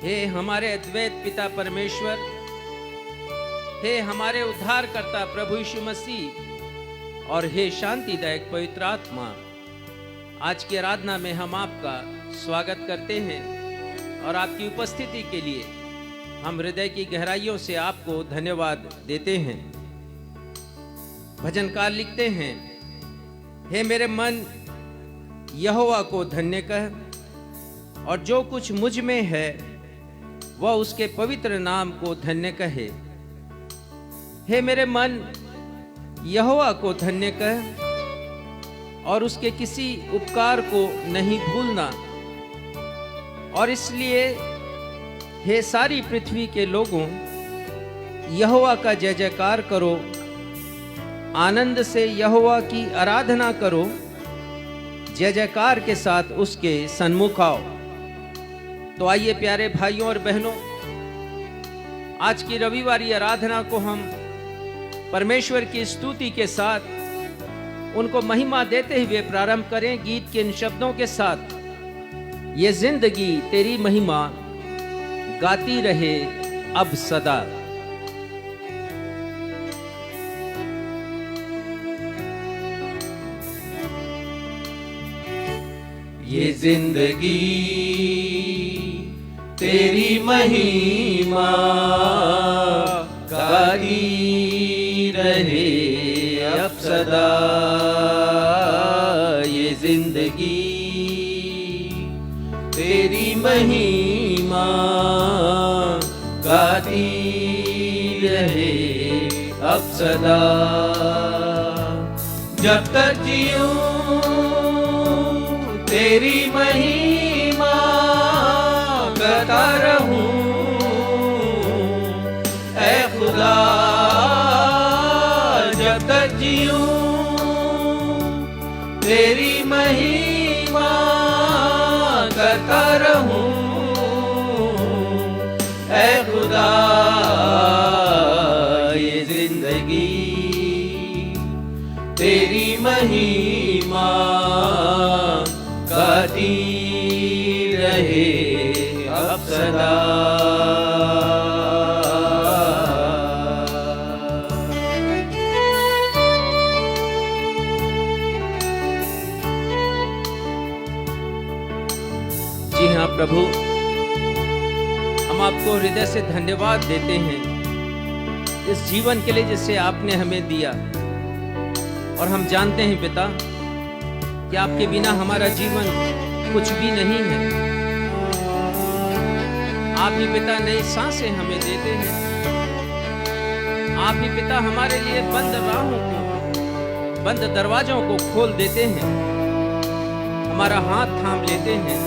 हे हमारे अद्वैत पिता परमेश्वर, हे हमारे उद्धारकर्ता प्रभु यीशु मसीह और हे शांतिदायक पवित्र आत्मा, आज की आराधना में हम आपका स्वागत करते हैं और आपकी उपस्थिति के लिए हम हृदय की गहराइयों से आपको धन्यवाद देते हैं। भजनकार लिखते हैं, हे मेरे मन यहोवा को धन्य कह और जो कुछ मुझ में है वह उसके पवित्र नाम को धन्य कहे। हे मेरे मन यहोवा को धन्य कह और उसके किसी उपकार को नहीं भूलना। और इसलिए हे सारी पृथ्वी के लोगों, यहोवा का जय जयकार करो, आनंद से यहोवा की आराधना करो, जय जयकार के साथ उसके सन्मुख आओ। तो आइए प्यारे भाइयों और बहनों, आज की रविवारी आराधना को हम परमेश्वर की स्तुति के साथ उनको महिमा देते हुए प्रारंभ करें गीत के इन शब्दों के साथ। ये जिंदगी तेरी महिमा गाती रहे अब सदा। ये जिंदगी तेरी महिमा गाती रहे अब सदा। ये जिंदगी तेरी महिमा गाती रहे अब सदा। जब तक जीऊं तेरी महिमा गाता रहूं, ऐ खुदा। जब तक जीऊं तेरी महिमा गाता रहूं, ऐ खुदा। ये जिंदगी तेरी महिमा गाती रहे अब सदा। जी हाँ प्रभु, हम आपको हृदय से धन्यवाद देते हैं इस जीवन के लिए जिसे आपने हमें दिया। और हम जानते हैं पिता कि आपके बिना हमारा जीवन कुछ भी नहीं है। आप ही पिता नई सांसें हमें देते हैं। आप ही पिता हमारे लिए बंद राहों को, बंद दरवाजों को खोल देते हैं, हमारा हाथ थाम लेते हैं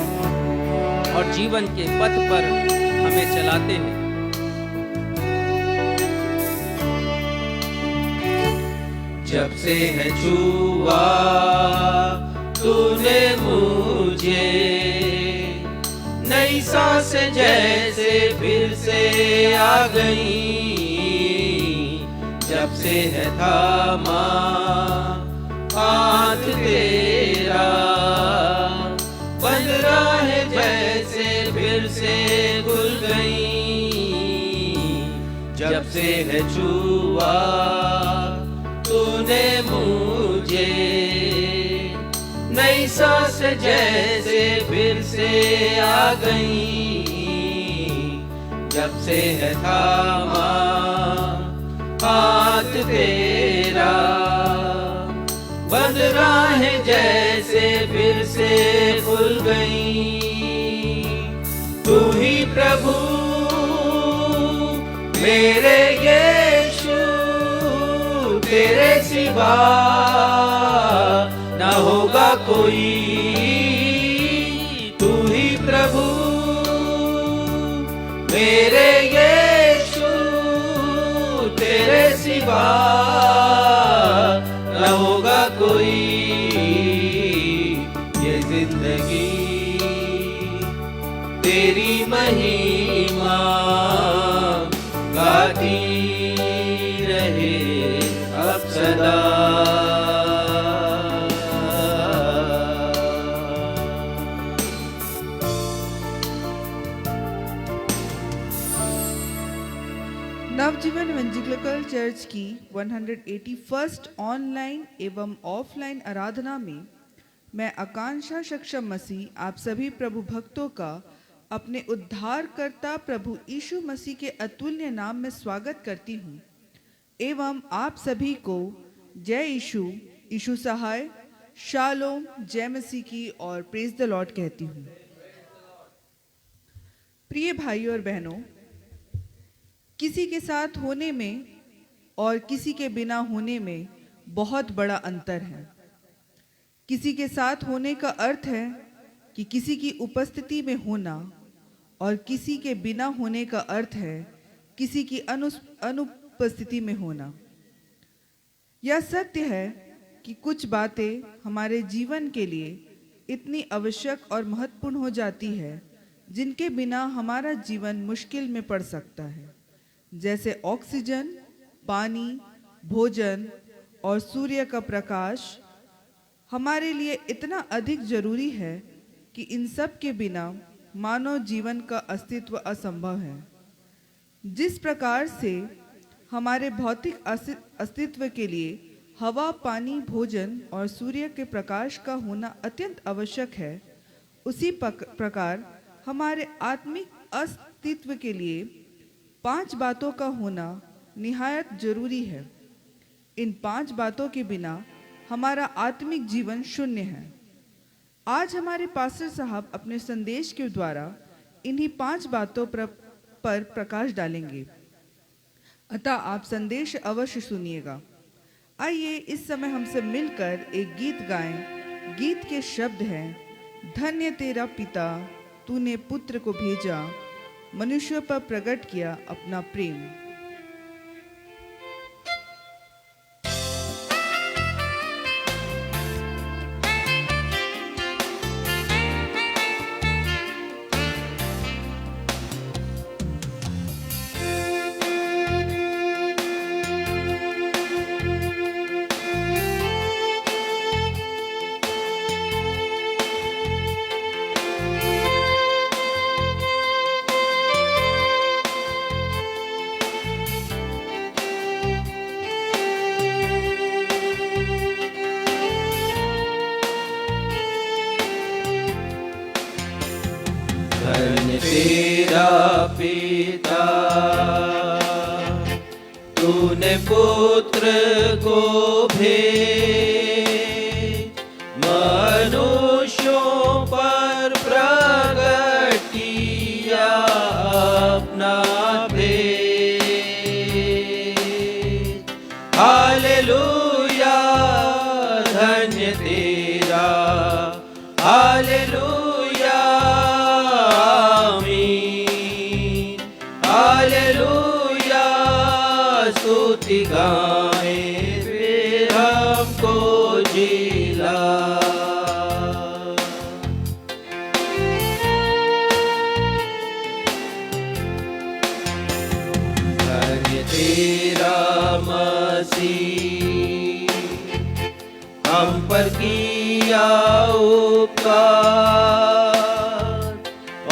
और जीवन के पथ पर हमें चलाते हैं। जब से है छुआ तूने मुझे, नई सांसें जैसे फिर से आ गई। जब से है थामा हाथ तेरा, बन राहें जैसे फिर से खुल गई। जब से है छुआ तूने मुझे, नई सांस जैसे फिर से आ गई। जब से है थामा हाथ तेरा, बंद राहें जैसे फिर से खुल गई। तू ही प्रभु मेरे यीशु, तेरे सिवा न होगा कोई। तू ही प्रभु मेरे यीशु, तेरे सिवा न होगा कोई। ये जिंदगी तेरी महिमा गाती रहे अब सदा। इमैनुअल चर्च की 181st ऑनलाइन एवं ऑफलाइन आराधना में मैं आकांक्षा सक्षम मसीह आप सभी प्रभु भक्तों का अपने उद्धारकर्ता प्रभु यीशु मसीह के अतुल्य नाम में स्वागत करती हूँ एवं आप सभी को जय यीशु, यीशु सहाय, शालोम, जय मसीह की और प्रेज द लॉर्ड कहती हूँ। प्रिय भाइयों और बहनों, किसी के साथ होने में और किसी के बिना होने में बहुत बड़ा अंतर है। किसी के साथ होने का अर्थ है कि किसी की उपस्थिति में होना और किसी के बिना होने का अर्थ है किसी की अनुपस्थिति में होना। यह सत्य है कि कुछ बातें हमारे जीवन के लिए इतनी आवश्यक और महत्वपूर्ण हो जाती है जिनके बिना हमारा जीवन मुश्किल में पड़ सकता है, जैसे ऑक्सीजन, पानी, भोजन और सूर्य का प्रकाश हमारे लिए इतना अधिक जरूरी है कि इन सब के बिना मानव जीवन का अस्तित्व असंभव है। जिस प्रकार से हमारे भौतिक अस्तित्व के लिए हवा, पानी, भोजन और सूर्य के प्रकाश का होना अत्यंत आवश्यक है, उसी प्रकार हमारे आत्मिक अस्तित्व के लिए 5 बातों का होना निहायत जरूरी है। इन 5 बातों के बिना हमारा आत्मिक जीवन शून्य है। आज हमारे पास्टर साहब अपने संदेश के द्वारा इन्हीं 5 बातों पर प्रकाश डालेंगे, अतः आप संदेश अवश्य सुनिएगा। आइए इस समय हमसे मिलकर एक गीत गाएं। गीत के शब्द हैं, धन्य तेरा पिता, तूने पुत्र को भेजा, मनुष्य पर प्रकट किया अपना प्रेम। धन्य तेरा पिता, तूने पुत्र को भेज, मनुष्यों पर प्रकट किया अपना तेज। हालेलुया, धन्य तेरा, हालेलुया, स्तुति गाएं फिर हमको जिला। धन्य तेरा मसीह, हम पर किया उपकार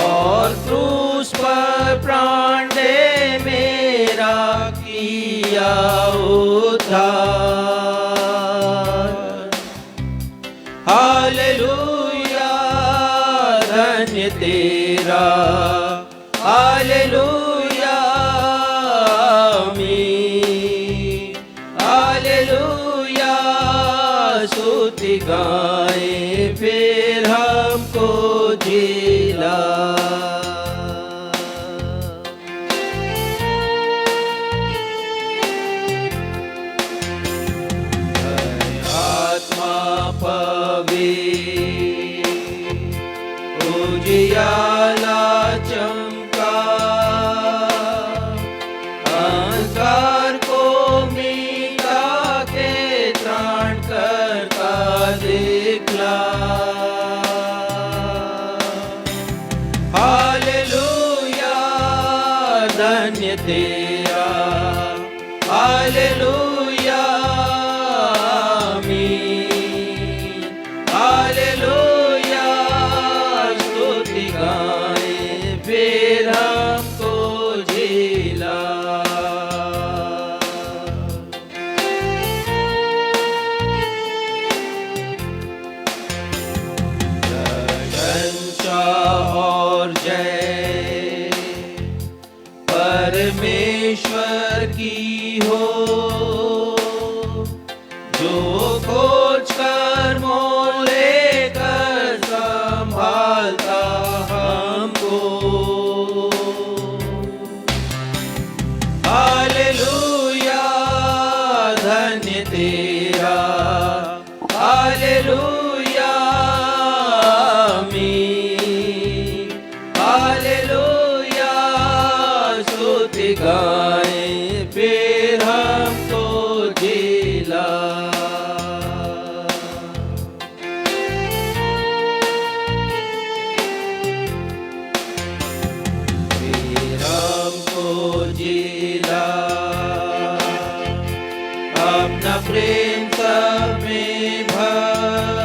और क्रूस पर प्राण दे मेरा किया उद्धार। हालेलुया, धन्य तेरा, हालेलुया, आमीन। हालेलुया, स्तुति गाएं फिर हमको जिला। उजियाला चमका, अंधकार को मिटा के त्राण करता दिखला। धन्य तेरा, हालेलुया आमीन, हालेलुया स्तुति गाएं फिर हमको जिला। फिर हमको जिला, अपना प्रेम सब में भर,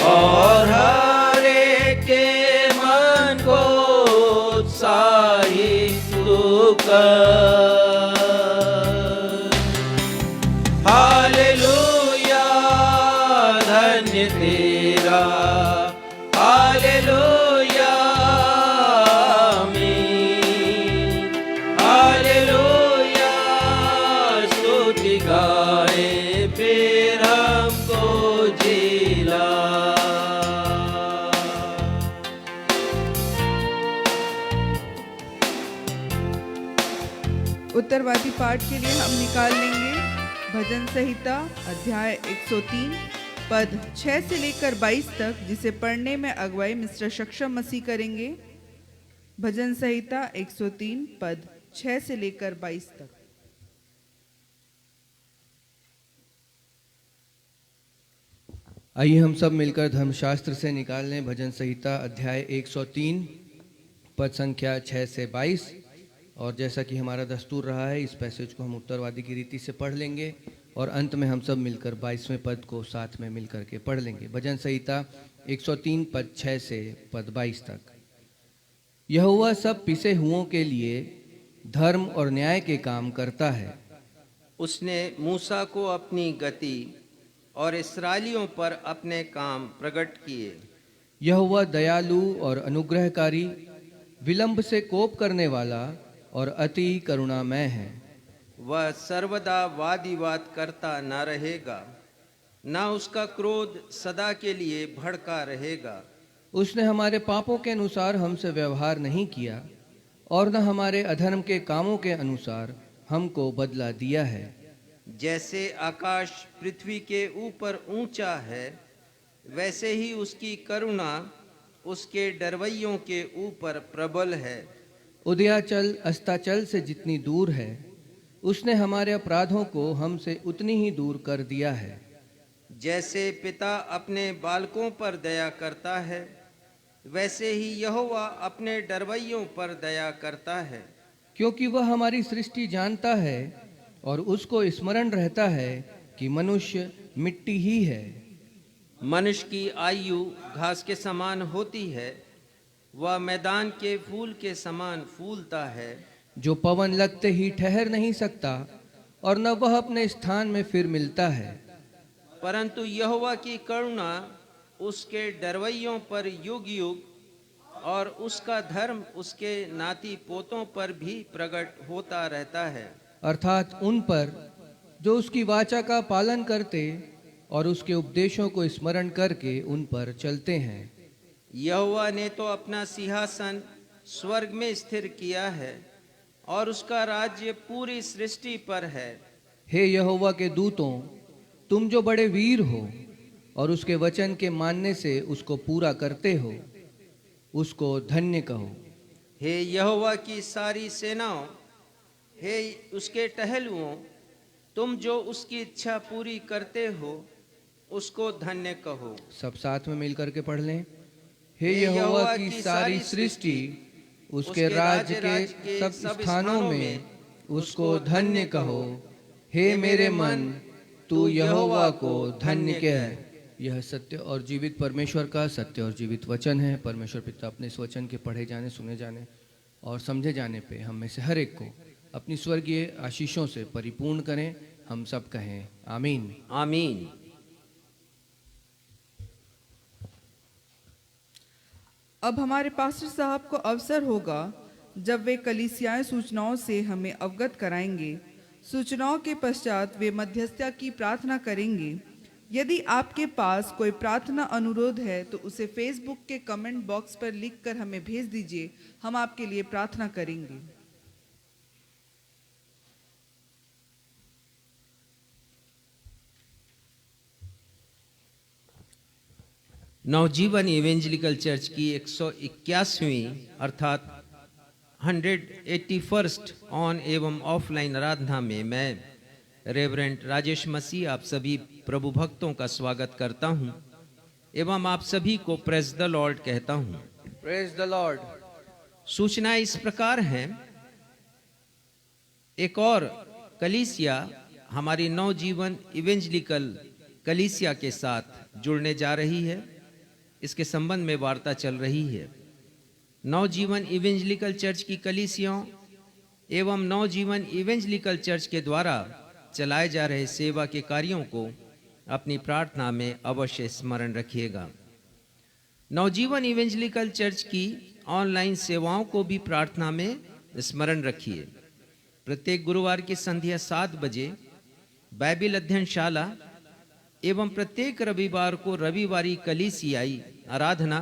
और हर एक के मन को उत्साहित तू कर। हालेलुया धन्य तेरा, हालेलुया आमीन, हालेलुया स्तुति गाए फिर हमको जिला। उत्तरवादी पाठ के लिए हम निकाल लेंगे भजन संहिता अध्याय 103 पद 6 से लेकर 22 तक, जिसे पढ़ने में अगुवाई मिस्टर सक्षम मसीह करेंगे। भजन संहिता 103 पद 6 से लेकर 22 तक। आइए हम सब मिलकर धर्मशास्त्र से निकाल लें भजन संहिता अध्याय 103 पद संख्या 6 से 22। और जैसा कि हमारा दस्तूर रहा है, इस पैसेज को हम उत्तरवादी की रीति से पढ़ लेंगे और अंत में हम सब मिलकर 22वें पद को साथ में मिलकर के पढ़ लेंगे। भजन संहिता 103 पद 6 से पद 22 तक। यहोवा सब पिसे हुओं के लिए धर्म और न्याय के काम करता है। उसने मूसा को अपनी गति और इस्राएलियों पर अपने काम प्रकट किए। यहोवा दयालु और अनुग्रहकारी, विलंब से कोप करने वाला और अति करुणामय है। वह सर्वदा वाद विवाद करता न रहेगा, न उसका क्रोध सदा के लिए भड़का रहेगा। उसने हमारे पापों के अनुसार हमसे व्यवहार नहीं किया और न हमारे अधर्म के कामों के अनुसार हमको बदला दिया है। जैसे आकाश पृथ्वी के ऊपर ऊंचा है, वैसे ही उसकी करुणा उसके डरवैयों के ऊपर प्रबल है। उदयाचल अस्ताचल से जितनी दूर है, उसने हमारे अपराधों को हमसे उतनी ही दूर कर दिया है। जैसे पिता अपने बालकों पर दया करता है, वैसे ही यहोवा अपने डरवैयों पर दया करता है। क्योंकि वह हमारी सृष्टि जानता है और उसको स्मरण रहता है कि मनुष्य मिट्टी ही है। मनुष्य की आयु घास के समान होती है, वह मैदान के फूल के समान फूलता है। जो पवन लगते ही ठहर नहीं सकता और न वह अपने स्थान में फिर मिलता है। परंतु यहोवा की करुणा उसके डरवैयों पर युग युग और उसका धर्म उसके नाती पोतों पर भी प्रकट होता रहता है। अर्थात उन पर जो उसकी वाचा का पालन करते और उसके उपदेशों को स्मरण करके उन पर चलते हैं। यहोवा ने तो अपना सिंहासन स्वर्ग में स्थिर किया है और उसका राज्य पूरी सृष्टि पर है। हे यहोवा के दूतों, तुम जो बड़े वीर हो और उसके वचन के मानने से उसको पूरा करते हो, उसको धन्य कहो। हे यहोवा की सारी सेनाओं, हे उसके टहलुओं, तुम जो उसकी इच्छा पूरी करते हो, उसको धन्य कहो। सब साथ में मिलकर के पढ़ लें। हे यहोवा की सारी सृष्टि उसके राज्य के सब स्थानों में उसको धन्य कहो। हे मेरे मन, तू यहोवा को धन्य कह। यह सत्य और जीवित परमेश्वर का सत्य और जीवित वचन है। परमेश्वर पिता अपने इस वचन के पढ़े जाने, सुने जाने और समझे जाने पे हम में से हर एक को अपनी स्वर्गीय आशीषों से परिपूर्ण करें। हम सब कहें आमीन। आमीन। अब हमारे पास्टर साहब को अवसर होगा जब वे कलीसियाई सूचनाओं से हमें अवगत कराएंगे। सूचनाओं के पश्चात वे मध्यस्थता की प्रार्थना करेंगे। यदि आपके पास कोई प्रार्थना अनुरोध है तो उसे फेसबुक के कमेंट बॉक्स पर लिखकर हमें भेज दीजिए। हम आपके लिए प्रार्थना करेंगे। नवजीवन इवेंजलिकल चर्च की 181वीं अर्थात 181st ऑन एवं ऑफलाइन आराधना में मैं रेवरेंड राजेश मसीह आप सभी प्रभु भक्तों का स्वागत करता हूं एवं आप सभी को प्रेज द लॉर्ड कहता हूं। Praise the Lord. सूचनाएं इस प्रकार हैं, एक और कलीसिया हमारी नवजीवन इवेंजलिकल कलीसिया के साथ जुड़ने जा रही है। इसके संबंध में वार्ता चल रही है। नवजीवन इवेंजलिकल चर्च की कलीसियाओं एवं नवजीवन इवेंजलिकल चर्च के द्वारा चलाए जा रहे सेवा के कार्यों को अपनी प्रार्थना में अवश्य स्मरण रखिएगा। नवजीवन इवेंजलिकल चर्च की ऑनलाइन सेवाओं को भी प्रार्थना में स्मरण रखिए। प्रत्येक गुरुवार की संध्या 7 बजे बाइबिल अध्ययनशाला एवं प्रत्येक रविवार को रविवारी कलीसियाई आराधना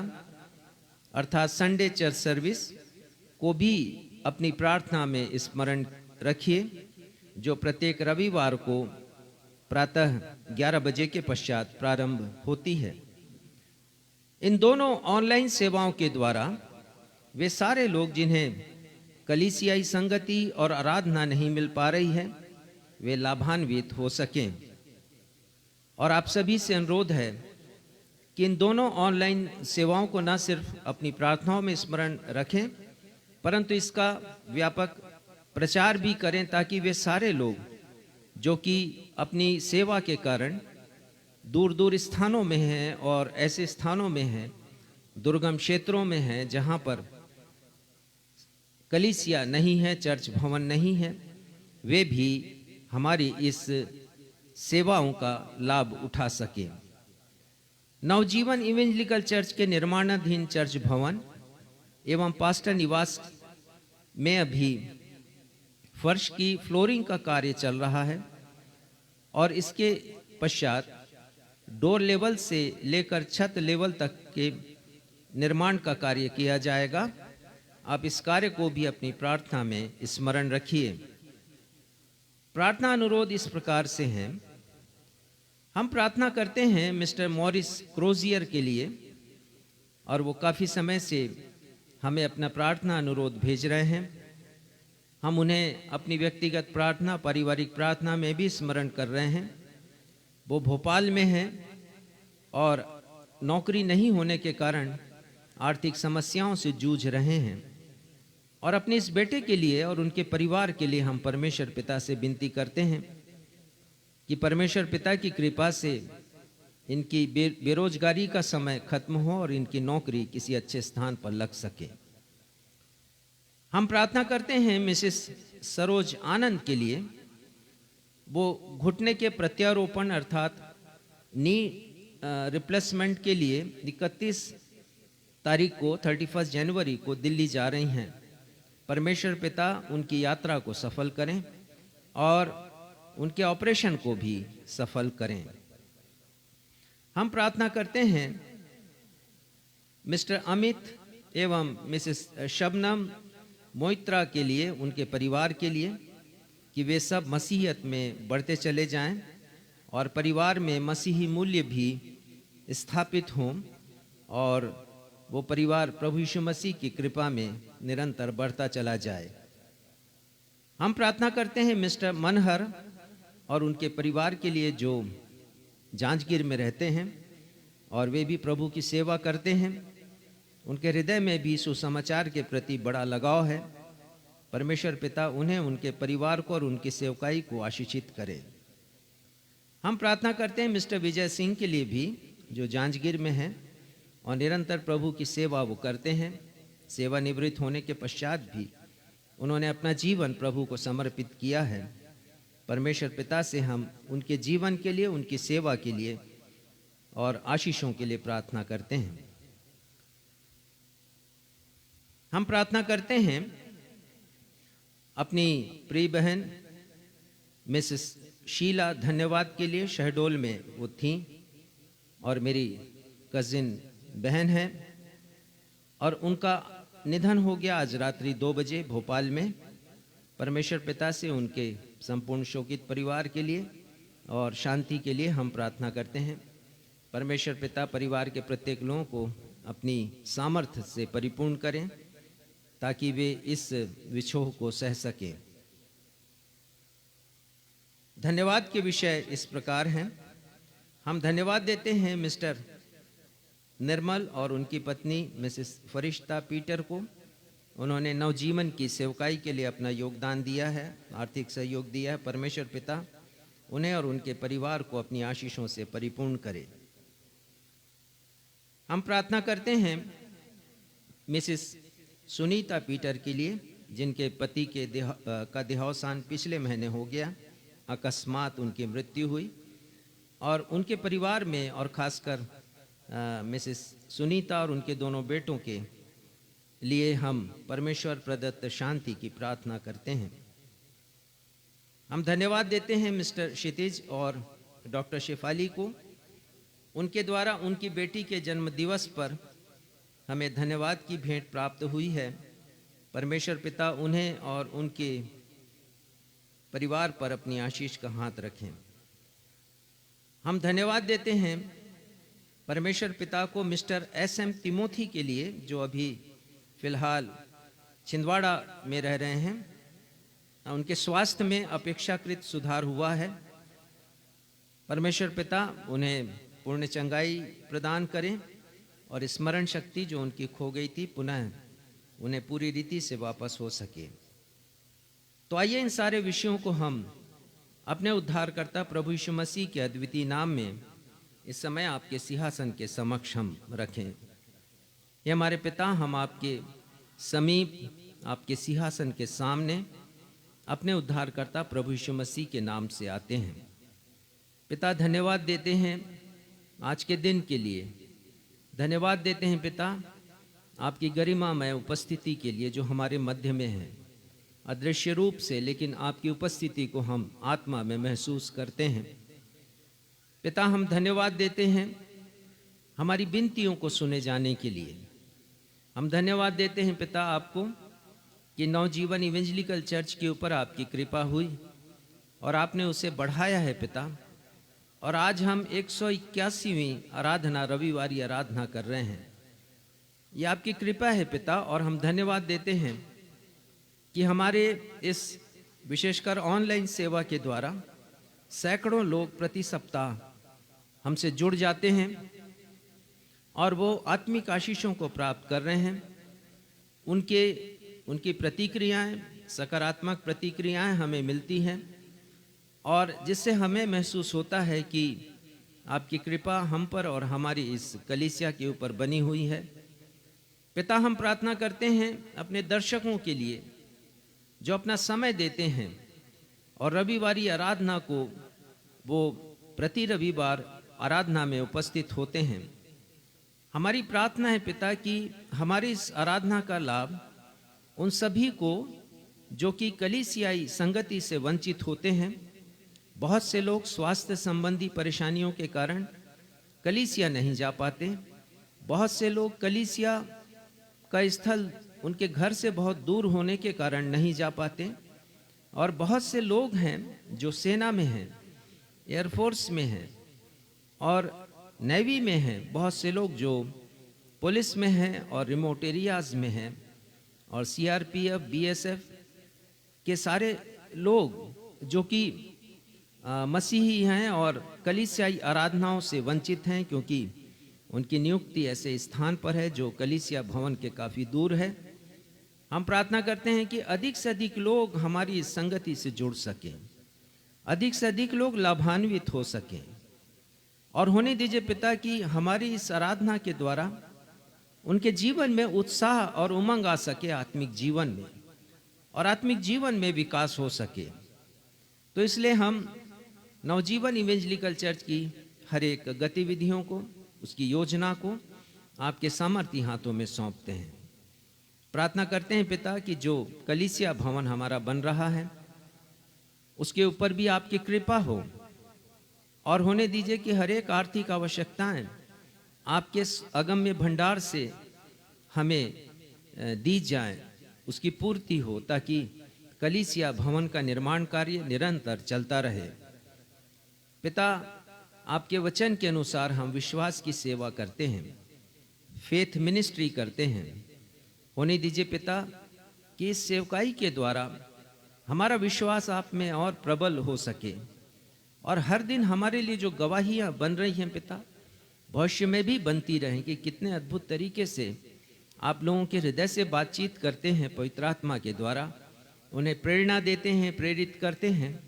अर्थात संडे चर्च सर्विस को भी अपनी प्रार्थना में स्मरण रखिए, जो प्रत्येक रविवार को प्रातः 11 बजे के पश्चात प्रारंभ होती है। इन दोनों ऑनलाइन सेवाओं के द्वारा वे सारे लोग जिन्हें कलीसियाई संगति और आराधना नहीं मिल पा रही है, वे लाभान्वित हो सकें। और आप सभी से अनुरोध है कि इन दोनों ऑनलाइन सेवाओं को न सिर्फ अपनी प्रार्थनाओं में स्मरण रखें, परंतु इसका व्यापक प्रचार भी करें, ताकि वे सारे लोग जो कि अपनी सेवा के कारण दूर दूर स्थानों में हैं और ऐसे स्थानों में हैं, दुर्गम क्षेत्रों में हैं जहां पर कलीसिया नहीं है, चर्च भवन नहीं है, वे भी हमारी इस सेवाओं का लाभ उठा सकें। नवजीवन इवेंजलिकल चर्च के निर्माणाधीन चर्च भवन एवं पास्टर निवास में अभी फर्श की फ्लोरिंग का कार्य चल रहा है और इसके पश्चात डोर लेवल से लेकर छत लेवल तक के निर्माण का कार्य किया जाएगा। आप इस कार्य को भी अपनी प्रार्थना में स्मरण रखिए। प्रार्थना अनुरोध इस प्रकार से हैं। हम प्रार्थना करते हैं मिस्टर मॉरिस क्रोजियर के लिए, और वो काफ़ी समय से हमें अपना प्रार्थना अनुरोध भेज रहे हैं। हम उन्हें अपनी व्यक्तिगत प्रार्थना, पारिवारिक प्रार्थना में भी स्मरण कर रहे हैं। वो भोपाल में हैं और नौकरी नहीं होने के कारण आर्थिक समस्याओं से जूझ रहे हैं, और अपने इस बेटे के लिए और उनके परिवार के लिए हम परमेश्वर पिता से विनती करते हैं कि परमेश्वर पिता की कृपा से इनकी बेरोजगारी का समय खत्म हो और इनकी नौकरी किसी अच्छे स्थान पर लग सके। हम प्रार्थना करते हैं मिसेस सरोज आनंद के लिए। वो घुटने के प्रत्यारोपण अर्थात नी रिप्लेसमेंट के लिए 31 तारीख को 31 जनवरी को दिल्ली जा रही हैं। परमेश्वर पिता उनकी यात्रा को सफल करें और उनके ऑपरेशन को भी सफल करें। हम प्रार्थना करते हैं मिस्टर अमित एवं मिसेस शबनम मोइत्रा के लिए, उनके परिवार के लिए, कि वे सब मसीहियत में बढ़ते चले जाएं और परिवार में मसीही मूल्य भी स्थापित हों और वो परिवार प्रभु यीशु मसीह की कृपा में निरंतर बढ़ता चला जाए। हम प्रार्थना करते हैं मिस्टर मनहर और उनके परिवार के लिए, जो जांजगीर में रहते हैं और वे भी प्रभु की सेवा करते हैं। उनके हृदय में भी सुसमाचार के प्रति बड़ा लगाव है। परमेश्वर पिता उन्हें, उनके परिवार को और उनकी सेवकाई को आशीषित करे। हम प्रार्थना करते हैं मिस्टर विजय सिंह के लिए भी, जो जांजगीर में हैं और निरंतर प्रभु की सेवा वो करते हैं। सेवानिवृत्त होने के पश्चात भी उन्होंने अपना जीवन प्रभु को समर्पित किया है। परमेश्वर पिता से हम उनके जीवन के लिए, उनकी सेवा के लिए और आशीषों के लिए प्रार्थना करते हैं। हम प्रार्थना करते हैं अपनी प्रिय बहन मिसेस शीला धन्यवाद के लिए। शहडोल में वो थीं और मेरी कजिन बहन है, और उनका निधन हो गया आज रात्रि 2 बजे भोपाल में। परमेश्वर पिता से उनके संपूर्ण शोकित परिवार के लिए और शांति के लिए हम प्रार्थना करते हैं। परमेश्वर पिता परिवार के प्रत्येक लोगों को अपनी सामर्थ्य से परिपूर्ण करें ताकि वे इस विछोह को सह सकें। धन्यवाद के विषय इस प्रकार हैं। हम धन्यवाद देते हैं मिस्टर निर्मल और उनकी पत्नी मिसेस फरिश्ता पीटर को। उन्होंने नवजीवन की सेवकाई के लिए अपना योगदान दिया है, आर्थिक सहयोग दिया है। परमेश्वर पिता उन्हें और उनके परिवार को अपनी आशीषों से परिपूर्ण करे। हम प्रार्थना करते हैं मिसेस सुनीता पीटर के लिए, जिनके पति के का देहावसान पिछले महीने हो गया। अकस्मात उनकी मृत्यु हुई और उनके परिवार में और खासकर मिसेस सुनीता और उनके दोनों बेटों के लिए हम परमेश्वर प्रदत्त शांति की प्रार्थना करते हैं। हम धन्यवाद देते हैं मिस्टर क्षितिज और डॉक्टर शेफाली को। उनके द्वारा उनकी बेटी के जन्म दिवस पर हमें धन्यवाद की भेंट प्राप्त हुई है। परमेश्वर पिता उन्हें और उनके परिवार पर अपनी आशीष का हाथ रखें। हम धन्यवाद देते हैं परमेश्वर पिता को मिस्टर एस.एम. तिमोथी के लिए, जो अभी फिलहाल छिंदवाड़ा में रह रहे हैं। उनके स्वास्थ्य में अपेक्षाकृत सुधार हुआ है। परमेश्वर पिता उन्हें पूर्ण चंगाई प्रदान करें और स्मरण शक्ति जो उनकी खो गई थी पुनः उन्हें पूरी रीति से वापस हो सके। तो आइए इन सारे विषयों को हम अपने उद्धारकर्ता प्रभु यीशु मसीह के अद्वितीय नाम में इस समय आपके सिंहासन के समक्ष हम रखें। ये हमारे पिता, हम आपके समीप, आपके सिंहासन के सामने अपने उद्धारकर्ता प्रभु यीशु मसीह के नाम से आते हैं। पिता, धन्यवाद देते हैं आज के दिन के लिए। धन्यवाद देते हैं पिता आपकी गरिमामय उपस्थिति के लिए जो हमारे मध्य में है, अदृश्य रूप से, लेकिन आपकी उपस्थिति को हम आत्मा में महसूस करते हैं। पिता, हम धन्यवाद देते हैं हमारी विनतियों को सुने जाने के लिए। हम धन्यवाद देते हैं पिता आपको कि नवजीवन इवेंजलिकल चर्च के ऊपर आपकी कृपा हुई और आपने उसे बढ़ाया है पिता। और आज हम 181वीं आराधना, रविवारी आराधना कर रहे हैं। ये आपकी कृपा है पिता। और हम धन्यवाद देते हैं कि हमारे इस विशेषकर ऑनलाइन सेवा के द्वारा सैकड़ों लोग प्रति सप्ताह हमसे जुड़ जाते हैं और वो आत्मिक आशीषों को प्राप्त कर रहे हैं। उनकी प्रतिक्रियाएं, सकारात्मक प्रतिक्रियाएं हमें मिलती हैं और जिससे हमें महसूस होता है कि आपकी कृपा हम पर और हमारी इस कलीसिया के ऊपर बनी हुई है। पिता, हम प्रार्थना करते हैं अपने दर्शकों के लिए जो अपना समय देते हैं और रविवारी आराधना को वो प्रति रविवार आराधना में उपस्थित होते हैं। हमारी प्रार्थना है पिता कि हमारी इस आराधना का लाभ उन सभी को जो कि कलीसियाई संगति से वंचित होते हैं। बहुत से लोग स्वास्थ्य संबंधी परेशानियों के कारण कलीसिया नहीं जा पाते। बहुत से लोग कलीसिया का स्थल उनके घर से बहुत दूर होने के कारण नहीं जा पाते। और बहुत से लोग हैं जो सेना में हैं, एयरफोर्स में हैं और नेवी में हैं। बहुत से लोग जो पुलिस में हैं और रिमोट एरियाज में हैं और सीआरपीएफ, बीएसएफ के सारे लोग जो कि मसीही हैं और कलीसियाई आराधनाओं से वंचित हैं क्योंकि उनकी नियुक्ति ऐसे स्थान पर है जो कलीसिया भवन के काफ़ी दूर है। हम प्रार्थना करते हैं कि अधिक से अधिक लोग हमारी इस संगति से जुड़ सकें, अधिक से अधिक लोग लाभान्वित हो सकें। और होने दीजिए पिता कि हमारी इस आराधना के द्वारा उनके जीवन में उत्साह और उमंग आ सके, आत्मिक जीवन में, और आत्मिक जीवन में विकास हो सके। तो इसलिए हम नवजीवन इवेंजलिकल चर्च की हर एक गतिविधियों को, उसकी योजना को आपके सामर्थी हाथों में सौंपते हैं। प्रार्थना करते हैं पिता कि जो कलीसिया भवन हमारा बन रहा है उसके ऊपर भी आपकी कृपा हो और होने दीजिए कि हर एक आर्थिक आवश्यकताएं आपके अगम्य भंडार से हमें दी जाएं, उसकी पूर्ति हो ताकि कलीसिया भवन का निर्माण कार्य निरंतर चलता रहे। पिता, आपके वचन के अनुसार हम विश्वास की सेवा करते हैं, फेथ मिनिस्ट्री करते हैं। होने दीजिए पिता कि इस सेवकाई के द्वारा हमारा विश्वास आप में और प्रबल हो सके, और हर दिन हमारे लिए जो गवाहियाँ बन रही हैं पिता, भविष्य में भी बनती रहें कि कितने अद्भुत तरीके से आप लोगों के हृदय से बातचीत करते हैं पवित्र आत्मा के द्वारा, उन्हें प्रेरणा देते हैं, प्रेरित करते हैं,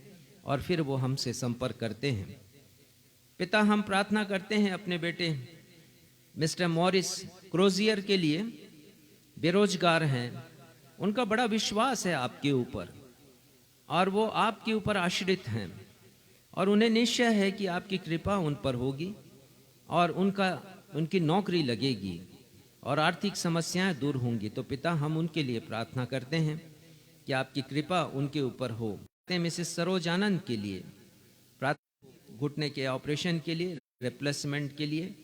और फिर वो हमसे संपर्क करते हैं। पिता, हम प्रार्थना करते हैं अपने बेटे मिस्टर मॉरिस क्रोजियर के लिए, बेरोजगार हैं, उनका बड़ा विश्वास है आपके ऊपर और वो आपके ऊपर आश्रित हैं, और उन्हें निश्चय है कि आपकी कृपा उन पर होगी और उनकी नौकरी लगेगी और आर्थिक समस्याएं दूर होंगी। तो पिता, हम उनके लिए प्रार्थना करते हैं कि आपकी कृपा उनके ऊपर हो। मिसेस सरोज आनंद के लिए प्रार्थना, घुटने के ऑपरेशन के लिए, रिप्लेसमेंट के लिए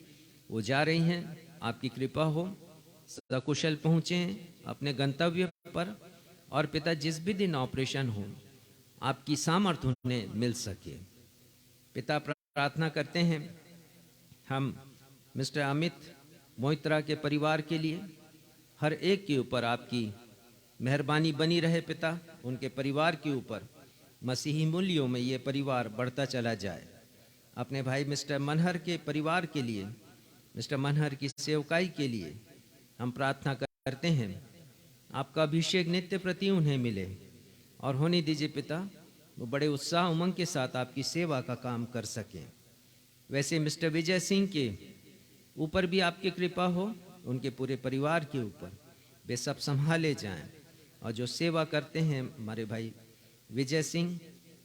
वो जा रही हैं, आपकी कृपा हो, सकुशल पहुँचें अपने गंतव्य पर, और पिता जिस भी दिन ऑपरेशन हो आपकी सामर्थ्य उन्हें मिल सके। पिता, प्रार्थना करते हैं हम मिस्टर अमित मोहित्रा के परिवार के लिए, हर एक के ऊपर आपकी मेहरबानी बनी रहे पिता, उनके परिवार के ऊपर मसीही मूल्यों में ये परिवार बढ़ता चला जाए। अपने भाई मिस्टर मनहर के परिवार के लिए, मिस्टर मनहर की सेवकाई के लिए हम प्रार्थना करते हैं, आपका अभिषेक नित्य प्रति उन्हें मिले, और होने दीजिए पिता वो बड़े उत्साह उमंग के साथ आपकी सेवा का काम कर सकें। वैसे मिस्टर विजय सिंह के ऊपर भी आपकी कृपा हो, उनके पूरे परिवार के ऊपर, वे सब संभाले जाएं, और जो सेवा करते हैं हमारे भाई विजय सिंह,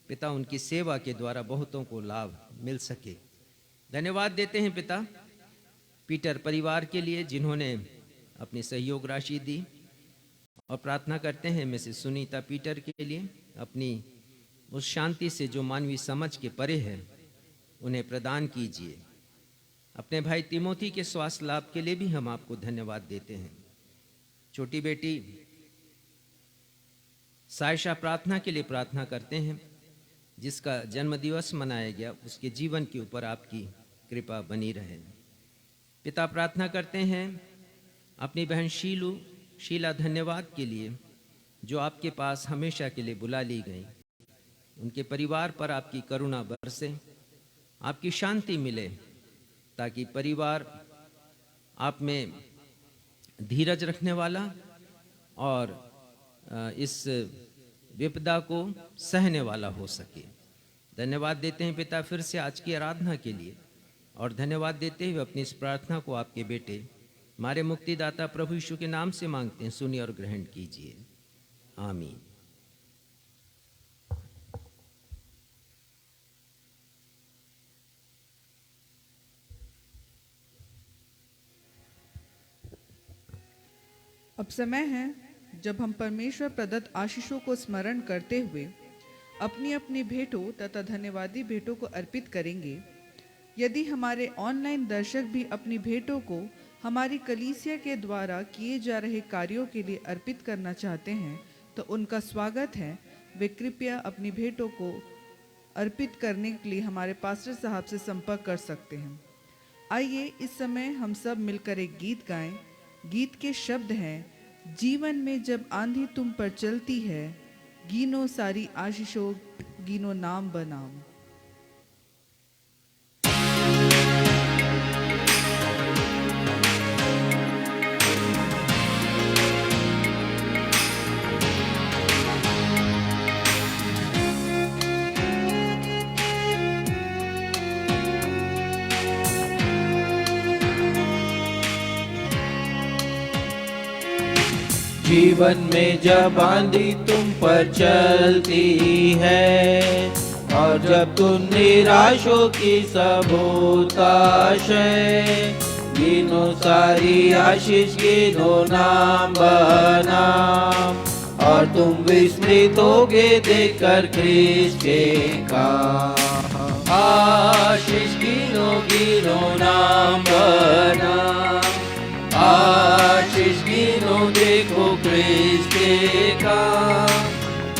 पिता उनकी सेवा के द्वारा बहुतों को लाभ मिल सके। धन्यवाद देते हैं पिता पीटर परिवार के लिए जिन्होंने अपनी सहयोग राशि दी, और प्रार्थना करते हैं मिसेस सुनीता पीटर के लिए, अपनी उस शांति से जो मानवीय समझ के परे है उन्हें प्रदान कीजिए। अपने भाई तिमोथी के स्वास्थ्य लाभ के लिए भी हम आपको धन्यवाद देते हैं। छोटी बेटी सायशा प्रार्थना के लिए प्रार्थना करते हैं, जिसका जन्मदिवस मनाया गया, उसके जीवन के ऊपर आपकी कृपा बनी रहे। पिता, प्रार्थना करते हैं अपनी बहन शीला धन्यवाद के लिए, जो आपके पास हमेशा के लिए बुला ली गई। उनके परिवार पर आपकी करुणा बरसे, आपकी शांति मिले, ताकि परिवार आप में धीरज रखने वाला और इस विपदा को सहने वाला हो सके। धन्यवाद देते हैं पिता फिर से आज की आराधना के लिए, और धन्यवाद देते हुए अपनी इस प्रार्थना को आपके बेटे हमारे मुक्तिदाता प्रभु यीशु के नाम से मांगते हैं, सुनिए और ग्रहण कीजिए। आमीन। अब समय है जब हम परमेश्वर प्रदत्त आशीषों को स्मरण करते हुए अपनी अपनी भेंटों तथा धन्यवादी भेंटों को अर्पित करेंगे। यदि हमारे ऑनलाइन दर्शक भी अपनी भेंटों को हमारी कलीसिया के द्वारा किए जा रहे कार्यों के लिए अर्पित करना चाहते हैं तो उनका स्वागत है। वे कृपया अपनी भेंटों को अर्पित करने के लिए हमारे पास्टर साहब से संपर्क कर सकते हैं। आइए इस समय हम सब मिलकर एक गीत गाएं। गीत के शब्द हैं, जीवन में जब आंधी तुम पर चलती है, गिनो सारी आशीषों, गिनो नाम बनाम। जीवन में जब आंधी तुम पर चलती है और जब तुम निराशों की सब होताश है, गिनो सारी आशीष, गिनो नाम बनाम, और तुम विस्मृत होगे देखकर ख्रीष्ट के काम। आशीष गिनो, गिनो नाम बनाम, आशीष गिनो देखो ख्रीष्ट के काम।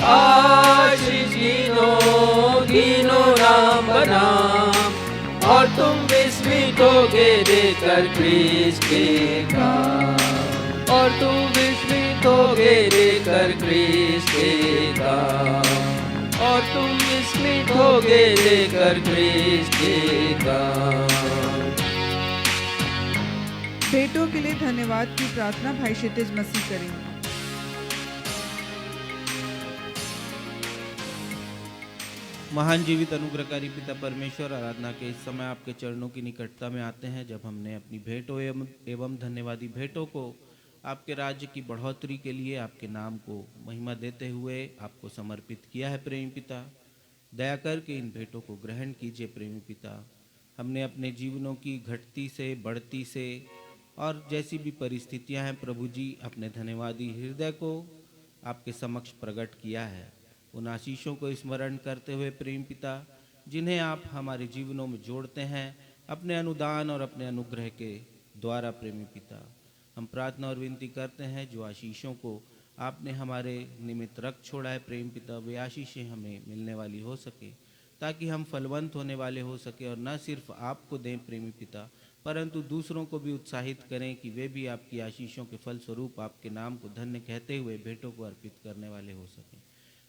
आशीष गिनो, गिनो नाम बनाम, और तुम विस्मित होगे देखकर ख्रीस्त के काम, और तुम विस्मित होगे देखकर ख्रीस्त के काम, और तुम विस्मित होगे देखकर ख्रीस्त के काम। भेंटों के लिए धन्यवाद की प्रार्थना भाई क्षितिज मसीह करेंगे। महान जीवित अनुग्रहकारी पिता परमेश्वर, आराधना के इस समय आपके चरणों की निकटता में आते हैं, जब हमने अपनी भेंटों एवं धन्यवादी भेंटों को आपके राज्य की बढ़ोतरी के लिए आपके नाम को महिमा देते हुए आपको समर्पित किया है। प्रेमी पिता, दया करके इन भेंटों को ग्रहण कीजिए। प्रेमी पिता, हमने अपने जीवनों की घटती से बढ़ती से और जैसी भी परिस्थितियां हैं प्रभु जी, अपने धन्यवादी हृदय को आपके समक्ष प्रकट किया है। उन आशीषों को स्मरण करते हुए प्रेम पिता, जिन्हें आप हमारे जीवनों में जोड़ते हैं अपने अनुदान और अपने अनुग्रह के द्वारा, प्रेमी पिता, हम प्रार्थना और विनती करते हैं जो आशीषों को आपने हमारे निमित्त रख छोड़ा है प्रेम पिता, वे आशीषें हमें मिलने वाली हो सके, ताकि हम फलवंत होने वाले हो सके और न सिर्फ आपको दें प्रेमी पिता, परंतु दूसरों को भी उत्साहित करें कि वे भी आपकी आशीषों के फलस्वरूप आपके नाम को धन्य कहते हुए भेंटों को अर्पित करने वाले हो सकें।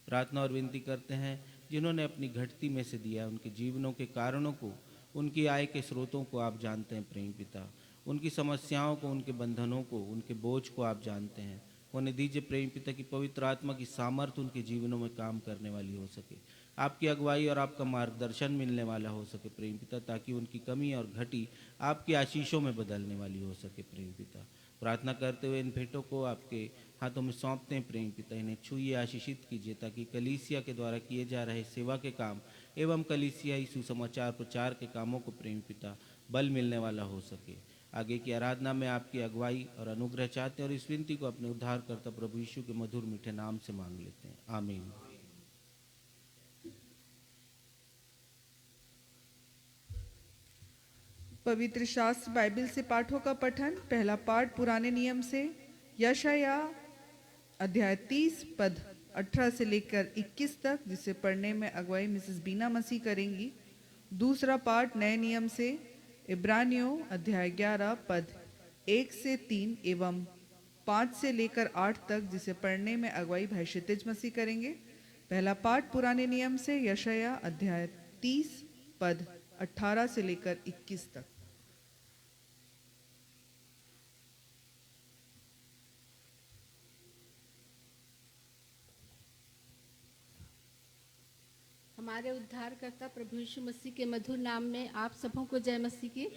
प्रार्थना और विनती करते हैं जिन्होंने अपनी घटती में से दिया, उनके जीवनों के कारणों को, उनकी आय के स्रोतों को आप जानते हैं प्रेम पिता, उनकी समस्याओं को, उनके बंधनों को, उनके बोझ को आप जानते हैं। होने दीजिए प्रेम पिता की पवित्र आत्मा की सामर्थ्य उनके जीवनों में काम करने वाली हो सके, आपकी अगुवाई और आपका मार्गदर्शन मिलने वाला हो सके प्रेम पिता, ताकि उनकी कमी और घटी आपकी आशीषों में बदलने वाली हो सके प्रेम पिता। प्रार्थना करते हुए इन भेंटों को आपके हाथों में सौंपते हैं प्रेम पिता, इन्हें छुइए, आशीषित कीजिए, ताकि कलीसिया के द्वारा किए जा रहे सेवा के काम एवं कलीसियाई सुसमाचार प्रचार के कामों को प्रेम पिता बल मिलने वाला हो सके। आगे की आराधना में आपकी अगुवाई और अनुग्रह चाहते हैं और इस विनती को अपने उद्धारकर्ता प्रभु यीशु के मधुर मीठे नाम से मांग लेते हैं, आमीन। पवित्र शास्त्र बाइबल से पाठों का पठन। पहला पाठ पुराने नियम से यशाया अध्याय 30 पद 18 से लेकर 21 तक, जिसे पढ़ने में अगुवाई मिसेस बीना मसीह करेंगी। दूसरा पाठ नए नियम से इब्रानियों अध्याय 11 पद 1 से 3 एवं 5 से लेकर 8 तक, जिसे पढ़ने में अगुवाई भाई क्षितिज मसीह करेंगे। पहला पाठ पुराने नियम से यशाया अध्याय 30 पद 18 से लेकर 21 तक। हमारे उद्धारकर्ता प्रभु यीशु मसीह के मधुर नाम में आप सबों को जय मसीह की।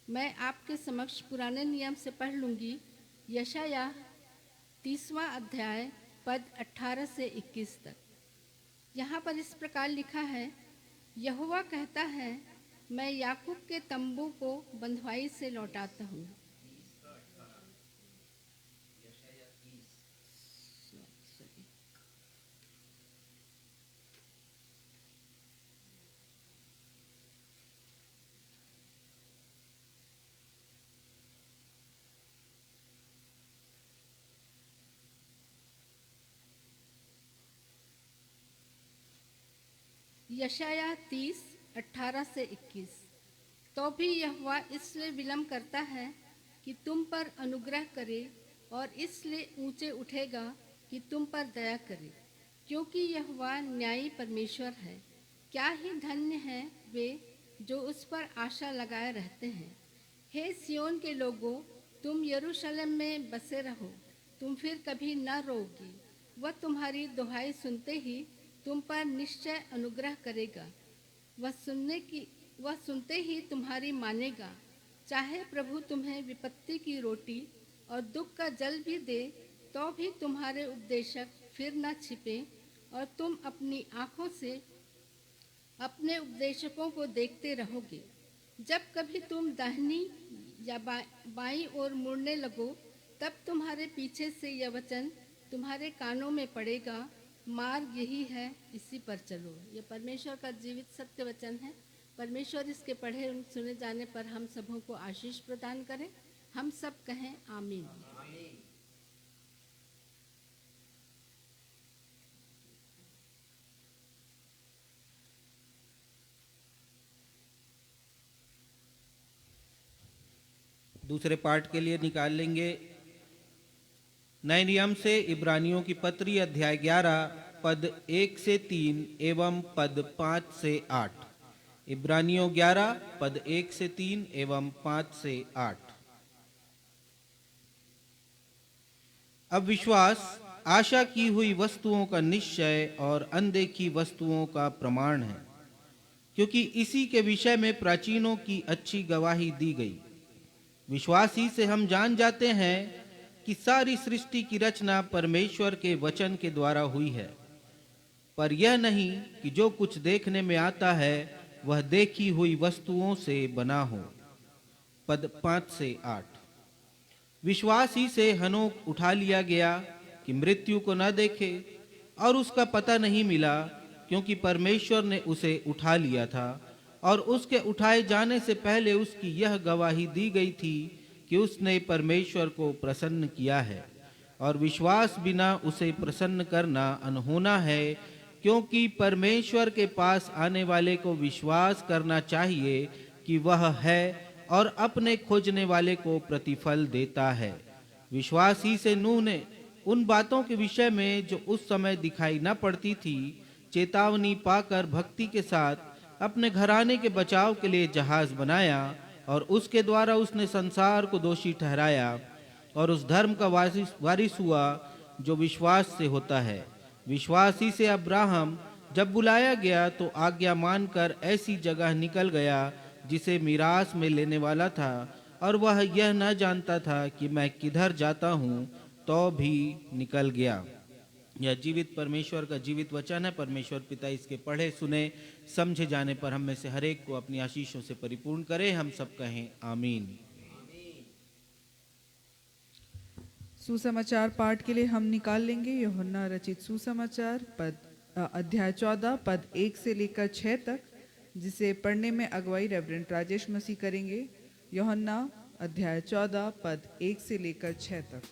मैं आपके समक्ष पुराने नियम से पढ़ लूँगी यशाया 30वां अध्याय पद 18 से 21 तक। यहाँ पर इस प्रकार लिखा है, यहोवा कहता है, मैं याकूब के तंबू को बंधुआई से लौटाता हूँ। यशाया 30 18 से 21। तो भी यहोवा इसलिए विलम्ब करता है कि तुम पर अनुग्रह करे, और इसलिए ऊंचे उठेगा कि तुम पर दया करे, क्योंकि यहोवा न्यायी परमेश्वर है। क्या ही धन्य है वे जो उस पर आशा लगाए रहते हैं। हे सियोन के लोगों, तुम यरूशलेम में बसे रहो, तुम फिर कभी न रोगी। वह तुम्हारी दुहाई सुनते ही तुम पर निश्चय अनुग्रह करेगा। वह सुनते ही तुम्हारी मानेगा। चाहे प्रभु तुम्हें विपत्ति की रोटी और दुख का जल भी दे, तो भी तुम्हारे उपदेशक फिर न छिपे, और तुम अपनी आँखों से अपने उपदेशकों को देखते रहोगे। जब कभी तुम दाहिनी या बाईं ओर मुड़ने लगो, तब तुम्हारे पीछे से यह वचन तुम्हारे कानों में पड़ेगा, मार्ग यही है, इसी पर चलो। ये परमेश्वर का जीवित सत्य वचन है। परमेश्वर इसके पढ़े सुने जाने पर हम सबों को आशीष प्रदान करें। हम सब कहें आमीन। दूसरे पार्ट के लिए निकाल लेंगे नए नियम से इब्रानियों की पत्री अध्याय 11 पद 1 से 3 एवं पद 5 से 8। इब्रानियों 11 पद 1 से 3 एवं 5 से 8। अब विश्वास आशा की हुई वस्तुओं का निश्चय और अनदेखी वस्तुओं का प्रमाण है, क्योंकि इसी के विषय में प्राचीनों की अच्छी गवाही दी गई। विश्वास ही से हम जान जाते हैं कि सारी सृष्टि की रचना परमेश्वर के वचन के द्वारा हुई है, पर यह नहीं कि जो कुछ देखने में आता है वह देखी हुई वस्तुओं से बना हो। पद 5 से 8। विश्वास ही से हनोक उठा लिया गया कि मृत्यु को न देखे, और उसका पता नहीं मिला, क्योंकि परमेश्वर ने उसे उठा लिया था, और उसके उठाए जाने से पहले उसकी यह गवाही दी गई थी कि उसने परमेश्वर को प्रसन्न किया है। और विश्वास बिना उसे प्रसन्न करना अनहोना है, क्योंकि परमेश्वर के पास आने वाले को विश्वास करना चाहिए कि वह है, और अपने खोजने वाले को प्रतिफल देता है। विश्वास ही से नूह ने उन बातों के विषय में जो उस समय दिखाई न पड़ती थी चेतावनी पाकर भक्ति के साथ अपने घराने के बचाव के लिए जहाज बनाया, और उसके द्वारा उसने संसार को दोषी ठहराया और उस धर्म का वारिस हुआ जो विश्वास से होता है। विश्वास ही से अब्राहम जब बुलाया गया तो आज्ञा मानकर ऐसी जगह निकल गया जिसे मिरास में लेने वाला था, और वह यह न जानता था कि मैं किधर जाता हूँ, तो भी निकल गया। यह जीवित परमेश्वर का जीवित वचन है। परमेश्वर पिता इसके पढ़े सुने समझे जाने पर हम में से हर एक को अपनी आशीषों से परिपूर्ण करे। हम सब कहें आमीन। सुसमाचार पाठ के लिए हम निकाल लेंगे यूहन्ना रचित सुसमाचार अध्याय 14 पद 1 से लेकर 6 तक, जिसे पढ़ने में अगुवाई रेवरेंड राजेश मसीह करेंगे। यूहन्ना अध्याय 14 पद 1 से लेकर 6 तक।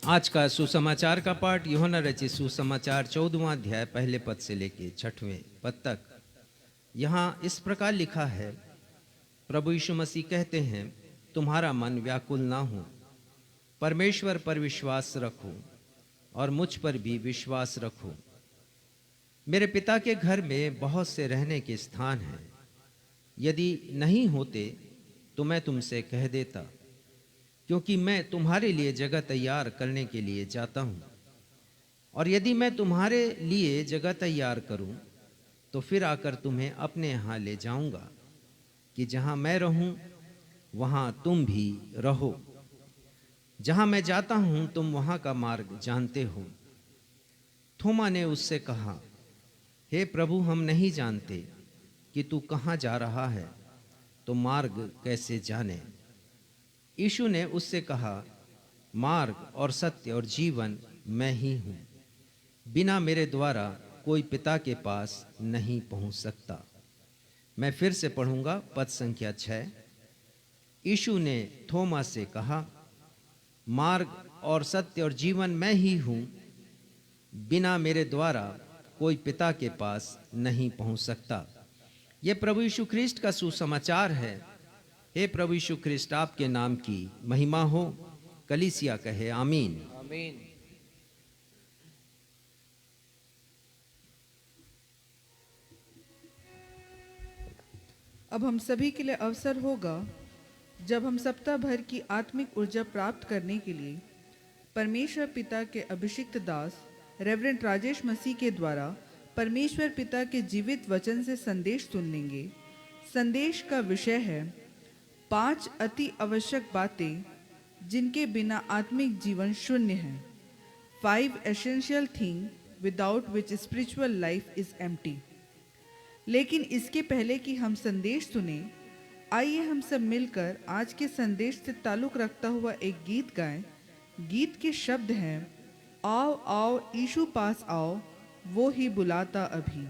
आज का सुसमाचार का पाठ यूहन्ना रचित सुसमाचार 14वां अध्याय पहले पद से लेकर 6वें पद तक। यहाँ इस प्रकार लिखा है, प्रभु यीशु मसीह कहते हैं, तुम्हारा मन व्याकुल ना हो, परमेश्वर पर विश्वास रखो और मुझ पर भी विश्वास रखो। मेरे पिता के घर में बहुत से रहने के स्थान हैं, यदि नहीं होते तो मैं तुमसे कह देता, क्योंकि मैं तुम्हारे लिए जगह तैयार करने के लिए जाता हूँ। और यदि मैं तुम्हारे लिए जगह तैयार करूँ तो फिर आकर तुम्हें अपने यहाँ ले जाऊँगा, कि जहाँ मैं रहूँ वहाँ तुम भी रहो। जहाँ मैं जाता हूँ तुम वहाँ का मार्ग जानते हो। थोमा ने उससे कहा, हे प्रभु, हम नहीं जानते कि तू कहाँ जा रहा है, तो मार्ग कैसे जाने। यीशु ने उससे कहा, मार्ग और सत्य और जीवन मैं ही हूँ, बिना मेरे द्वारा कोई पिता के पास नहीं पहुँच सकता। मैं फिर से पढ़ूंगा पद संख्या 6। यीशु ने थोमा से कहा, मार्ग और सत्य और जीवन मैं ही हूँ, बिना मेरे द्वारा कोई पिता के पास नहीं पहुँच सकता। यह प्रभु यीशु ख्रिस्ट का सुसमाचार है। हे प्रभु यीशु ख्रिस्ट, आपके नाम की महिमा हो। कलीसिया कहे आमीन। आमीन। अब हम सभी के लिए अवसर होगा जब हम सप्ताह भर की आत्मिक ऊर्जा प्राप्त करने के लिए परमेश्वर पिता के अभिषिक्त दास रेवरेंड राजेश मसीह के द्वारा परमेश्वर पिता के जीवित वचन से संदेश सुन लेंगे। संदेश का विषय है 5 अति आवश्यक बातें जिनके बिना आत्मिक जीवन शून्य है। 5 essential things without which spiritual life is empty। लेकिन इसके पहले कि हम संदेश सुने, आइए हम सब मिलकर आज के संदेश से ताल्लुक रखता हुआ एक गीत गाएं। गीत के शब्द हैं, आओ आओ यीशु पास आओ, वो ही बुलाता अभी।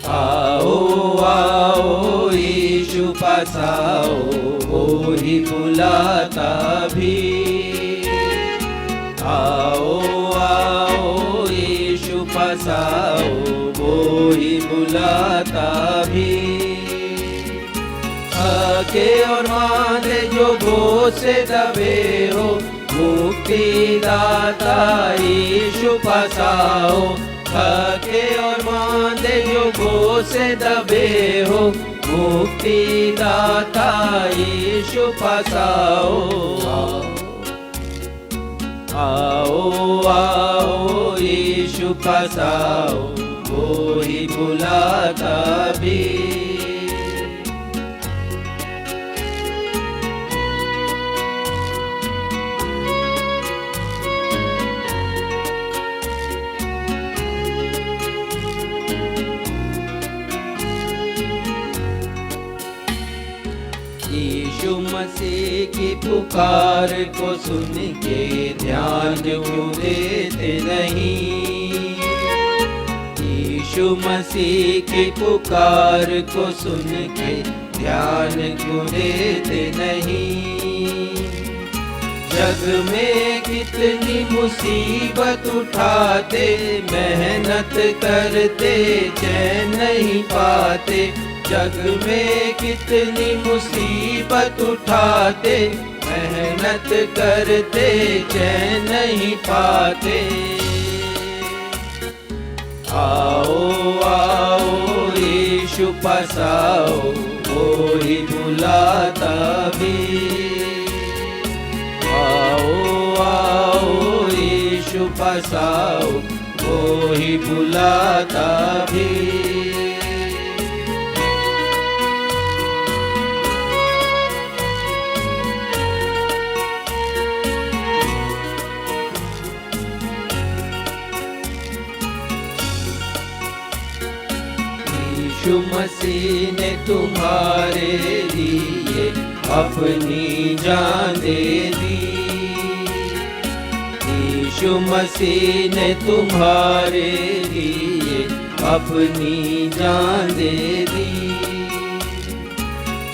आओ आओ यीशु पास आओ, वो ही बुलाता भी। आओ आओ यीशु पास आओ, वो ही बुलाता भी। थके और मांदे जो बोझ से दबे हो, मुक्ति दाता यीशु पास आओ। थके और मांदे जो बोझ से दबे हो, मुक्ति दाता यीशु पास आओ। आओ आओ यीशु पास आओ, वो ही बुलाता भी। यीशु मसीह की पुकार को सुन के ध्यान क्यों देते नहीं? यीशु मसीह की पुकार को सुन के ध्यान क्यों देते नहीं? जग में कितनी मुसीबत उठाते, मेहनत करते चैन नहीं पाते। जग में कितनी मुसीबत उठाते, मेहनत करते चैन नहीं पाते। आओ आओ यीशु पास आओ, वो ही बुलाता भी। आओ आओ यीशु पास आओ, वो ही बुलाता भी। यीशु मसीह ने तुम्हारे लिए अपनी जान दे दी। यीशु मसीह ने तुम्हारे लिए अपनी जान दे दी।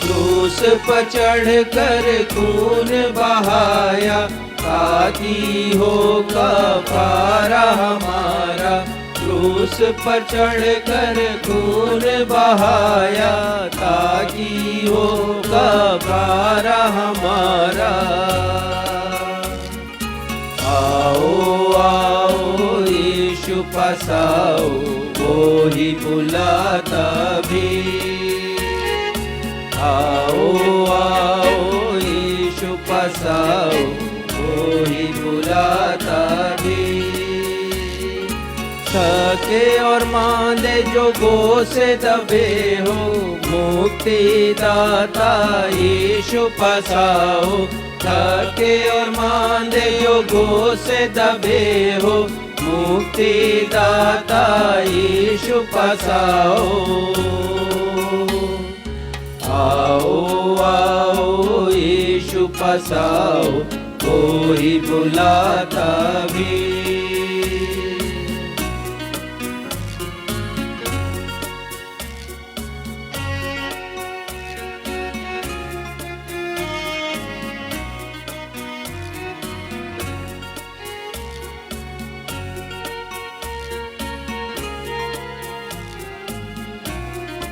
क्रूस पर चढ़ कर खून बहाया, ताकि हो कफारा हमारा। क्रूस पर चढ़ कर खून बहाया, ताकि हो कफारा हमारा। आओ आओ यीशु पास आओ, वो ही बुलाता भी। आओ आओ यीशु पास आओ, वो ही बुलाता भी। थके और मांदे जो बोझ से दबे हो, मुक्ति दाता यीशु पास आओ। थके और मांदे जो बोझ से दबे हो, मुक्ति दाता यीशु पास आओ। आओ आओ यीशु पास आओ, वो ही बुलाता भी।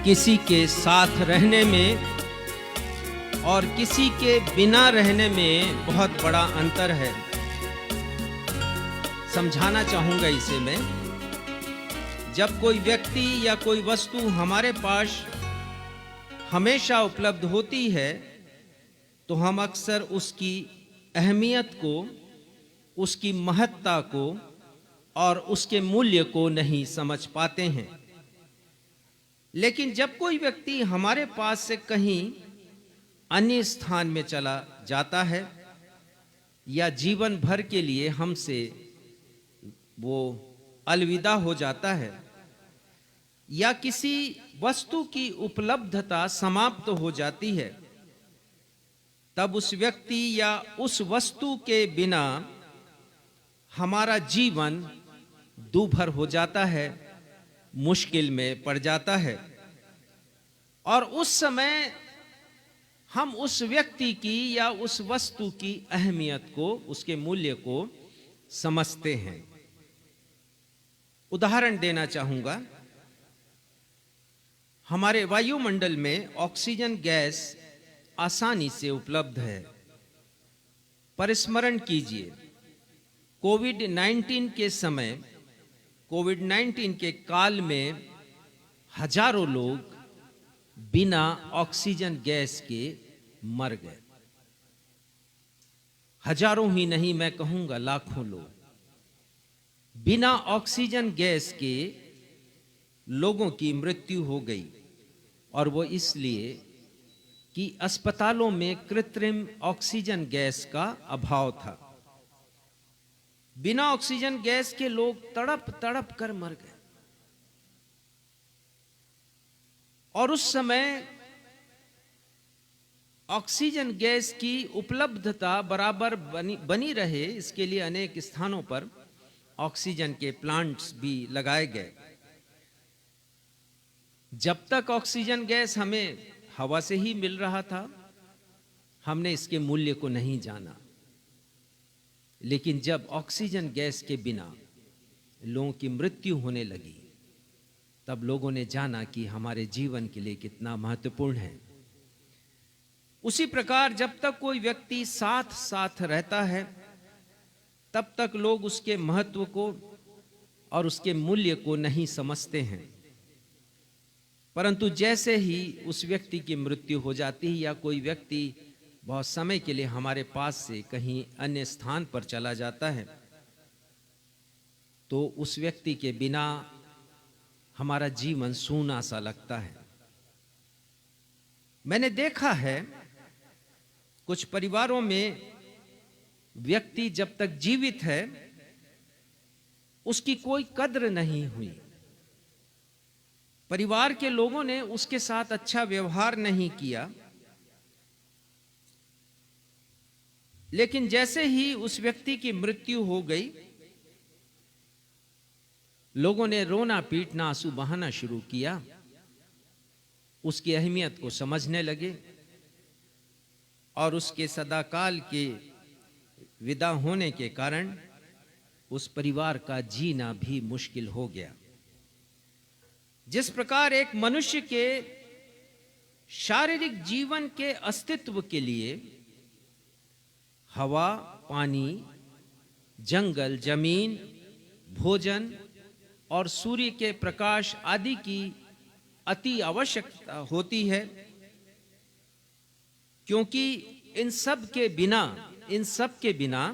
किसी के साथ रहने में और किसी के बिना रहने में बहुत बड़ा अंतर है। समझाना चाहूंगा इसे मैं। जब कोई व्यक्ति या कोई वस्तु हमारे पास हमेशा उपलब्ध होती है, तो हम अक्सर उसकी अहमियत को, उसकी महत्ता को और उसके मूल्य को नहीं समझ पाते हैं। लेकिन जब कोई व्यक्ति हमारे पास से कहीं अन्य स्थान में चला जाता है या जीवन भर के लिए हमसे वो अलविदा हो जाता है, या किसी वस्तु की उपलब्धता समाप्त हो जाती है, तब उस व्यक्ति या उस वस्तु के बिना हमारा जीवन दूभर हो जाता है, मुश्किल में पड़ जाता है और उस समय हम उस व्यक्ति की या उस वस्तु की अहमियत को, उसके मूल्य को समझते हैं। उदाहरण देना चाहूंगा, हमारे वायुमंडल में ऑक्सीजन गैस आसानी से उपलब्ध है, पर स्मरण कीजिए कोविड-19 के समय, कोविड-19 के काल में हजारों लोग बिना ऑक्सीजन गैस के मर गए। हजारों ही नहीं, मैं कहूंगा लाखों लोग बिना ऑक्सीजन गैस के लोगों की मृत्यु हो गई, और वो इसलिए कि अस्पतालों में कृत्रिम ऑक्सीजन गैस का अभाव था। बिना ऑक्सीजन गैस के लोग तड़प तड़प कर मर गए। और उस समय ऑक्सीजन गैस की उपलब्धता बराबर बनी रहे, इसके लिए अनेक स्थानों पर ऑक्सीजन के प्लांट्स भी लगाए गए। जब तक ऑक्सीजन गैस हमें हवा से ही मिल रहा था, हमने इसके मूल्य को नहीं जाना। लेकिन जब ऑक्सीजन गैस के बिना लोगों की मृत्यु होने लगी, तब लोगों ने जाना कि हमारे जीवन के लिए कितना महत्वपूर्ण है। उसी प्रकार जब तक कोई व्यक्ति साथ साथ रहता है, तब तक लोग उसके महत्व को और उसके मूल्य को नहीं समझते हैं। परंतु जैसे ही उस व्यक्ति की मृत्यु हो जाती है या कोई व्यक्ति बहुत समय के लिए हमारे पास से कहीं अन्य स्थान पर चला जाता है, तो उस व्यक्ति के बिना हमारा जीवन सूना सा लगता है। मैंने देखा है कुछ परिवारों में व्यक्ति जब तक जीवित है उसकी कोई कद्र नहीं हुई, परिवार के लोगों ने उसके साथ अच्छा व्यवहार नहीं किया। लेकिन जैसे ही उस व्यक्ति की मृत्यु हो गई, लोगों ने रोना पीटना, आंसू बहाना शुरू किया, उसकी अहमियत को समझने लगे और उसके सदाकाल के विदा होने के कारण उस परिवार का जीना भी मुश्किल हो गया। जिस प्रकार एक मनुष्य के शारीरिक जीवन के अस्तित्व के लिए हवा, पानी, जंगल, जमीन, भोजन और सूर्य के प्रकाश आदि की अति आवश्यकता होती है, क्योंकि इन सब के बिना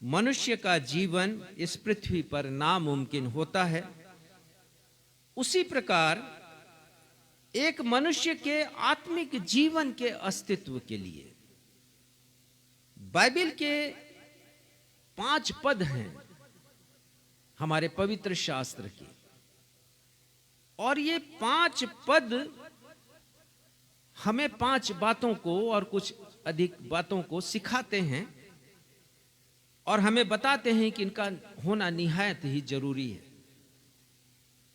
मनुष्य का जीवन इस पृथ्वी पर नामुमकिन होता है। उसी प्रकार एक मनुष्य के आत्मिक जीवन के अस्तित्व के लिए बाइबल के 5 पद हैं हमारे पवित्र शास्त्र के, और ये 5 पद हमें 5 बातों को और कुछ अधिक बातों को सिखाते हैं और हमें बताते हैं कि इनका होना निहायत ही जरूरी है।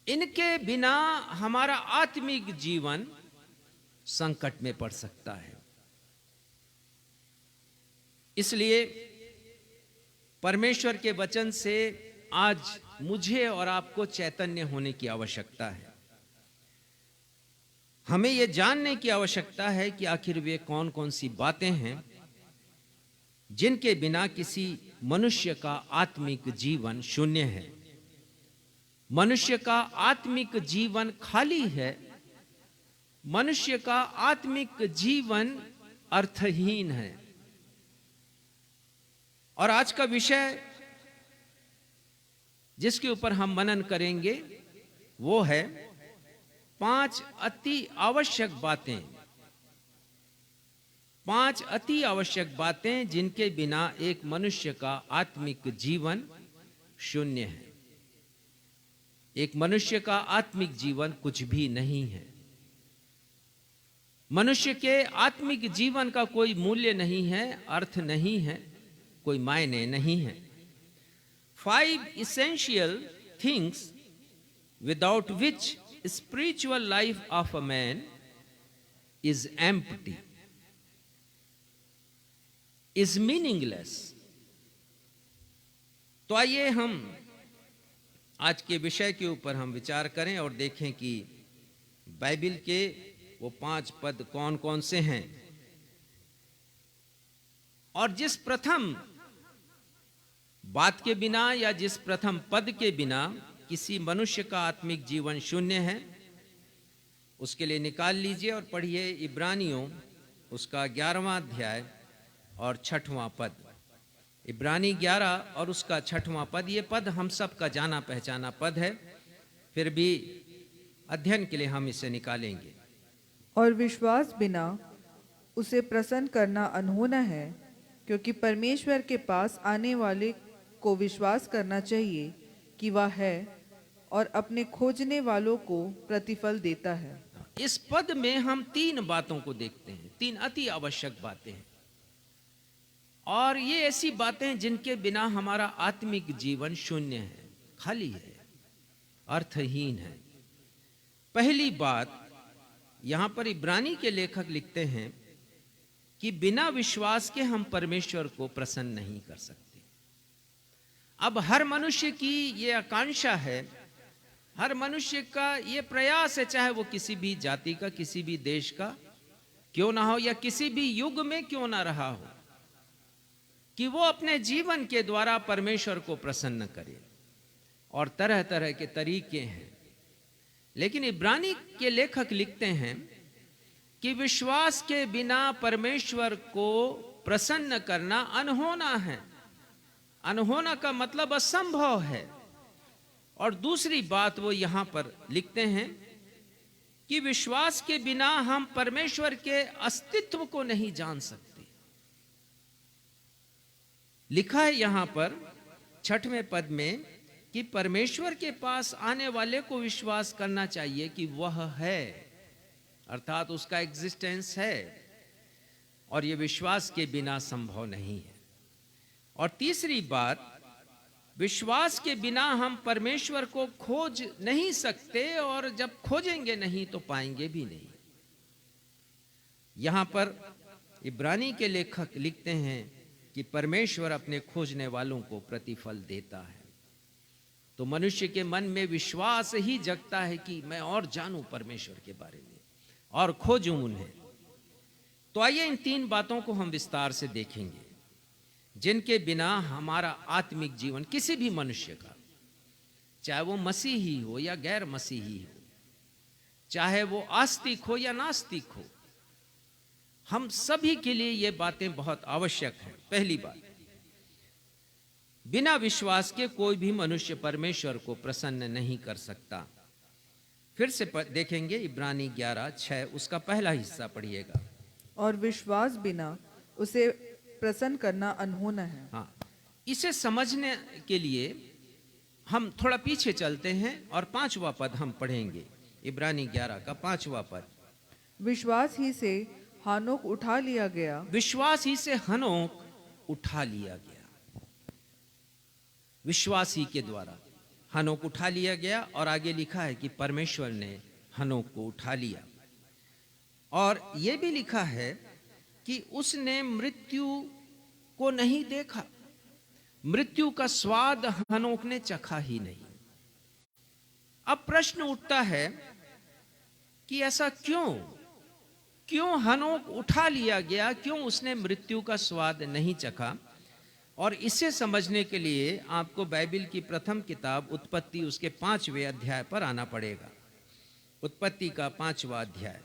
इनके बिना हमारा आत्मिक जीवन संकट में पड़ सकता है। इसलिए परमेश्वर के वचन से आज मुझे और आपको चैतन्य होने की आवश्यकता है। हमें यह जानने की आवश्यकता है कि आखिर वे कौन कौन सी बातें हैं जिनके बिना किसी मनुष्य का आत्मिक जीवन शून्य है, मनुष्य का आत्मिक जीवन खाली है, मनुष्य का आत्मिक जीवन अर्थहीन है। और आज का विषय जिसके ऊपर हम मनन करेंगे वो है 5 अति आवश्यक बातें, 5 अति आवश्यक बातें जिनके बिना एक मनुष्य का आत्मिक जीवन शून्य है। एक मनुष्य का आत्मिक जीवन कुछ भी नहीं है। मनुष्य के आत्मिक जीवन का कोई मूल्य नहीं है, अर्थ नहीं है, कोई मायने नहीं है। 5 essential things without which spiritual life of a man is empty, is meaningless. तो आइए हम आज के विषय के ऊपर हम विचार करें और देखें कि बाइबल के वो 5 पद कौन कौन से हैं, और जिस प्रथम बात के बिना या जिस प्रथम पद के बिना किसी मनुष्य का आत्मिक जीवन शून्य है, उसके लिए निकाल लीजिए और पढ़िए इब्रानियों उसका 11वां अध्याय और 6वां पद। इब्रानी 11 और उसका 6वां पद। ये पद हम सब का जाना पहचाना पद है, फिर भी अध्ययन के लिए हम इसे निकालेंगे। और विश्वास बिना उसे प्रसन्न करना अनहोना है, क्योंकि परमेश्वर के पास आने वाले को विश्वास करना चाहिए कि वह है और अपने खोजने वालों को प्रतिफल देता है। इस पद में हम 3 बातों को देखते हैं, 3 अति आवश्यक बातें हैं, और ये ऐसी बातें हैं जिनके बिना हमारा आत्मिक जीवन शून्य है, खाली है, अर्थहीन है। पहली बात, यहां पर इब्रानी के लेखक लिखते हैं कि बिना विश्वास के हम परमेश्वर को प्रसन्न नहीं कर सकते। अब हर मनुष्य की ये आकांक्षा है, हर मनुष्य का ये प्रयास है, चाहे वो किसी भी जाति का, किसी भी देश का क्यों ना हो या किसी भी युग में क्यों ना रहा हो, कि वो अपने जीवन के द्वारा परमेश्वर को प्रसन्न करे। और तरह तरह के तरीके हैं, लेकिन इब्रानी के लेखक लिखते हैं कि विश्वास के बिना परमेश्वर को प्रसन्न करना अनहोना है। अनहोना का मतलब असंभव है। और दूसरी बात वो यहां पर लिखते हैं कि विश्वास के बिना हम परमेश्वर के अस्तित्व को नहीं जान सकते। लिखा है यहां पर 6वें पद में कि परमेश्वर के पास आने वाले को विश्वास करना चाहिए कि वह है, अर्थात उसका एग्जिस्टेंस है, और यह विश्वास के बिना संभव नहीं है। और तीसरी बात, विश्वास के बिना हम परमेश्वर को खोज नहीं सकते, और जब खोजेंगे नहीं तो पाएंगे भी नहीं। यहां पर इब्रानी के लेखक लिखते हैं कि परमेश्वर अपने खोजने वालों को प्रतिफल देता है। तो मनुष्य के मन में विश्वास ही जगता है कि मैं और जानूं परमेश्वर के बारे में और खोजूं उन्हें। तो आइए इन 3 बातों को हम विस्तार से देखेंगे, जिनके बिना हमारा आत्मिक जीवन किसी भी मनुष्य का, चाहे वो मसीही हो या गैर मसीही हो, चाहे वो आस्तिक हो या नास्तिक हो, हम सभी के लिए ये बातें बहुत आवश्यक हैं। पहली बात, बिना विश्वास के कोई भी मनुष्य परमेश्वर को प्रसन्न नहीं कर सकता। फिर से देखेंगे इब्रानी 11:6 उसका पहला हिस्सा पढ़िएगा। और विश्वास बिना उसे प्रसन्न करना अनहोना है। हाँ, इसे समझने के लिए हम थोड़ा पीछे चलते हैं और 5वां पद हम पढ़ेंगे। इब्रानी 11 का 5वां पद। विश्वास ही से हानोक उठा लिया गया। विश्वास ही से हनोक उठा लिया गया। विश्वास ही के द्वारा हनोक उठा लिया गया, और आगे लिखा है कि परमेश्वर ने हनोक को उठा लिया। और यह भी लिखा है कि उसने मृत्यु को नहीं देखा, मृत्यु का स्वाद हनोक ने चखा ही नहीं। अब प्रश्न उठता है कि ऐसा क्यों हनोक उठा लिया गया, क्यों उसने मृत्यु का स्वाद नहीं चखा। और इसे समझने के लिए आपको बाइबल की प्रथम किताब उत्पत्ति उसके 5वें अध्याय पर आना पड़ेगा। उत्पत्ति का 5वां अध्याय।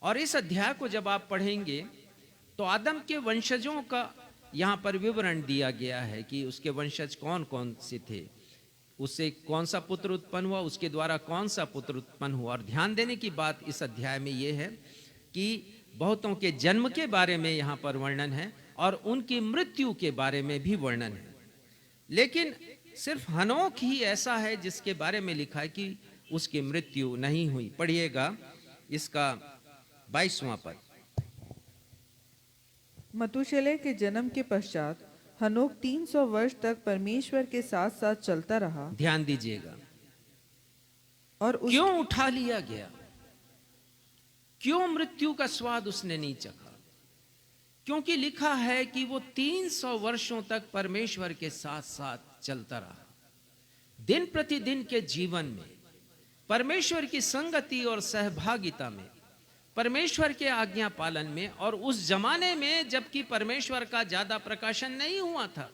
और इस अध्याय को जब आप पढ़ेंगे तो आदम के वंशजों का यहाँ पर विवरण दिया गया है कि उसके वंशज कौन कौन से थे, उससे कौन सा पुत्र उत्पन्न हुआ, उसके द्वारा कौन सा पुत्र उत्पन्न हुआ। और ध्यान देने की बात इस अध्याय में ये है कि बहुतों के जन्म के बारे में यहाँ पर वर्णन है और उनकी मृत्यु के बारे में भी वर्णन है। लेकिन सिर्फ हनोक ही ऐसा है जिसके बारे में लिखा है कि उसकी मृत्यु नहीं हुई। पढ़िएगा इसका 22वां पद। मतुशेलह के जन्म के पश्चात हनोक 300 वर्ष तक परमेश्वर के साथ साथ चलता रहा। ध्यान दीजिएगा, और क्यों उठा लिया गया? क्यों मृत्यु का स्वाद उसने नहीं चखा? क्योंकि लिखा है कि वो 300 वर्षों तक परमेश्वर के साथ साथ चलता रहा। दिन प्रतिदिन के जीवन में परमेश्वर की संगति और सहभागिता में, परमेश्वर के आज्ञा पालन में, और उस जमाने में जबकि परमेश्वर का ज्यादा प्रकाशन नहीं हुआ था,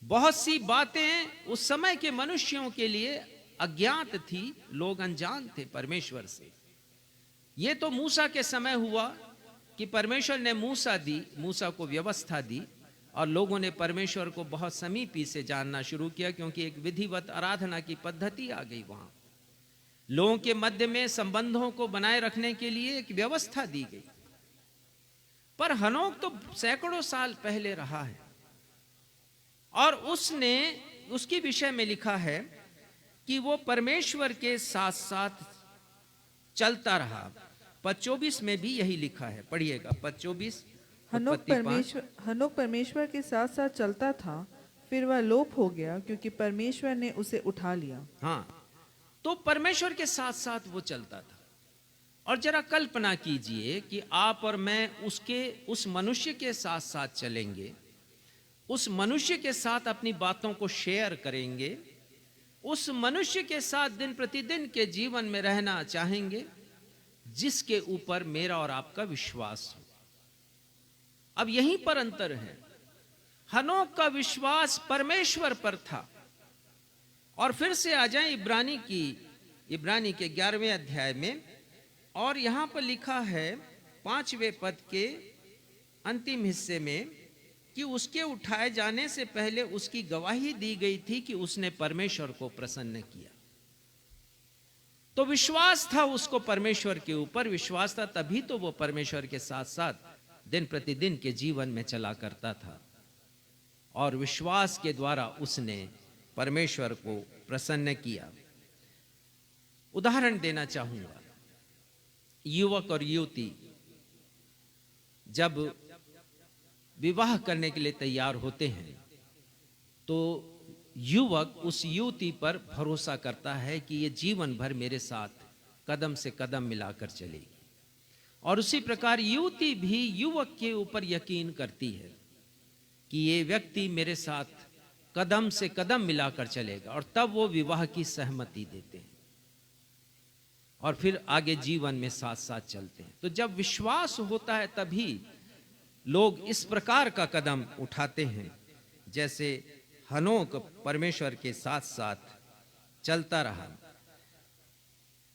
बहुत सी बातें उस समय के मनुष्यों के लिए अज्ञात थी, लोग अनजान थे परमेश्वर से। ये तो मूसा के समय हुआ कि परमेश्वर ने मूसा को व्यवस्था दी और लोगों ने परमेश्वर को बहुत समीपी से जानना शुरू किया, क्योंकि एक विधिवत आराधना की पद्धति आ गई। वहां लोगों के मध्य में संबंधों को बनाए रखने के लिए एक व्यवस्था दी गई। पर हनोक तो सैकड़ों साल पहले रहा है, और उसके विषय में लिखा है कि वो परमेश्वर के साथ साथ चलता रहा। पद 24 में भी यही लिखा है, पढ़िएगा पद 24। हनोक परमेश्वर के साथ साथ चलता था, फिर वह लोप हो गया क्योंकि परमेश्वर ने उसे उठा लिया। हाँ, तो परमेश्वर के साथ साथ वो चलता था। और जरा कल्पना कीजिए कि आप और मैं उस मनुष्य के साथ साथ चलेंगे, उस मनुष्य के साथ अपनी बातों को शेयर करेंगे, उस मनुष्य के साथ दिन प्रतिदिन के जीवन में रहना चाहेंगे जिसके ऊपर मेरा और आपका विश्वास हो। अब यहीं पर अंतर है। हनोक का विश्वास परमेश्वर पर था। और फिर से आ जाएं इब्रानी के 11वें अध्याय में, और यहां पर लिखा है 5वें पद के अंतिम हिस्से में कि उसके उठाए जाने से पहले उसकी गवाही दी गई थी कि उसने परमेश्वर को प्रसन्न किया। तो विश्वास था उसको परमेश्वर के ऊपर, विश्वास था, तभी तो वो परमेश्वर के साथ साथ दिन प्रतिदिन के जीवन में चला करता था। और विश्वास के द्वारा उसने परमेश्वर को प्रसन्न किया। उदाहरण देना चाहूंगा, युवक और युवती जब विवाह करने के लिए तैयार होते हैं तो युवक उस युवती पर भरोसा करता है कि ये जीवन भर मेरे साथ कदम से कदम मिलाकर चलेगी, और उसी प्रकार युवती भी युवक के ऊपर यकीन करती है कि ये व्यक्ति मेरे साथ कदम से कदम मिलाकर चलेगा, और तब वो विवाह की सहमति देते हैं और फिर आगे जीवन में साथ साथ चलते हैं। तो जब विश्वास होता है तभी लोग इस प्रकार का कदम उठाते हैं जैसे हनोक परमेश्वर के साथ साथ चलता रहा।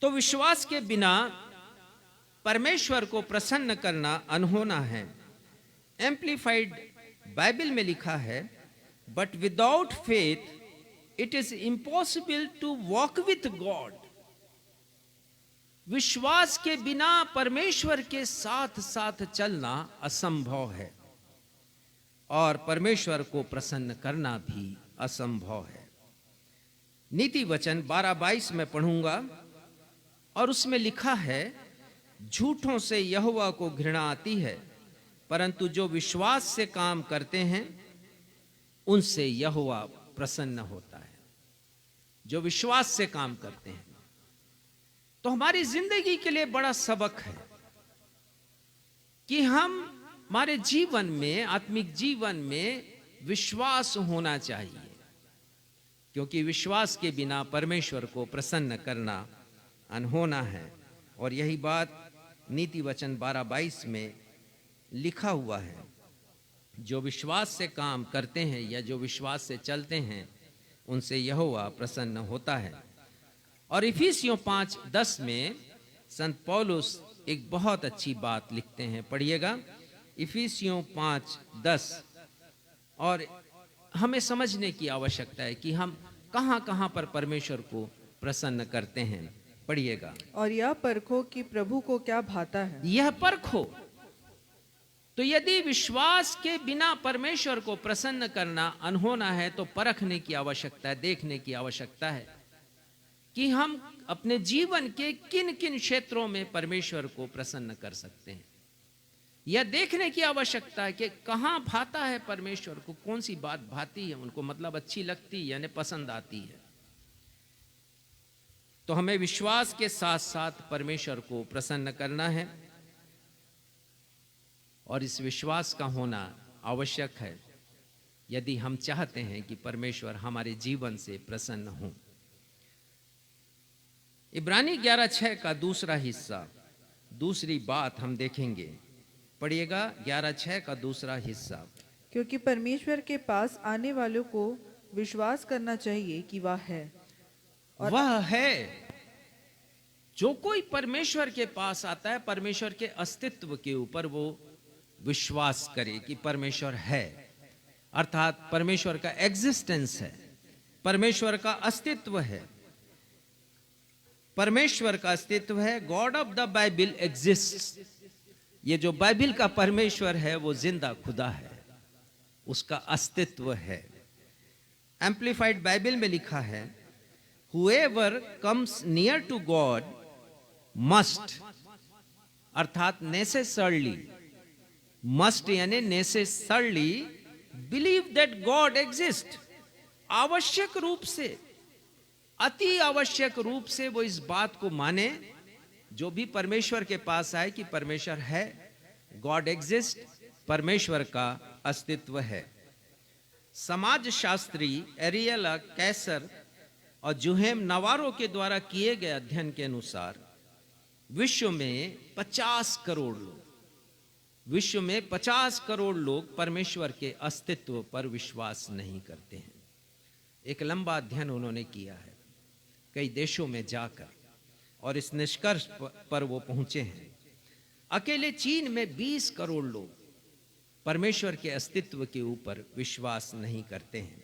तो विश्वास के बिना परमेश्वर को प्रसन्न करना अनहोना है। एम्प्लीफाइड बाइबल में लिखा है, but without faith it is impossible to walk with God. विश्वास के बिना परमेश्वर के साथ साथ चलना असंभव है, और परमेश्वर को प्रसन्न करना भी असंभव है। नीति वचन 12:22 में पढ़ूंगा, और उसमें लिखा है, झूठों से यहोवा को घृणा आती है, परंतु जो विश्वास से काम करते हैं उनसे यहोवा प्रसन्न होता है। जो विश्वास से काम करते हैं। तो हमारी जिंदगी के लिए बड़ा सबक है कि हमारे जीवन में, आत्मिक जीवन में विश्वास होना चाहिए, क्योंकि विश्वास के बिना परमेश्वर को प्रसन्न करना अनहोना है। और यही बात नीति वचन 12:22 में लिखा हुआ है। जो विश्वास से काम करते हैं या जो विश्वास से चलते हैं उनसे यहोवा प्रसन्न होता है। और इफिसियों 5:10 में संत पौलुस एक बहुत अच्छी बात लिखते हैं, पढ़िएगा इफिसियों 5:10। और हमें समझने की आवश्यकता है कि हम कहां-कहां पर परमेश्वर को प्रसन्न करते हैं। पढ़िएगा, और यह परखो कि प्रभु को क्या भाता है। यह परखो। तो यदि विश्वास के बिना परमेश्वर को प्रसन्न करना अनहोना है तो परखने की आवश्यकता है, देखने की आवश्यकता है कि हम अपने जीवन के किन किन क्षेत्रों में परमेश्वर को प्रसन्न कर सकते हैं। यह देखने की आवश्यकता है कि कहां भाता है परमेश्वर को, कौन सी बात भाती है उनको, मतलब अच्छी लगती है यानी पसंद आती है। तो हमें विश्वास के साथ साथ परमेश्वर को प्रसन्न करना है और इस विश्वास का होना आवश्यक है यदि हम चाहते हैं कि परमेश्वर हमारे जीवन से प्रसन्न हो। इब्रानी 11:6 का दूसरा हिस्सा, दूसरी बात हम देखेंगे। पढ़िएगा 11:6 का दूसरा हिस्सा। क्योंकि परमेश्वर के पास आने वालों को विश्वास करना चाहिए कि वह है, वह है। जो कोई परमेश्वर के पास आता है, परमेश्वर के अस्तित्व के ऊपर वो विश्वास करे कि परमेश्वर है, अर्थात परमेश्वर का एग्जिस्टेंस है, परमेश्वर का अस्तित्व है। परमेश्वर का अस्तित्व है। God of the Bible exists. ये जो बाइबल का परमेश्वर है वो जिंदा खुदा है, उसका अस्तित्व है। एम्प्लीफाइड बाइबल में लिखा है, whoever comes near to God must, अर्थात necessarily, must यानी necessarily believe that God exists। आवश्यक रूप से, अति आवश्यक रूप से वो इस बात को माने, जो भी परमेश्वर के पास आए, कि परमेश्वर है, गॉड एग्जिस्ट, परमेश्वर का अस्तित्व है। समाज शास्त्री एरियला कैसर और जुहेम नवारो के द्वारा किए गए अध्ययन के अनुसार विश्व में 50 करोड़ लोग, विश्व में 50 करोड़ लोग परमेश्वर के अस्तित्व पर विश्वास नहीं करते हैं। एक लंबा अध्ययन उन्होंने किया है कई देशों में जाकर, और इस निष्कर्ष पर वो पहुंचे हैं। अकेले चीन में 20 करोड़ लोग परमेश्वर के अस्तित्व के ऊपर विश्वास नहीं करते हैं।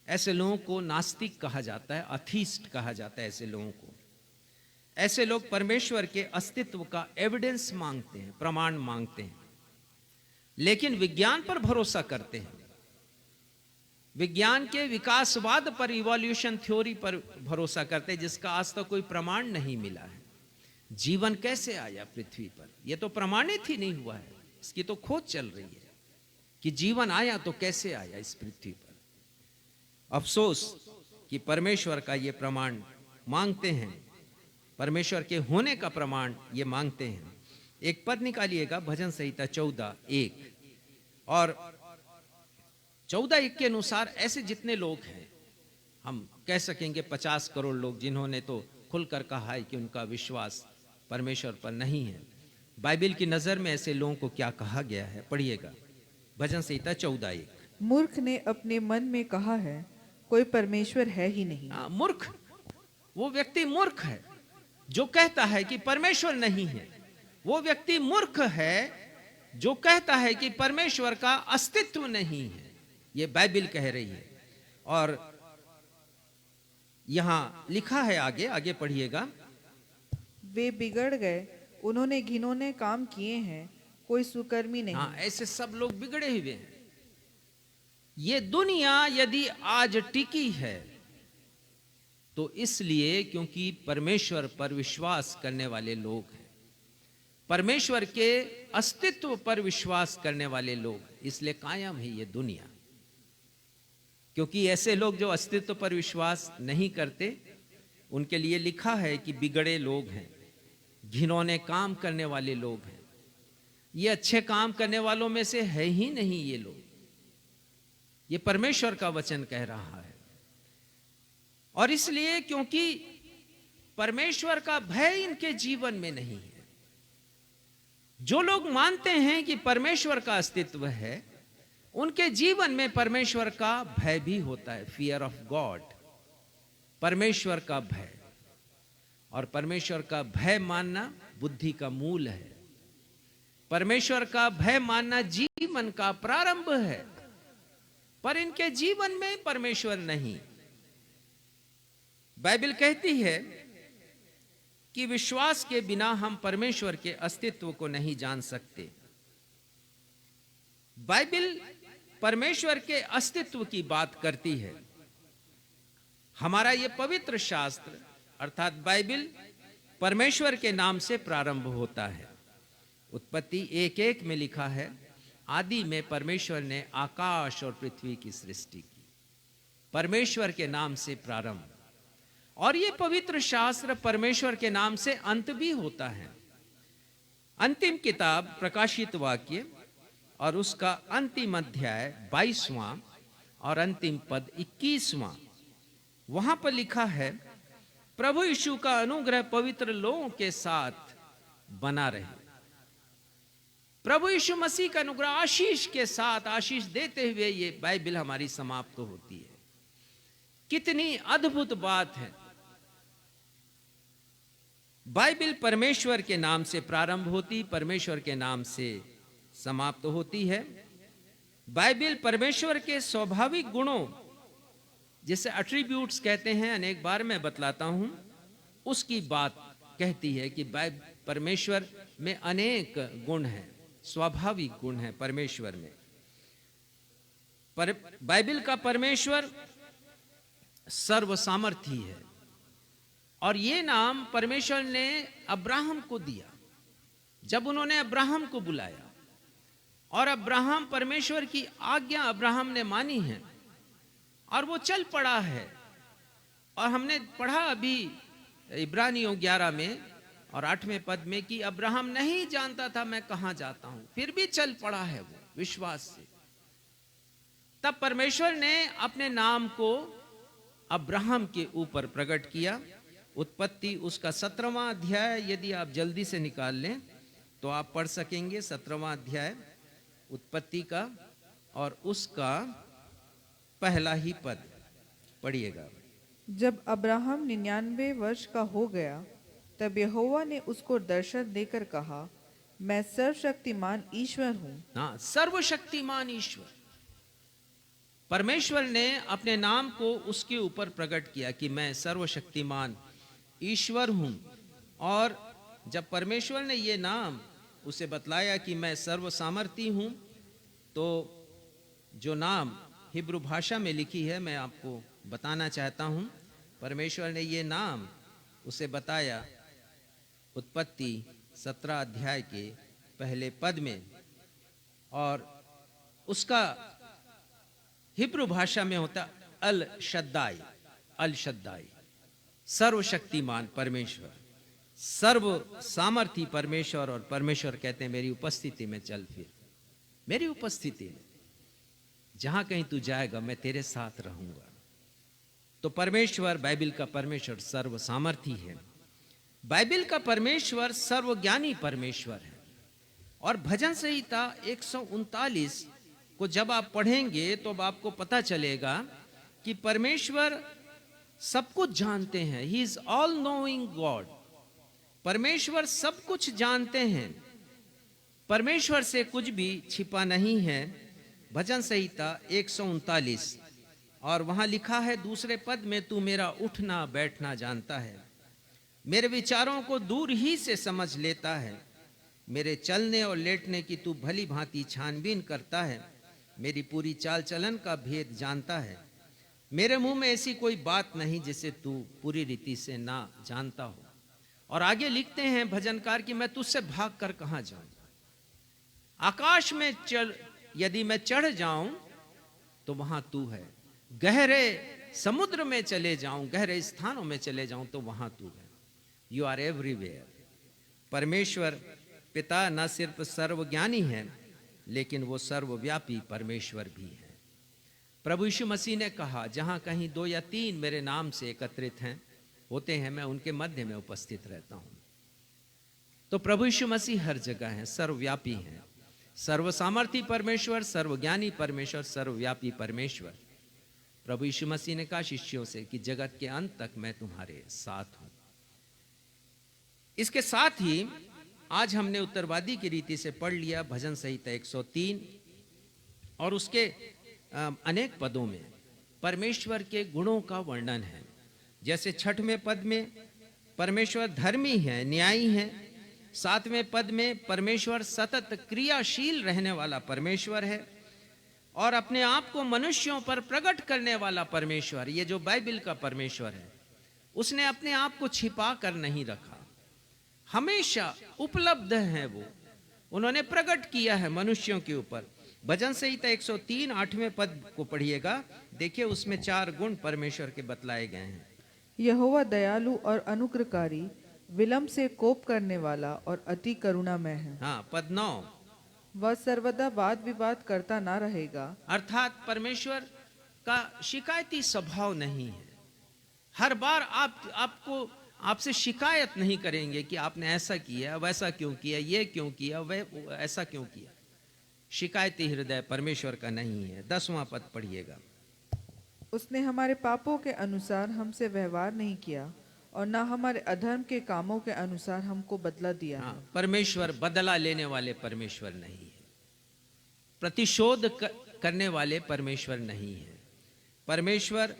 ऐसे लोगों को नास्तिक कहा जाता है, अथीस्ट कहा जाता है ऐसे लोगों को। ऐसे लोग परमेश्वर के अस्तित्व का एविडेंस मांगते हैं, प्रमाण मांगते हैं, लेकिन विज्ञान पर भरोसा करते हैं। विज्ञान के विकासवाद पर, इवोल्यूशन थ्योरी पर भरोसा करते हैं, जिसका आज तक कोई प्रमाण नहीं मिला है। जीवन कैसे आया पृथ्वी पर, यह तो प्रमाणित ही नहीं हुआ है। इसकी तो खोज चल रही है कि जीवन आया तो कैसे आया इस पृथ्वी पर। अफसोस कि परमेश्वर का ये प्रमाण मांगते हैं, परमेश्वर के होने का प्रमाण ये मांगते हैं। एक पद निकालिएगा, भजन संहिता 14:1 और 14:1 के अनुसार ऐसे जितने लोग हैं, हम कह सकेंगे 50 करोड़ लोग, जिन्होंने तो खुलकर कहा है कि उनका विश्वास परमेश्वर पर नहीं है। बाइबल की नजर में ऐसे लोगों को क्या कहा गया है, पढ़िएगा भजन संहिता 14:1। मूर्ख ने अपने मन में कहा है, कोई परमेश्वर है ही नहीं। मूर्ख, वो व्यक्ति मूर्ख है जो कहता है कि परमेश्वर नहीं है। वो व्यक्ति मूर्ख है जो कहता है कि परमेश्वर का अस्तित्व नहीं है। ये बाइबल कह रही है। और यहां लिखा है, आगे पढ़िएगा, वे बिगड़ गए, उन्होंने घिनौने काम किए हैं, कोई सुकर्मी नहीं। हाँ, ऐसे सब लोग बिगड़े हुए हैं। ये दुनिया यदि आज टिकी है तो इसलिए क्योंकि परमेश्वर पर विश्वास करने वाले लोग हैं, परमेश्वर के अस्तित्व पर विश्वास करने वाले लोग, इसलिए कायम है ये दुनिया। क्योंकि ऐसे लोग जो अस्तित्व पर विश्वास नहीं करते, उनके लिए लिखा है कि बिगड़े लोग हैं, घिनौने काम करने वाले लोग हैं। ये अच्छे काम करने वालों में से है ही नहीं ये लोग। ये परमेश्वर का वचन कह रहा है। और इसलिए क्योंकि परमेश्वर का भय इनके जीवन में नहीं है। जो लोग मानते हैं कि परमेश्वर का अस्तित्व है, उनके जीवन में परमेश्वर का भय भी होता है, फियर ऑफ गॉड, परमेश्वर का भय। और परमेश्वर का भय मानना बुद्धि का मूल है। परमेश्वर का भय मानना जीवन का प्रारंभ है। पर इनके जीवन में परमेश्वर नहीं। बाइबल कहती है कि विश्वास के बिना हम परमेश्वर के अस्तित्व को नहीं जान सकते। बाइबल परमेश्वर के अस्तित्व की बात करती है। हमारा यह पवित्र शास्त्र अर्थात बाइबल परमेश्वर के नाम से प्रारंभ होता है। उत्पत्ति 1:1 में लिखा है, आदि में परमेश्वर ने आकाश और पृथ्वी की सृष्टि की। परमेश्वर के नाम से प्रारंभ। और ये पवित्र शास्त्र परमेश्वर के नाम से अंत भी होता है। अंतिम किताब प्रकाशित वाक्य और उसका अंतिम अध्याय 22वां और अंतिम पद 21वां, वहां पर लिखा है, प्रभु यीशु का अनुग्रह पवित्र लोगों के साथ बना रहे। प्रभु यीशु मसीह का अनुग्रह आशीष के साथ आशीष देते हुए ये बाइबल हमारी समाप्त होती है। कितनी अद्भुत बात है। बाइबल परमेश्वर के नाम से प्रारंभ होती, परमेश्वर के नाम से समाप्त होती है। बाइबल परमेश्वर के स्वाभाविक गुणों, जिसे एट्रीब्यूट्स कहते हैं, अनेक बार मैं बतलाता हूं, उसकी बात कहती है कि परमेश्वर में अनेक गुण हैं, स्वाभाविक गुण हैं परमेश्वर में। बाइबल का परमेश्वर सर्वसामर्थी है और ये नाम परमेश्वर ने अब्राहम को दिया जब उन्होंने अब्राहम को बुलाया, और अब्राहम परमेश्वर की आज्ञा अब्राहम ने मानी है और वो चल पड़ा है। और हमने पढ़ा अभी इब्रानियों 11 में और 8वें पद में कि अब्राहम नहीं जानता था मैं कहां जाता हूं, फिर भी चल पड़ा है वो विश्वास से। तब परमेश्वर ने अपने नाम को अब्राहम के ऊपर प्रकट किया। उत्पत्ति उसका 17वां अध्याय यदि आप जल्दी से निकाल लें तो आप पढ़ सकेंगे। 17वां अध्याय उत्पत्ति का और उसका पहला ही पद पढ़िएगा। जब अब्राहम 99 वर्ष का हो गया तब यहोवा ने उसको दर्शन देकर कहा, मैं सर्वशक्तिमान ईश्वर हूँ। हाँ, सर्वशक्तिमान ईश्वर। परमेश्वर ने अपने नाम को उसके ऊपर प्रकट किया कि मैं सर्वशक्तिमान ईश्वर हूं। और जब परमेश्वर ने ये नाम उसे बतलाया कि मैं सर्वसामर्थी हूं, तो जो नाम हिब्रू भाषा में लिखी है मैं आपको बताना चाहता हूं। परमेश्वर ने ये नाम उसे बताया उत्पत्ति 17 अध्याय के पहले पद में, और उसका हिब्रू भाषा में होता अल शद्दाई। अल शद्दाई, सर्वशक्तिमान परमेश्वर, सर्व सामर्थी परमेश्वर। और परमेश्वर कहते हैं मेरी उपस्थिति में चल फिर, मेरी उपस्थिति में जहां कहीं तू जाएगा मैं तेरे साथ रहूंगा। तो परमेश्वर, बाइबल का परमेश्वर सर्व सामर्थी है। बाइबल का परमेश्वर सर्वज्ञानी परमेश्वर है। और भजन संहिता 139 को जब आप पढ़ेंगे तो आपको पता चलेगा कि परमेश्वर सब कुछ जानते हैं। He is all knowing God. परमेश्वर सब कुछ जानते हैं, परमेश्वर से कुछ भी छिपा नहीं है। भजन संहिता 139 और वहां लिखा है दूसरे पद में, तू मेरा उठना बैठना जानता है, मेरे विचारों को दूर ही से समझ लेता है, मेरे चलने और लेटने की तू भली भांति छानबीन करता है, मेरी पूरी चाल चलन का भेद जानता है, मेरे मुंह में ऐसी कोई बात नहीं जिसे तू पूरी रीति से ना जानता हो। और आगे लिखते हैं भजनकार कि मैं तुझसे भाग कर कहां जाऊं, आकाश में यदि मैं चढ़ जाऊं तो वहां तू है, गहरे समुद्र में चले जाऊं, गहरे स्थानों में चले जाऊं तो वहां तू है। You are everywhere. परमेश्वर पिता न सिर्फ सर्वज्ञानी है लेकिन वो सर्वव्यापी परमेश्वर भी है। प्रभु यीशु मसीह ने कहा, जहां कहीं 2 या 3 मेरे नाम से एकत्रित हैं होते हैं, मैं उनके मध्य में उपस्थित रहता हूं। तो प्रभु यीशु मसीह हर जगह है, सर्वव्यापी हैं, सर्वसामर्थी परमेश्वर, सर्वज्ञानी परमेश्वर, सर्वव्यापी परमेश्वर। प्रभु यीशु मसीह ने कहा शिष्यों से कि जगत के अंत तक मैं तुम्हारे साथ हूं। इसके साथ ही आज हमने उत्तरवादी की रीति से पढ़ लिया भजन संहिता 103 और उसके अनेक पदों में परमेश्वर के गुणों का वर्णन है। जैसे 6वें पद में परमेश्वर धर्मी है, न्यायी है। 7वें पद में परमेश्वर सतत क्रियाशील रहने वाला परमेश्वर है और अपने आप को मनुष्यों पर प्रकट करने वाला परमेश्वर। ये जो बाइबल का परमेश्वर है उसने अपने आप को छिपा कर नहीं रखा, हमेशा उपलब्ध है वो, उन्होंने प्रकट किया है मनुष्यों के ऊपर। भजन संहिता 103 8वें पद को पढ़िएगा, देखिए उसमें 4 गुण परमेश्वर के बतलाए गए हैं। यहोवा दयालु और अनुग्रहकारी, विलंब से कोप करने वाला और अति करुणामय है। हाँ, पद 9। वह सर्वदा वाद विवाद करता ना रहेगा। अर्थात परमेश्वर का शिकायती स्वभाव नहीं है। हर बार आपसे शिकायत नहीं करेंगे कि आपने ऐसा किया, वैसा क्यों किया, ये क्यों किया, वह ऐसा क्यों किया। शिकायती हृदय परमेश्वर का नहीं है। 10वां पद पढ़िएगा। उसने हमारे पापों के अनुसार हमसे व्यवहार नहीं किया और ना हमारे अधर्म के कामों के अनुसार हमको बदला दिया है। हाँ, परमेश्वर बदला लेने वाले परमेश्वर नहीं है। प्रतिशोध करने वाले परमेश्वर नहीं है। परमेश्वर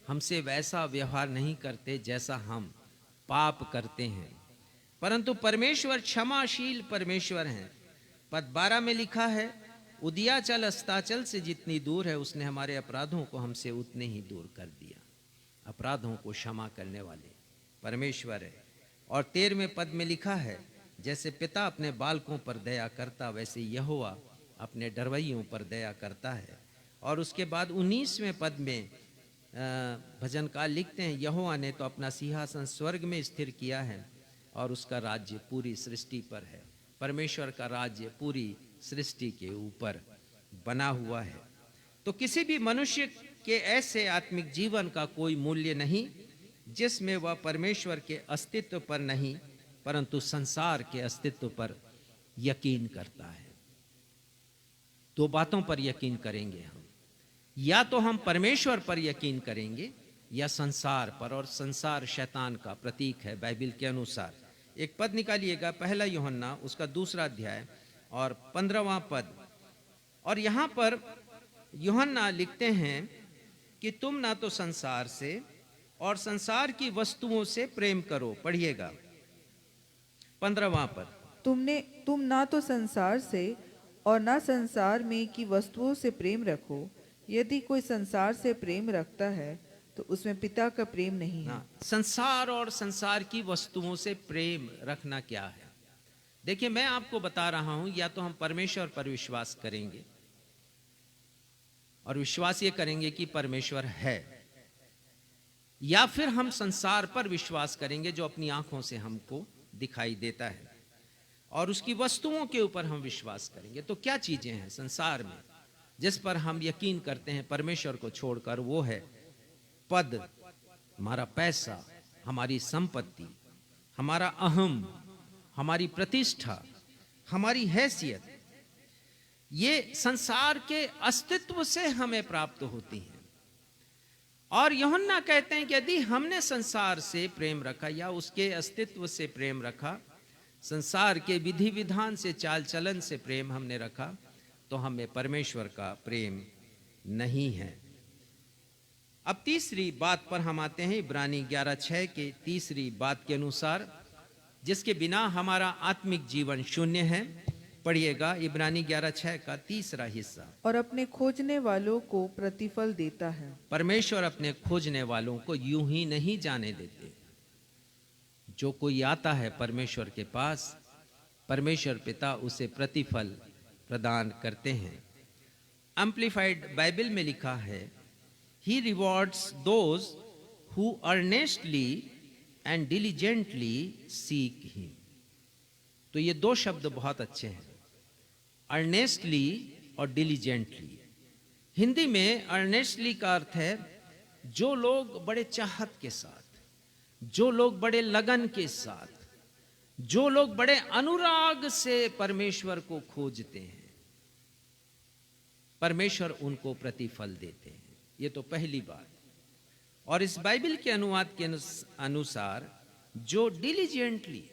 हमसे वैसा व्यवहार नहीं करते जैसा हम पाप करते हैं, परंतु परमेश्वर क्षमाशील परमेश्वर हैं। पद 12 में लिखा है, उदियाचल अस्ताचल से जितनी दूर है उसने हमारे अपराधों को हमसे उतने ही दूर कर दिया। अपराधों को क्षमा करने वाले परमेश्वर है। और 13वें पद में लिखा है, जैसे पिता अपने बालकों पर दया करता वैसे यहोवा अपने डरवैयों पर दया करता है। और उसके बाद 19वें पद में भजनकार लिखते हैं, यहोवा ने तो अपना सिंहासन स्वर्ग में स्थिर किया है और उसका राज्य पूरी सृष्टि पर है। परमेश्वर का राज्य पूरी सृष्टि के ऊपर बना हुआ है। तो किसी भी मनुष्य के ऐसे आत्मिक जीवन का कोई मूल्य नहीं जिसमें वह परमेश्वर के अस्तित्व पर नहीं परंतु संसार के अस्तित्व पर यकीन करता है। दो बातों पर यकीन करेंगे हम, या तो हम परमेश्वर पर यकीन करेंगे या संसार पर, और संसार शैतान का प्रतीक है बाइबल के अनुसार। एक पद निकालिएगा, 1 यूहन्ना उसका 2 अध्याय और 15वां पद। और यहां पर यूहन्ना लिखते हैं कि तुम ना तो संसार से और संसार की वस्तुओं से प्रेम करो। पढ़िएगा 15वां पद। तुम ना तो संसार से और ना संसार में की वस्तुओं से प्रेम रखो। यदि कोई संसार से प्रेम रखता है तो उसमें पिता का प्रेम नहीं है। संसार और संसार की वस्तुओं से प्रेम रखना क्या है? देखिए, मैं आपको बता रहा हूं, या तो हम परमेश्वर पर विश्वास करेंगे और विश्वास ये करेंगे कि परमेश्वर है, या फिर हम संसार पर विश्वास करेंगे जो अपनी आंखों से हमको दिखाई देता है और उसकी वस्तुओं के ऊपर हम विश्वास करेंगे। तो क्या चीजें हैं संसार में जिस पर हम यकीन करते हैं परमेश्वर को छोड़कर? वो है पद, हमारा पैसा, हमारी संपत्ति, हमारा अहम, हमारी प्रतिष्ठा, हमारी हैसियत। ये संसार के अस्तित्व से हमें प्राप्त होती हैं। और यूहन्ना कहते हैं कि यदि हमने संसार से प्रेम रखा या उसके अस्तित्व से प्रेम रखा, संसार के विधि विधान से, चाल चलन से प्रेम हमने रखा, तो हमें परमेश्वर का प्रेम नहीं है। अब तीसरी बात पर हम आते हैं, इब्रानी 11:6 के तीसरी बात के अनुसार, जिसके बिना हमारा आत्मिक जीवन शून्य है। पढ़िएगा इब्रानी 11:6 का तीसरा हिस्सा। और अपने खोजने वालों को प्रतिफल देता है। परमेश्वर अपने खोजने वालों को यूं ही नहीं जाने देते। जो कोई आता है परमेश्वर के पास, परमेश्वर पिता उसे प्रतिफल प्रदान करते हैं। एम्प्लीफाइड बाइबल में लिखा है, he rewards those who earnestly and diligently seek him. तो ये दो शब्द बहुत अच्छे हैं, अर्नेस्टली और डिलीजेंटली। हिंदी में अर्नेस्टली का अर्थ है जो लोग बड़े चाहत के साथ, जो लोग बड़े लगन के साथ, जो लोग बड़े अनुराग से परमेश्वर को खोजते हैं, परमेश्वर उनको प्रतिफल देते हैं। ये तो पहली बात। और इस बाइबल के अनुवाद के अनुसार जो डिलीजेंटली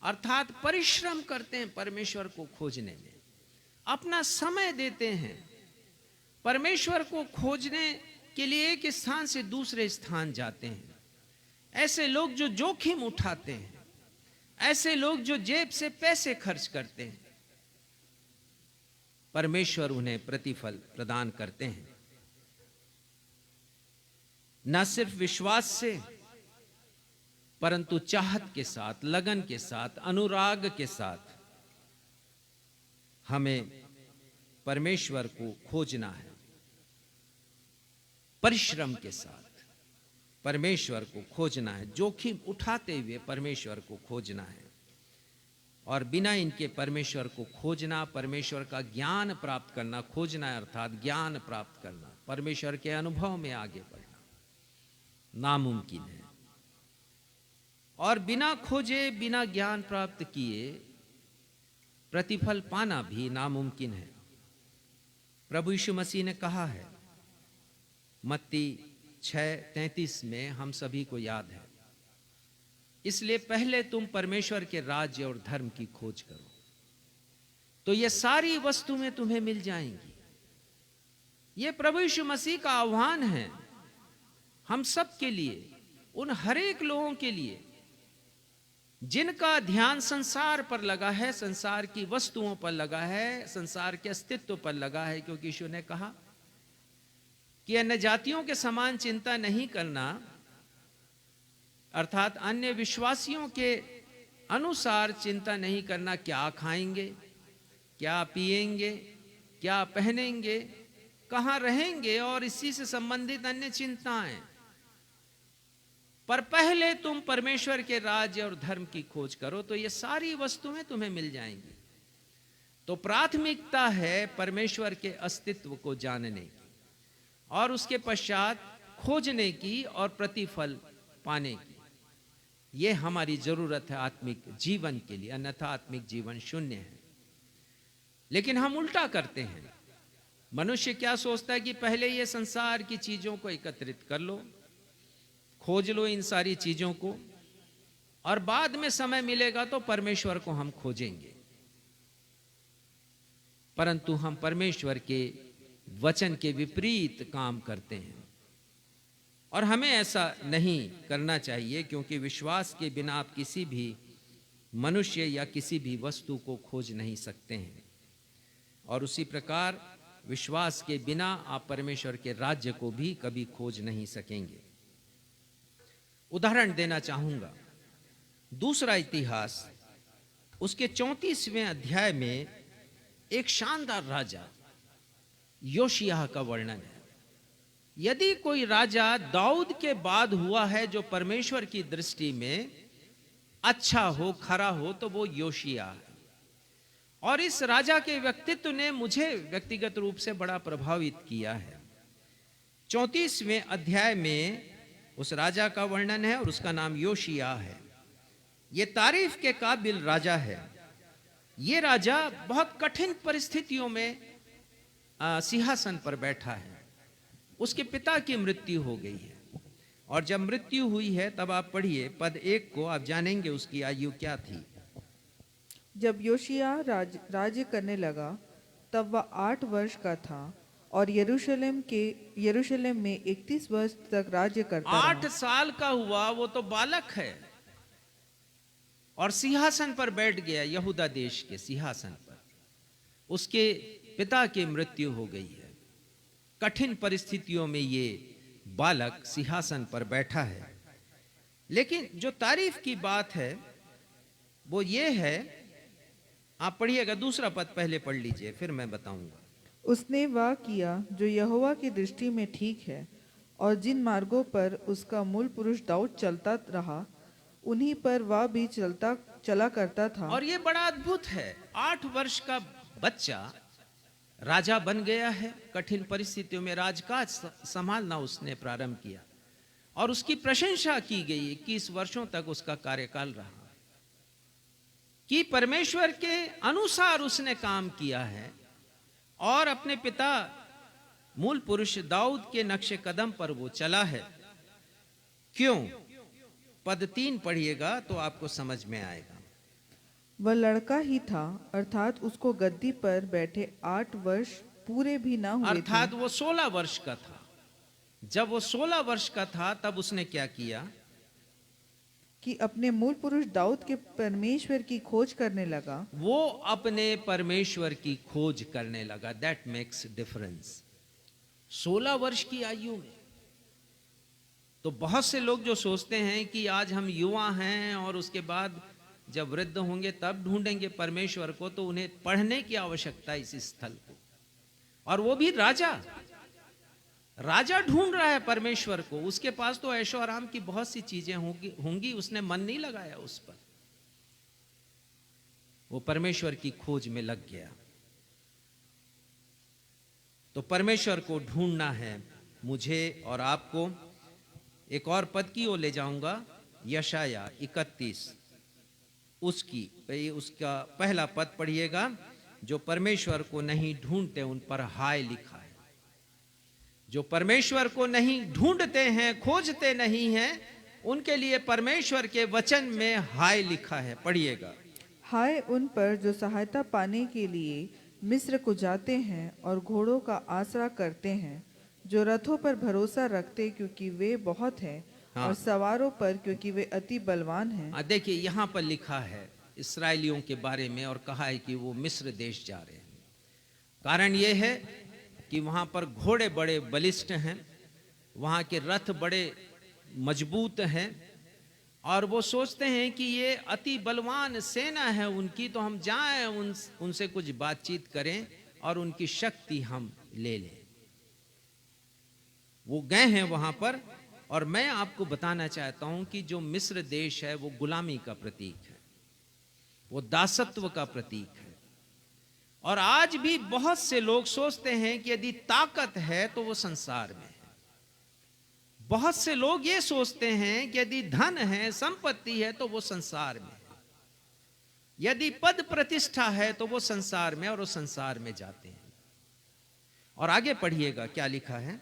अर्थात परिश्रम करते हैं परमेश्वर को खोजने में, अपना समय देते हैं परमेश्वर को खोजने के लिए, एक स्थान से दूसरे स्थान जाते हैं, ऐसे लोग जो जोखिम उठाते हैं, ऐसे लोग जो जेब से पैसे खर्च करते हैं, परमेश्वर उन्हें प्रतिफल प्रदान करते हैं। न सिर्फ विश्वास से परंतु चाहत के साथ, लगन के साथ, अनुराग के साथ हमें परमेश्वर को खोजना है। परिश्रम के साथ परमेश्वर को खोजना है, जोखिम उठाते हुए परमेश्वर को खोजना है। और बिना इनके परमेश्वर को खोजना, परमेश्वर का ज्ञान प्राप्त करना, खोजना है अर्थात ज्ञान प्राप्त करना, परमेश्वर के अनुभव में आगे बढ़ना नामुमकिन है। और बिना खोजे, बिना ज्ञान प्राप्त किए प्रतिफल पाना भी नामुमकिन है। प्रभु यीशु मसीह ने कहा है, मत्ती 6:33 में, हम सभी को याद है, इसलिए पहले तुम परमेश्वर के राज्य और धर्म की खोज करो तो ये सारी वस्तुएं तुम्हें मिल जाएंगी। ये प्रभु यीशु मसीह का आह्वान है हम सब के लिए, उन हर एक लोगों के लिए जिनका ध्यान संसार पर लगा है, संसार की वस्तुओं पर लगा है, संसार के अस्तित्व पर लगा है। क्योंकि यीशु ने कहा कि अन्य जातियों के समान चिंता नहीं करना, अर्थात अन्य विश्वासियों के अनुसार चिंता नहीं करना, क्या खाएंगे, क्या पिएंगे, क्या पहनेंगे, कहाँ रहेंगे और इसी से संबंधित अन्य चिंताएं। पर पहले तुम परमेश्वर के राज्य और धर्म की खोज करो तो ये सारी वस्तुएं तुम्हें मिल जाएंगी। तो प्राथमिकता है परमेश्वर के अस्तित्व को जानने की और उसके पश्चात खोजने की और प्रतिफल पाने की। ये हमारी जरूरत है आत्मिक जीवन के लिए, अन्यथा आत्मिक जीवन शून्य है। लेकिन हम उल्टा करते हैं। मनुष्य क्या सोचता है कि पहले ये संसार की चीजों को एकत्रित कर लो, खोज लो इन सारी चीजों को, और बाद में समय मिलेगा तो परमेश्वर को हम खोजेंगे। परंतु हम परमेश्वर के वचन के विपरीत काम करते हैं और हमें ऐसा नहीं करना चाहिए, क्योंकि विश्वास के बिना आप किसी भी मनुष्य या किसी भी वस्तु को खोज नहीं सकते हैं। और उसी प्रकार विश्वास के बिना आप परमेश्वर के राज्य को भी कभी खोज नहीं सकेंगे। उदाहरण देना चाहूंगा, दूसरा इतिहास उसके 34वें अध्याय में एक शानदार राजा योशिय्याह का वर्णन है। यदि कोई राजा दाऊद के बाद हुआ है जो परमेश्वर की दृष्टि में अच्छा हो, खरा हो, तो वो योशिय्याह है। और इस राजा के व्यक्तित्व ने मुझे व्यक्तिगत रूप से बड़ा प्रभावित किया है। 34वें अध्याय में उस राजा का वर्णन है और उसका नाम योशिय्याह है। ये तारीफ के काबिल राजा है। ये राजा बहुत कठिन परिस्थितियों में सिंहासन पर बैठा है। उसके पिता की मृत्यु हो गई है और जब मृत्यु हुई है तब आप पढ़िए पद 1 को, आप जानेंगे उसकी आयु क्या थी। जब योशिय्याह राज्य करने लगा तब वह 8 वर्ष का था और यरूशलेम में 31 वर्ष तक राज्य करता 8 साल का हुआ, वो तो बालक है और सिंहासन पर बैठ गया, यहूदा देश के सिंहासन पर। उसके पिता की मृत्यु हो गई है। कठिन परिस्थितियों में ये बालक सिंहासन पर बैठा है। लेकिन जो तारीफ की बात है वो ये है, आप पढ़िएगा, दूसरा पद पहले पढ़ लीजिए फिर मैं बताऊंगा। उसने वह किया जो यहोवा की दृष्टि में ठीक है और जिन मार्गों पर उसका मूल पुरुष दाऊद चलता रहा उन्हीं पर वह भी चला करता था। और ये बड़ा अद्भुत है, 8 वर्ष का बच्चा राजा बन गया है। कठिन परिस्थितियों में राजकाज संभालना उसने प्रारंभ किया और उसकी प्रशंसा की गई। 21 वर्षों तक उसका कार्यकाल रहा कि परमेश्वर के अनुसार उसने काम किया है और अपने पिता मूल पुरुष दाऊद के नक्शे कदम पर वो चला है। क्यों? पद 3 पढ़िएगा तो आपको समझ में आएगा। वह लड़का ही था, अर्थात उसको गद्दी पर बैठे 8 वर्ष पूरे भी ना हुए अर्थात थे। वो 16 वर्ष का था। जब वो 16 वर्ष का था तब उसने क्या किया कि अपने मूल पुरुष दाऊद के परमेश्वर की खोज करने लगा। वो अपने परमेश्वर की खोज करने लगा। That makes difference. 16 वर्ष की आयु में तो बहुत से लोग जो सोचते हैं कि आज हम युवा हैं और उसके बाद जब वृद्ध होंगे तब ढूंढेंगे परमेश्वर को, तो उन्हें पढ़ने की आवश्यकता है इस स्थल को। और वो भी राजा, राजा ढूंढ रहा है परमेश्वर को, उसके पास तो ऐशो आराम की बहुत सी चीजें होंगी, उसने मन नहीं लगाया उस पर, वो परमेश्वर की खोज में लग गया। तो परमेश्वर को ढूंढना है मुझे और आपको। एक और पद की ओर ले जाऊंगा, यशाया 31 उसका पहला पद पढ़िएगा। जो परमेश्वर को नहीं ढूंढते उन पर हाय लिखा है। जो परमेश्वर को नहीं ढूंढते हैं, खोजते नहीं हैं, उनके लिए परमेश्वर के वचन में हाय लिखा है। पढ़िएगा। हाय उन पर जो सहायता पाने के लिए मिस्र को जाते हैं और घोड़ों का आसरा करते हैं, जो रथों पर भरोसा रखते क्योंकि वे बहुत हैं, हाँ। और सवारों पर क्योंकि वे अति बलवान हैं। देखिए यहाँ पर लिखा है इस्राएलियों के बारे में और कहा है कि वो मिस्र देश जा रहे हैं। कारण ये है कि वहाँ पर घोड़े बड़े बलिष्ठ हैं, वहाँ के रथ बड़े मजबूत हैं, और वो सोचते हैं कि ये अति बलवान सेना है उनकी, तो हम जाएं उनसे कुछ बातचीत करें और उनकी शक्ति हम ले लें। वो गए हैं वहाँ पर, और मैं आपको बताना चाहता हूं कि जो मिस्र देश है वो गुलामी का प्रतीक है, वो दासत्व का प्रतीक है। और आज भी बहुत से लोग सोचते हैं कि यदि ताकत है तो वो संसार में है। बहुत से लोग ये सोचते हैं कि यदि धन है, संपत्ति है, तो वो संसार में है। यदि पद प्रतिष्ठा है तो वो संसार में, और वो संसार में जाते हैं। और आगे पढ़िएगा क्या लिखा है।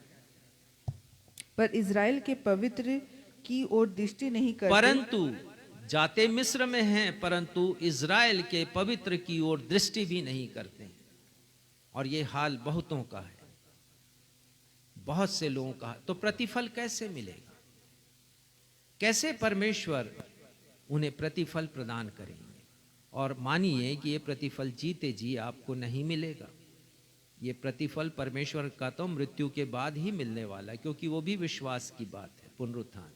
पर इज़राइल के पवित्र की ओर दृष्टि नहीं करते। परंतु जाते मिस्र में हैं, परंतु इज़राइल के पवित्र की ओर दृष्टि भी नहीं करते हैं। और ये हाल बहुतों का है, बहुत से लोगों का। तो प्रतिफल कैसे मिलेगा? कैसे परमेश्वर उन्हें प्रतिफल प्रदान करेंगे? और मानिए कि ये प्रतिफल जीते जी आपको नहीं मिलेगा। ये प्रतिफल परमेश्वर का तो मृत्यु के बाद ही मिलने वाला है, क्योंकि वो भी विश्वास की बात है, पुनरुत्थान।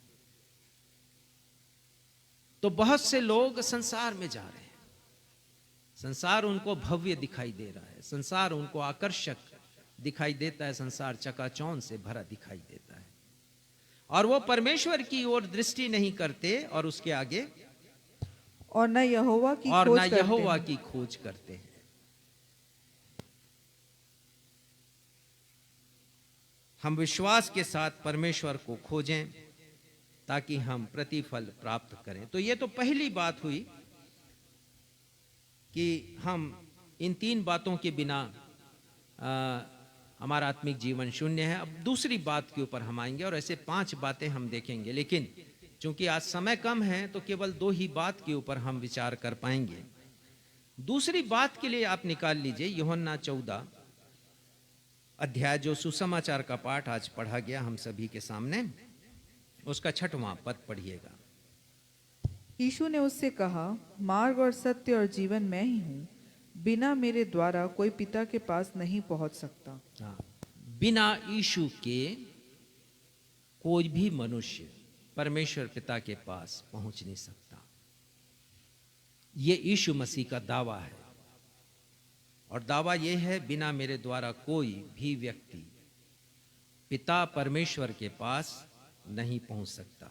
तो बहुत से लोग संसार में जा रहे हैं, संसार उनको भव्य दिखाई दे रहा है, संसार उनको आकर्षक दिखाई देता है, संसार चकाचौंध से भरा दिखाई देता है, और वो परमेश्वर की ओर दृष्टि नहीं करते, और उसके आगे और न यहोवा की और खोज न करते यहोवा हैं। की खोज करते हैं। हम विश्वास के साथ परमेश्वर को खोजें ताकि हम प्रतिफल प्राप्त करें। तो ये तो पहली बात हुई कि हम इन तीन बातों के बिना हमारा आत्मिक जीवन शून्य है। अब दूसरी बात के ऊपर हम आएंगे, और ऐसे 5 बातें हम देखेंगे, लेकिन चूंकि आज समय कम है तो केवल 2 ही बात के ऊपर हम विचार कर पाएंगे। दूसरी बात के लिए आप निकाल लीजिए यूहन्ना 14 अध्याय, जो सुसमाचार का पाठ आज पढ़ा गया हम सभी के सामने, उसका 6वां पद पढ़िएगा। यीशु ने उससे कहा, मार्ग और सत्य और जीवन मैं ही हूँ, बिना मेरे द्वारा कोई पिता के पास नहीं पहुंच सकता। हाँ, बिना यीशु के कोई भी मनुष्य परमेश्वर पिता के पास पहुंच नहीं सकता। ये यीशु मसीह का दावा है, और दावा यह है, बिना मेरे द्वारा कोई भी व्यक्ति पिता परमेश्वर के पास नहीं पहुंच सकता।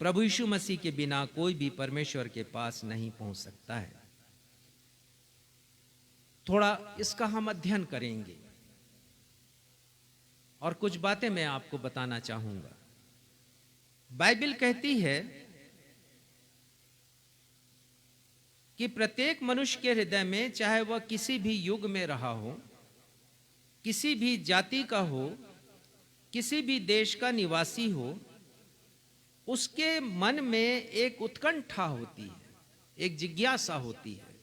प्रभु यीशु मसीह के बिना कोई भी परमेश्वर के पास नहीं पहुंच सकता है। थोड़ा इसका हम अध्ययन करेंगे, और कुछ बातें मैं आपको बताना चाहूंगा। बाइबल कहती है कि प्रत्येक मनुष्य के हृदय में, चाहे वह किसी भी युग में रहा हो, किसी भी जाति का हो, किसी भी देश का निवासी हो, उसके मन में एक उत्कंठा होती है, एक जिज्ञासा होती है,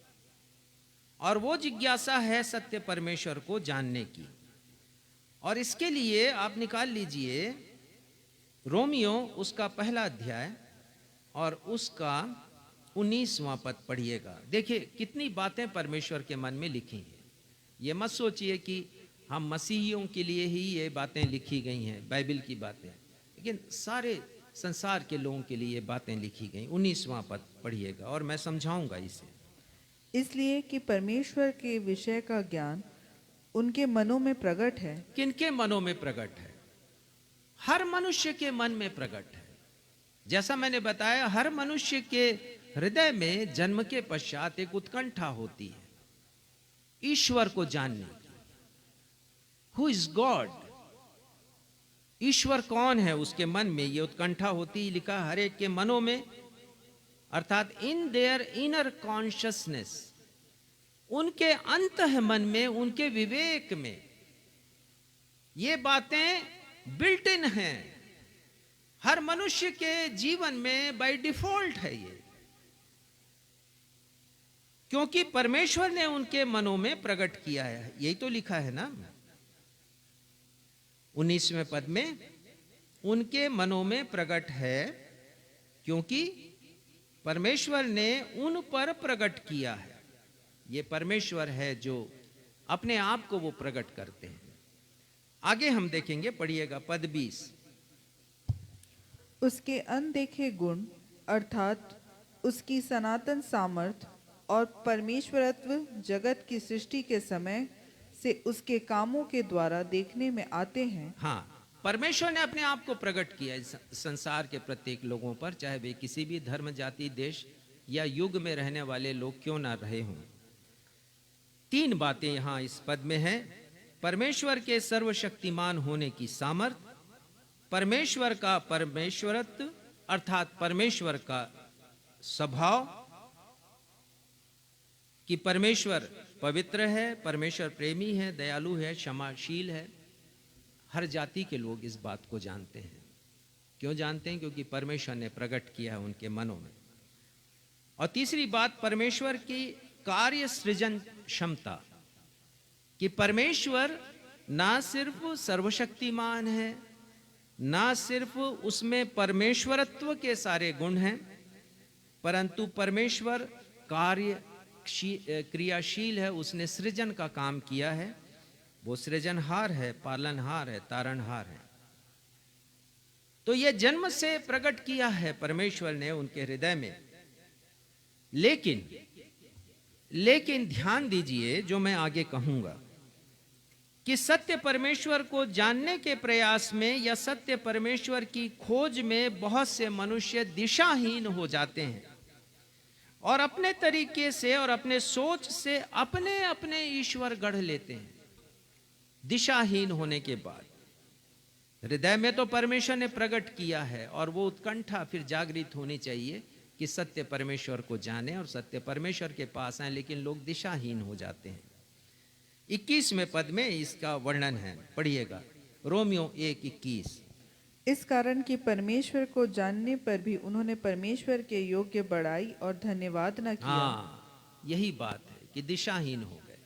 और वो जिज्ञासा है सत्य परमेश्वर को जानने की। और इसके लिए आप निकाल लीजिए रोमियो उसका 1 अध्याय और उसका 19वां पद पढ़िएगा। देखिए कितनी बातें परमेश्वर के मन में लिखी हैं। ये मत सोचिए कि हम मसीहियों के लिए ही ये बातें लिखी गई हैं, बाइबल की बातें, लेकिन सारे संसार के लोगों के लिए ये बातें लिखी गई। 19वां पद पढ़िएगा और मैं समझाऊंगा इसे। इसलिए कि परमेश्वर के विषय का ज्ञान उनके मनों में प्रकट है। किनके मनों में प्रकट है? हर मनुष्य के मन में प्रकट है। जैसा मैंने बताया, हर मनुष्य के हृदय में जन्म के पश्चात एक उत्कंठा होती है ईश्वर को जानने की। Who is God? ईश्वर कौन है, उसके मन में ये उत्कंठा होती। लिखा हर एक के मनों में, अर्थात इन देयर इनर कॉन्शियसनेस, उनके अंतः मन में, उनके विवेक में ये बातें बिल्ट इन हैं। हर मनुष्य के जीवन में बाय डिफॉल्ट है ये, क्योंकि परमेश्वर ने उनके मनों में प्रकट किया है। यही तो लिखा है ना 19वें पद में, उनके मनों में प्रकट है क्योंकि परमेश्वर ने उन पर प्रकट किया है। ये परमेश्वर है जो अपने आप को वो प्रकट करते हैं। आगे हम देखेंगे, पढ़िएगा पद 20। उसके अनदेखे गुण अर्थात उसकी सनातन सामर्थ और परमेश्वरत्व जगत की सृष्टि के समय से उसके कामों के द्वारा देखने में आते हैं। हाँ, परमेश्वर ने अपने आप को प्रकट किया इस संसार के प्रत्येक लोगों पर, चाहे वे किसी भी धर्म, जाति, देश या युग में रहने वाले लोग क्यों ना रहे हों। 3 बातें यहां इस पद में हैं। परमेश्वर के सर्वशक्तिमान होने की सामर्थ, परमेश्वर का परमेश्वरत्व अर्थात परमेश्वर का स्वभाव कि परमेश्वर पवित्र है, परमेश्वर प्रेमी है, दयालु है, क्षमाशील है। हर जाति के लोग इस बात को जानते हैं। क्यों जानते हैं? क्योंकि परमेश्वर ने प्रकट किया है उनके मनों में। और तीसरी बात, परमेश्वर की कार्य सृजन क्षमता कि परमेश्वर ना सिर्फ सर्वशक्तिमान है, ना सिर्फ उसमें परमेश्वरत्व के सारे गुण हैं, परंतु परमेश्वर कार्य क्रियाशील है। उसने सृजन का काम किया है। वो सृजनहार है, पालनहार है, तारणहार है। तो ये जन्म से प्रकट किया है परमेश्वर ने उनके हृदय में। लेकिन ध्यान दीजिए जो मैं आगे कहूंगा कि सत्य परमेश्वर को जानने के प्रयास में या सत्य परमेश्वर की खोज में बहुत से मनुष्य दिशाहीन हो जाते हैं और अपने तरीके से और अपने सोच से अपने अपने ईश्वर गढ़ लेते हैं। दिशाहीन होने के बाद हृदय में तो परमेश्वर ने प्रकट किया है और वो उत्कंठा फिर जागृत होनी चाहिए कि सत्य परमेश्वर को जाने और सत्य परमेश्वर के पास आए, लेकिन लोग दिशाहीन हो जाते हैं। 21वें पद में इसका वर्णन है, पढ़िएगा रोमियो 1:21। इस कारण कि परमेश्वर को जानने पर भी उन्होंने परमेश्वर के योग्य बड़ाई और धन्यवाद न किया। हाँ, यही बात है कि दिशाहीन हो गए।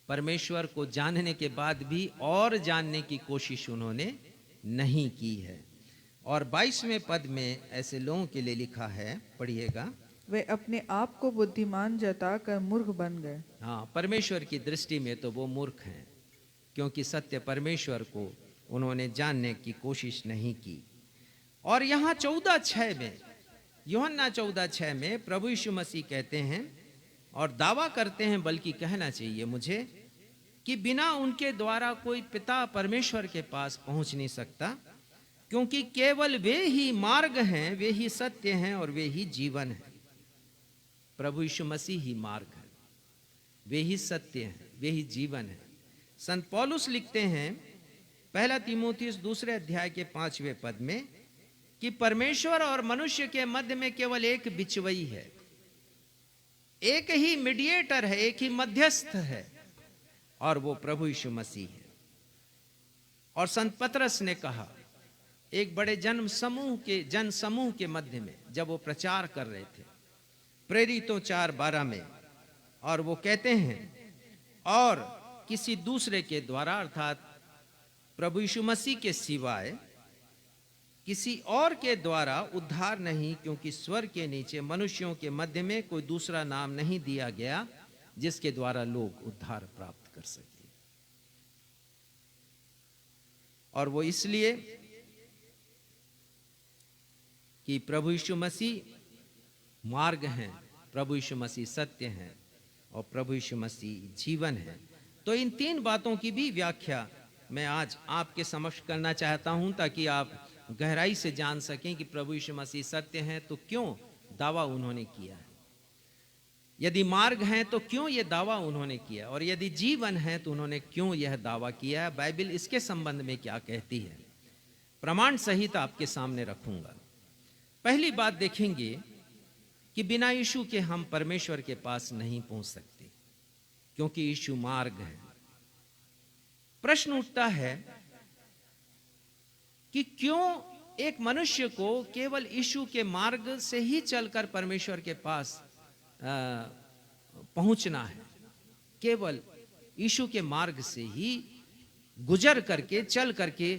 परमेश्वर को जानने के बाद भी और जानने की कोशिश उन्होंने नहीं की है। और 22वें पद में ऐसे लोगों के लिए लिखा है, पढ़िएगा। वे अपने आप को बुद्धिमान जताकर मूर्ख बन गए। हाँ, परमेश्वर की दृष्टि में तो वो मूर्ख हैं, क्योंकि सत्य परमेश्वर को उन्होंने जानने की कोशिश नहीं की। और यहाँ 14:6 में, यूहन्ना 14:6 में प्रभु यीशु मसीह कहते हैं और दावा करते हैं, बल्कि कहना चाहिए मुझे, कि बिना उनके द्वारा कोई पिता परमेश्वर के पास पहुंच नहीं सकता, क्योंकि केवल वे ही मार्ग हैं, वे ही सत्य हैं और वे ही जीवन है। प्रभु यीशु मसीह ही मार्ग है, वे ही सत्य हैं, वे ही जीवन है। संत पौलुस लिखते हैं 1 तीमुथियुस 2 अध्याय के 5वें पद में कि परमेश्वर और मनुष्य के मध्य में केवल एक बिचवई है, एक ही मीडिएटर है, एक ही मध्यस्थ है, और वो प्रभु यीशु मसीह है। और संत पतरस ने कहा एक बड़े जन समूह के मध्य में, जब वो प्रचार कर रहे थे प्रेरितों 4:12 में, और वो कहते हैं और किसी दूसरे के द्वारा अर्थात प्रभु यीशु मसीह के सिवाय किसी और के द्वारा उद्धार नहीं, क्योंकि स्वर्ग के नीचे मनुष्यों के मध्य में कोई दूसरा नाम नहीं दिया गया जिसके द्वारा लोग उद्धार प्राप्त कर सके। और वो इसलिए कि प्रभु यीशु मसीह मार्ग हैं, प्रभु यीशु मसीह सत्य हैं और प्रभु यीशु मसीह जीवन है। तो इन 3 बातों की भी व्याख्या मैं आज आपके समक्ष करना चाहता हूं, ताकि आप गहराई से जान सकें कि प्रभु यीशु मसीह सत्य हैं तो क्यों दावा उन्होंने किया है, यदि मार्ग हैं तो क्यों यह दावा उन्होंने किया, और यदि जीवन है तो उन्होंने क्यों यह दावा किया है, बाइबल इसके संबंध में क्या कहती है। प्रमाण सहित आपके सामने रखूंगा। पहली बात देखेंगे कि बिना यीशु के हम परमेश्वर के पास नहीं पहुंच सकते, क्योंकि यीशु मार्ग है। प्रश्न उठता है कि क्यों एक मनुष्य को केवल यीशु के मार्ग से ही चलकर परमेश्वर के पास पहुंचना है, केवल यीशु के मार्ग से ही गुजर करके चल करके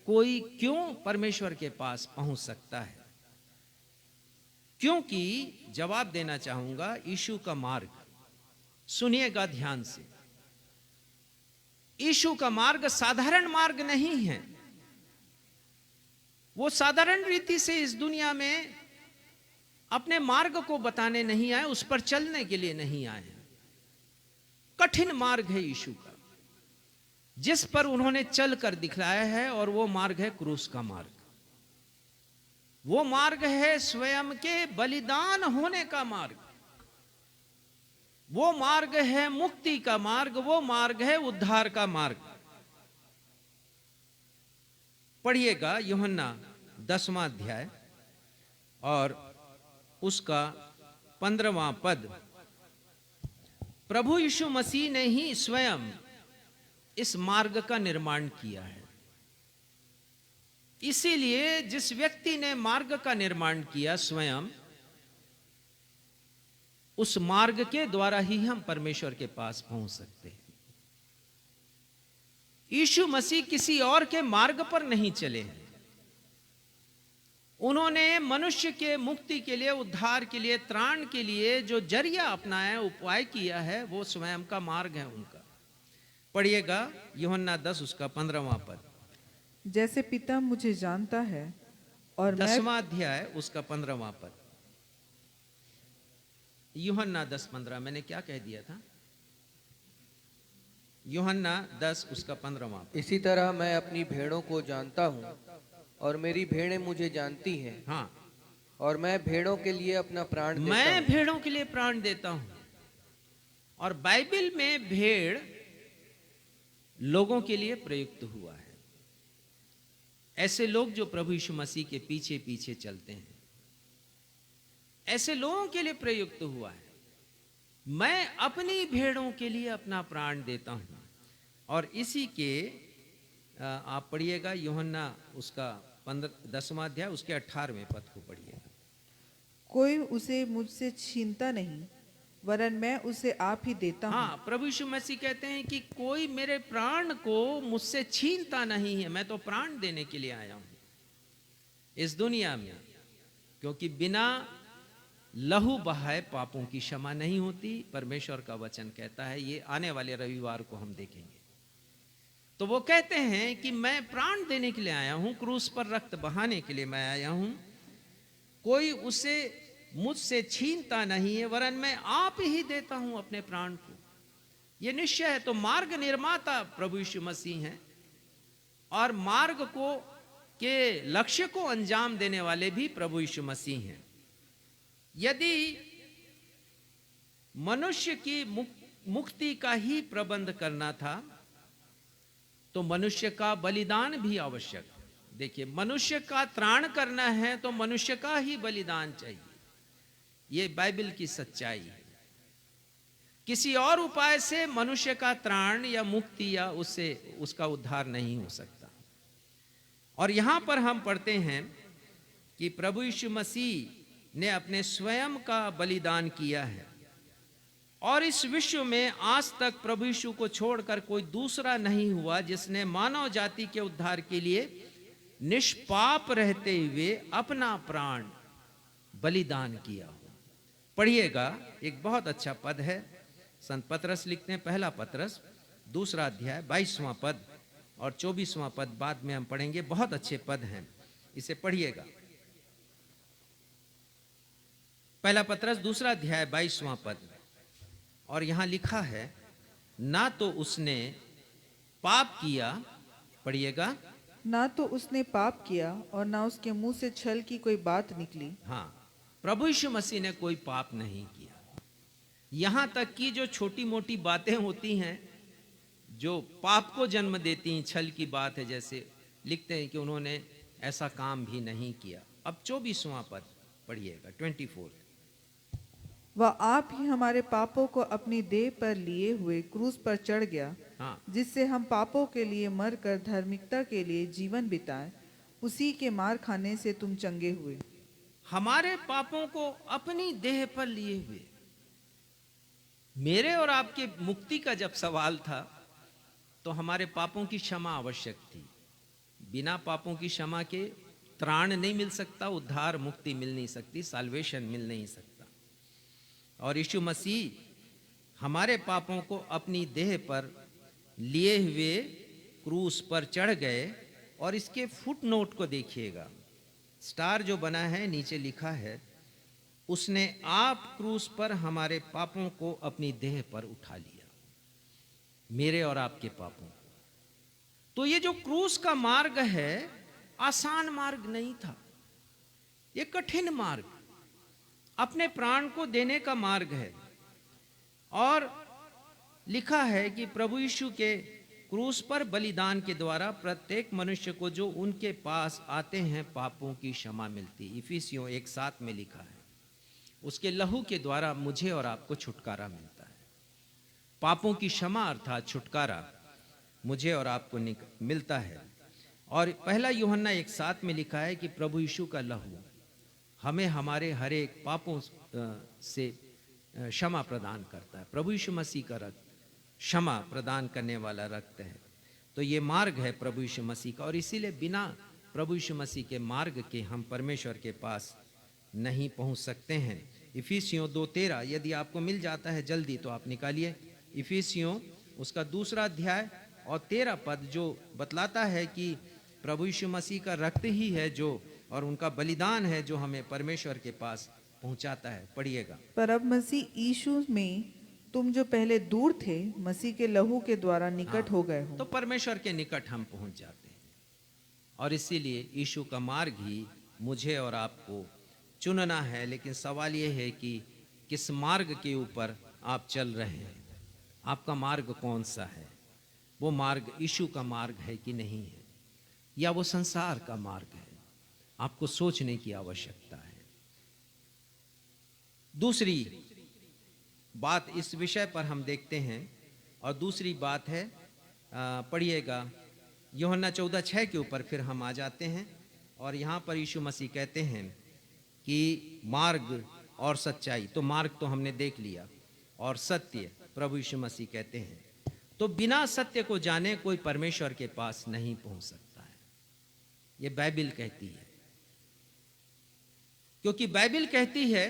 कोई क्यों परमेश्वर के पास पहुंच सकता है। क्योंकि जवाब देना चाहूंगा, यीशु का मार्ग, सुनिएगा ध्यान से, यीशु का मार्ग साधारण मार्ग नहीं है। वो साधारण रीति से इस दुनिया में अपने मार्ग को बताने नहीं आए, उस पर चलने के लिए नहीं आए हैं। कठिन मार्ग है यीशु का, जिस पर उन्होंने चलकर दिखलाया है, और वो मार्ग है क्रूस का मार्ग। वो मार्ग है स्वयं के बलिदान होने का मार्ग। वो मार्ग है मुक्ति का मार्ग। वो मार्ग है उद्धार का मार्ग। पढ़िएगा यूहन्ना 10वां अध्याय और उसका 15वां पद। प्रभु यीशु मसीह ने ही स्वयं इस मार्ग का निर्माण किया है। इसीलिए जिस व्यक्ति ने मार्ग का निर्माण किया स्वयं, उस मार्ग के द्वारा ही हम परमेश्वर के पास पहुंच सकते हैं। यीशु मसीह किसी और के मार्ग पर नहीं चले हैं। उन्होंने मनुष्य के मुक्ति के लिए, उद्धार के लिए, त्राण के लिए जो जरिया अपनाया, उपाय किया है, वो स्वयं का मार्ग है उनका। पढ़िएगा यूहन्ना 10 उसका 15वां पद। जैसे पिता मुझे जानता है और 10वां अध्याय उसका 15वां पद। यूहन्ना 10:15, मैंने क्या कह दिया था? यूहन्ना 10 उसका 15वां पद। इसी तरह मैं अपनी भेड़ों को जानता हूँ और मेरी भेड़ें मुझे जानती हैं। हाँ, और मैं भेड़ों के लिए अपना प्राण देता मैं हूँ। भेड़ों के लिए प्राण देता हूं। और बाइबल में भेड़ लोगों के लिए प्रयुक्त हुआ है। ऐसे लोग जो प्रभु यीशु मसीह के पीछे पीछे चलते हैं, ऐसे लोगों के लिए प्रयुक्त हुआ है। मैं अपनी भेड़ों के लिए अपना प्राण देता हूं। और इसी के आप पढ़िएगा यूहन्ना उसका 10वां अध्याय उसके 18वें पद को पढ़िएगा। कोई उसे मुझसे छीनता नहीं, वरन मैं उसे आप ही देता हूँ। हाँ, प्रभु यीशु मसीह कहते हैं कि कोई मेरे प्राण को मुझसे छीनता नहीं है। मैं तो प्राण देने के लिए आया हूं इस दुनिया में, क्योंकि बिना लहू बहाए पापों की क्षमा नहीं होती। परमेश्वर का वचन कहता है, ये आने वाले रविवार को हम देखेंगे। तो वो कहते हैं कि मैं प्राण देने के लिए आया हूं, क्रूस पर रक्त बहाने के लिए मैं आया हूं। कोई उसे मुझसे छीनता नहीं है, वरन मैं आप ही देता हूं अपने प्राण को। यह निश्चय है। तो मार्ग निर्माता प्रभु यीशु मसीह हैं, और मार्ग को के लक्ष्य को अंजाम देने वाले भी प्रभु यीशु मसीह हैं। यदि मनुष्य की मुक्ति का ही प्रबंध करना था, तो मनुष्य का बलिदान भी आवश्यक। देखिए, मनुष्य का त्राण करना है तो मनुष्य का ही बलिदान चाहिए। ये बाइबल की सच्चाई है। किसी और उपाय से मनुष्य का त्राण या मुक्ति या उसका उद्धार नहीं हो सकता। और यहां पर हम पढ़ते हैं कि प्रभु यीशु मसीह ने अपने स्वयं का बलिदान किया है, और इस विश्व में आज तक प्रभु यीशु को छोड़कर कोई दूसरा नहीं हुआ जिसने मानव जाति के उद्धार के लिए निष्पाप रहते हुए अपना प्राण बलिदान किया हो। पढ़िएगा, एक बहुत अच्छा पद है। संत पतरस लिखते हैं, पहला पतरस 2 अध्याय 22वां पद और 24वां पद बाद में हम पढ़ेंगे। बहुत अच्छे पद हैं, इसे पढ़िएगा। पहला पतरस 2 अध्याय 22वां पद, और यहां लिखा है, ना तो उसने पाप किया, पढ़िएगा, ना तो उसने पाप किया और ना उसके मुंह से छल की कोई बात निकली। हाँ, प्रभु यीशु मसीह ने कोई पाप नहीं किया। यहां तक कि जो छोटी मोटी बातें होती हैं जो पाप को जन्म देती हैं, छल की बात है, जैसे लिखते हैं कि उन्होंने ऐसा काम भी नहीं किया। अब 24वां पद पढ़िएगा, 24। वह आप ही हमारे पापों को अपनी देह पर लिए हुए क्रूस पर चढ़ गया, हाँ, जिससे हम पापों के लिए मरकर धार्मिकता के लिए जीवन बिताए। उसी के मार खाने से तुम चंगे हुए। हमारे पापों को अपनी देह पर लिए हुए। मेरे और आपके मुक्ति का जब सवाल था तो हमारे पापों की क्षमा आवश्यक थी। बिना पापों की क्षमा के त्राण नहीं मिल सकता, उद्धार मुक्ति मिल नहीं सकती, साल्वेशन मिल नहीं सकता। और यीशु मसीह हमारे पापों को अपनी देह पर लिए हुए क्रूस पर चढ़ गए। और इसके फुटनोट को देखिएगा, स्टार जो बना है नीचे लिखा है, उसने आप क्रूस पर हमारे पापों को अपनी देह पर उठा लिया, मेरे और आपके पापों को। तो ये जो क्रूस का मार्ग है आसान मार्ग नहीं था, ये कठिन मार्ग, अपने प्राण को देने का मार्ग है। और लिखा है कि प्रभु यीशु के क्रूस पर बलिदान के द्वारा प्रत्येक मनुष्य को जो उनके पास आते हैं पापों की क्षमा मिलती। इफिसियों 1:7 में लिखा है, उसके लहू के द्वारा मुझे और आपको छुटकारा मिलता है। पापों की क्षमा अर्थात छुटकारा मुझे और आपको मिलता है। और पहला यूहन्ना 1:7 में लिखा है कि प्रभु यीशु का लहू हमें हमारे हर एक पापों से क्षमा प्रदान करता है। प्रभु यीशु मसीह का रक्त क्षमा प्रदान करने वाला रक्त है। तो ये मार्ग है प्रभु यीशु मसीह का, और इसीलिए बिना प्रभु यीशु मसीह के मार्ग के हम परमेश्वर के पास नहीं पहुंच सकते हैं। इफिसियों 2:13 यदि आपको मिल जाता है जल्दी तो आप निकालिए। इफिसियों उसका 2 अध्याय और 13 पद जो बतलाता है कि प्रभु यीशु मसीह का रक्त ही है जो, और उनका बलिदान है जो हमें परमेश्वर के पास पहुंचाता है। पढ़िएगा, पर अब मसीह यीशु में तुम जो पहले दूर थे मसीह के लहू के द्वारा निकट हो गए हो। तो परमेश्वर के निकट हम पहुंच जाते हैं। और इसीलिए यीशु का मार्ग ही मुझे और आपको चुनना है। लेकिन सवाल ये है कि किस मार्ग के ऊपर आप चल रहे हैं, आपका मार्ग कौन सा है? वो मार्ग यीशु का मार्ग है कि नहीं है, या वो संसार का मार्ग है? आपको सोचने की आवश्यकता है। दूसरी बात इस विषय पर हम देखते हैं, और दूसरी बात है, पढ़िएगा यूहन्ना 14:6 के ऊपर फिर हम आ जाते हैं। और यहाँ पर यीशु मसीह कहते हैं कि मार्ग और सच्चाई, तो मार्ग तो हमने देख लिया, और सत्य प्रभु यीशु मसीह कहते हैं। तो बिना सत्य को जाने कोई परमेश्वर के पास नहीं पहुंच सकता है, ये बाइबिल कहती है। क्योंकि बाइबिल कहती है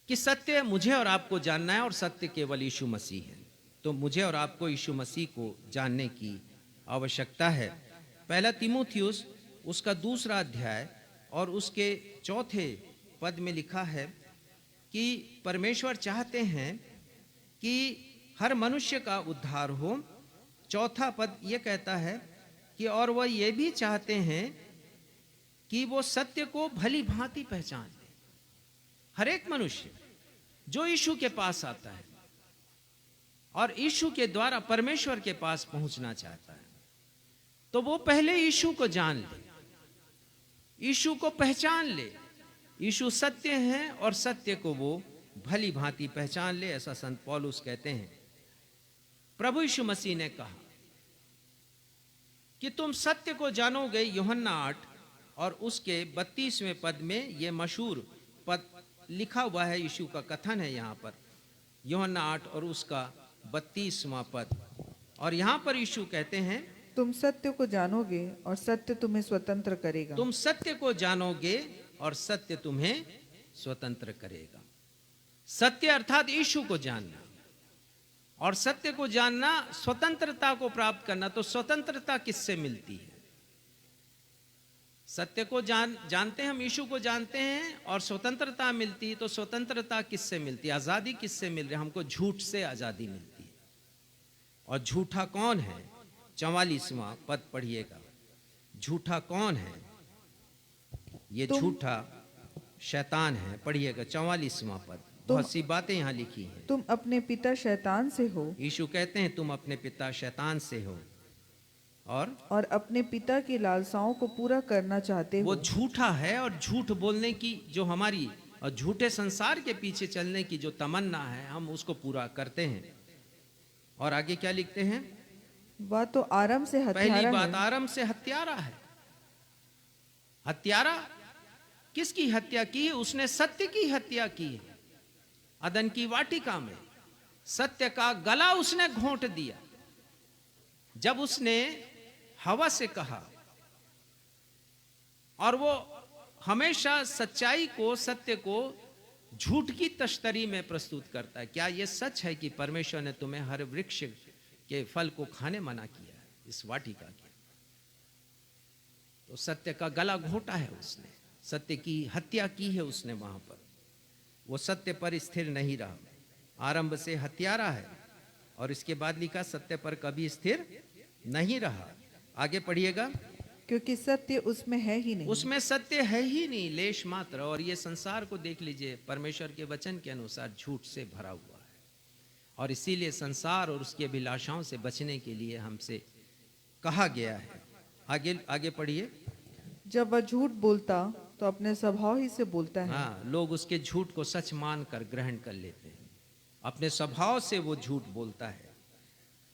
कि सत्य मुझे और आपको जानना है, और सत्य केवल यीशु मसीह है। तो मुझे और आपको यीशु मसीह को जानने की आवश्यकता है। पहला तीमुथियुस उसका 2 अध्याय और उसके 4 पद में लिखा है कि परमेश्वर चाहते हैं कि हर मनुष्य का उद्धार हो। 4 पद यह कहता है कि और वह ये भी चाहते हैं कि वो सत्य को भली भांति पहचान ले। हर एक मनुष्य जो यीशु के पास आता है और यीशु के द्वारा परमेश्वर के पास पहुंचना चाहता है, तो वो पहले यीशु को जान ले, यीशु को पहचान ले। यीशु सत्य है और सत्य को वो भली भांति पहचान ले, ऐसा संत पौलुस कहते हैं। प्रभु यीशु मसीह ने कहा कि तुम सत्य को जानोगे, यूहन्ना 8 और उसके 32वें पद में ये मशहूर पद लिखा हुआ है। यीशु का कथन है यहाँ पर, यूहन्ना 8 और उसका 32वां पद। और यहाँ पर यीशु कहते हैं तुम सत्य को जानोगे और सत्य तुम्हें स्वतंत्र करेगा। तुम सत्य को जानोगे और सत्य तुम्हें स्वतंत्र करेगा। सत्य अर्थात यीशु को जानना, और सत्य को जानना स्वतंत्रता को प्राप्त करना। तो स्वतंत्रता किससे मिलती है? सत्य को जानते हैं, हम यीशु को जानते हैं और स्वतंत्रता मिलती है। तो स्वतंत्रता किससे मिलती है, आजादी किससे मिल रही है? हमको झूठ से आजादी मिलती है। और झूठा कौन है? 44वां पद पढ़िएगा। झूठा कौन है? ये झूठा शैतान है। पढ़िएगा 44वां पद। बहुत सी बातें यहाँ लिखी हैं। तुम अपने पिता शैतान से हो यीशु कहते हैं तुम अपने पिता शैतान से हो और अपने पिता की लालसाओं को पूरा करना चाहते वो हो। झूठा है। और झूठ बोलने की जो हमारी और झूठे संसार के पीछे चलने की जो तमन्ना है, हम उसको पूरा करते हैं। और आगे क्या लिखते हैं? वह तो आरंभ से पहली हत्यारा बात, है। आरंभ से हत्यारा है। हत्यारा किसकी हत्या की है? उसने सत्य की हत्या की है। अदन की वाटिका में सत्य का गला उसने घोंट दिया। जब उसने हवा से कहा, और वो हमेशा सच्चाई को, सत्य को झूठ की तश्तरी में प्रस्तुत करता है। क्या यह सच है कि परमेश्वर ने तुम्हें हर वृक्ष के फल को खाने मना किया है, इस वाटिका के? तो सत्य का गला घोंटा है उसने, सत्य की हत्या की है उसने वहां पर। वो सत्य पर स्थिर नहीं रहा। आरंभ से हत्यारा है। और इसके बाद लिखा सत्य पर कभी स्थिर नहीं रहा। आगे पढ़िएगा। क्योंकि सत्य उसमें है ही नहीं। उसमें सत्य है ही नहीं, लेश मात्र। और ये संसार को देख लीजिए, परमेश्वर के वचन के अनुसार झूठ से भरा हुआ है। और इसीलिए संसार और उसकी अभिलाषाओं से बचने के लिए हमसे कहा गया है। आगे आगे पढ़िए। जब वह झूठ बोलता तो अपने स्वभाव ही से बोलता है। हाँ, लोग उसके झूठ को सच मानकर ग्रहण कर लेते हैं। अपने स्वभाव से वो झूठ बोलता है।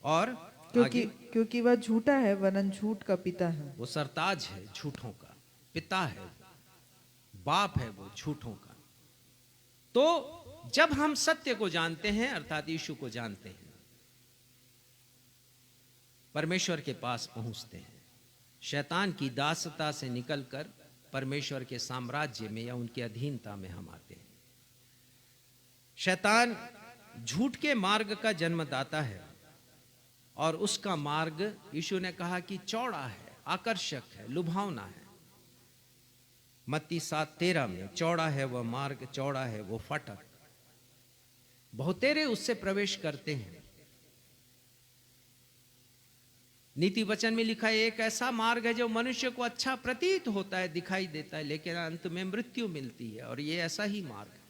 और क्योंकि वह झूठा है, वरन झूठ का पिता है। वो सरताज है, झूठों का पिता है, बाप है वो झूठों का। तो जब हम सत्य को जानते हैं, अर्थात यीशु को जानते हैं, परमेश्वर के पास पहुंचते हैं। शैतान की दासता से निकलकर परमेश्वर के साम्राज्य में या उनकी अधीनता में हम आते हैं। शैतान झूठ के मार्ग का जन्मदाता है। और उसका मार्ग, यीशु ने कहा कि चौड़ा है, आकर्षक है, लुभावना है। मत्ती 7:13 में, चौड़ा है वह मार्ग, चौड़ा है वो फाटक, बहुतेरे उससे प्रवेश करते हैं। नीति वचन में लिखा है, एक ऐसा मार्ग है जो मनुष्य को अच्छा प्रतीत होता है, दिखाई देता है, लेकिन अंत में मृत्यु मिलती है। और ये ऐसा ही मार्ग है,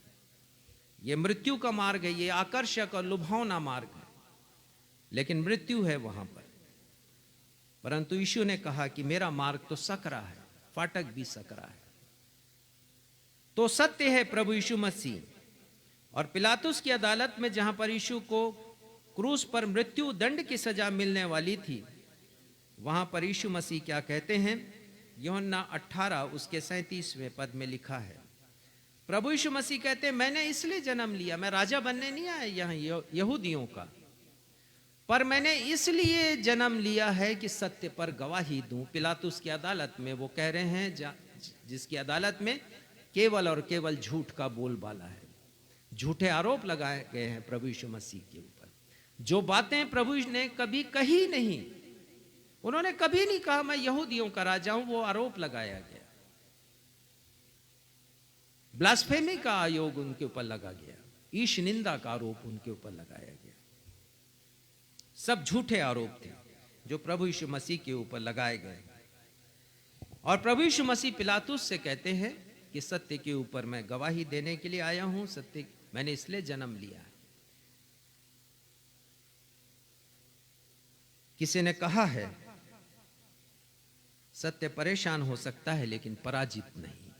ये मृत्यु का मार्ग है, ये आकर्षक और लुभावना मार्ग है, लेकिन मृत्यु है वहां पर। परंतु यीशु ने कहा कि मेरा मार्ग तो सकरा है, फाटक भी सकरा है। तो सत्य है प्रभु यीशु मसीह। और पिलातुस की अदालत में, जहां पर यीशु को क्रूस पर मृत्यु दंड की सजा मिलने वाली थी, वहां पर यीशु मसीह क्या कहते हैं? यूहन्ना 18 उसके 37वें पद में लिखा है। प्रभु यीशु मसीह कहते हैं, मैंने इसलिए जन्म लिया, मैं राजा बनने नहीं आया यहाँ यहूदियों का, पर मैंने इसलिए जन्म लिया है कि सत्य पर गवाही दूं। पिलातुस की अदालत में वो कह रहे हैं, जिसकी अदालत में केवल और केवल झूठ का बोलबाला है, झूठे आरोप लगाए गए हैं प्रभु यीशु मसीह के ऊपर। जो बातें प्रभु ने कभी कही नहीं, उन्होंने कभी नहीं कहा मैं यहूदियों का राजा हूं, वो आरोप लगाया गया। ब्लास्फेमी का आयोग उनके ऊपर लगा गया, ईश निंदा का आरोप उनके ऊपर लगाया गया। सब झूठे आरोप थे जो प्रभु यीशु मसीह के ऊपर लगाए गए। और प्रभु यीशु मसीह पिलातुस से कहते हैं कि सत्य के ऊपर मैं गवाही देने के लिए आया हूं, सत्य मैंने इसलिए जन्म लिया है। किसी ने कहा है, सत्य परेशान हो सकता है लेकिन पराजित नहीं।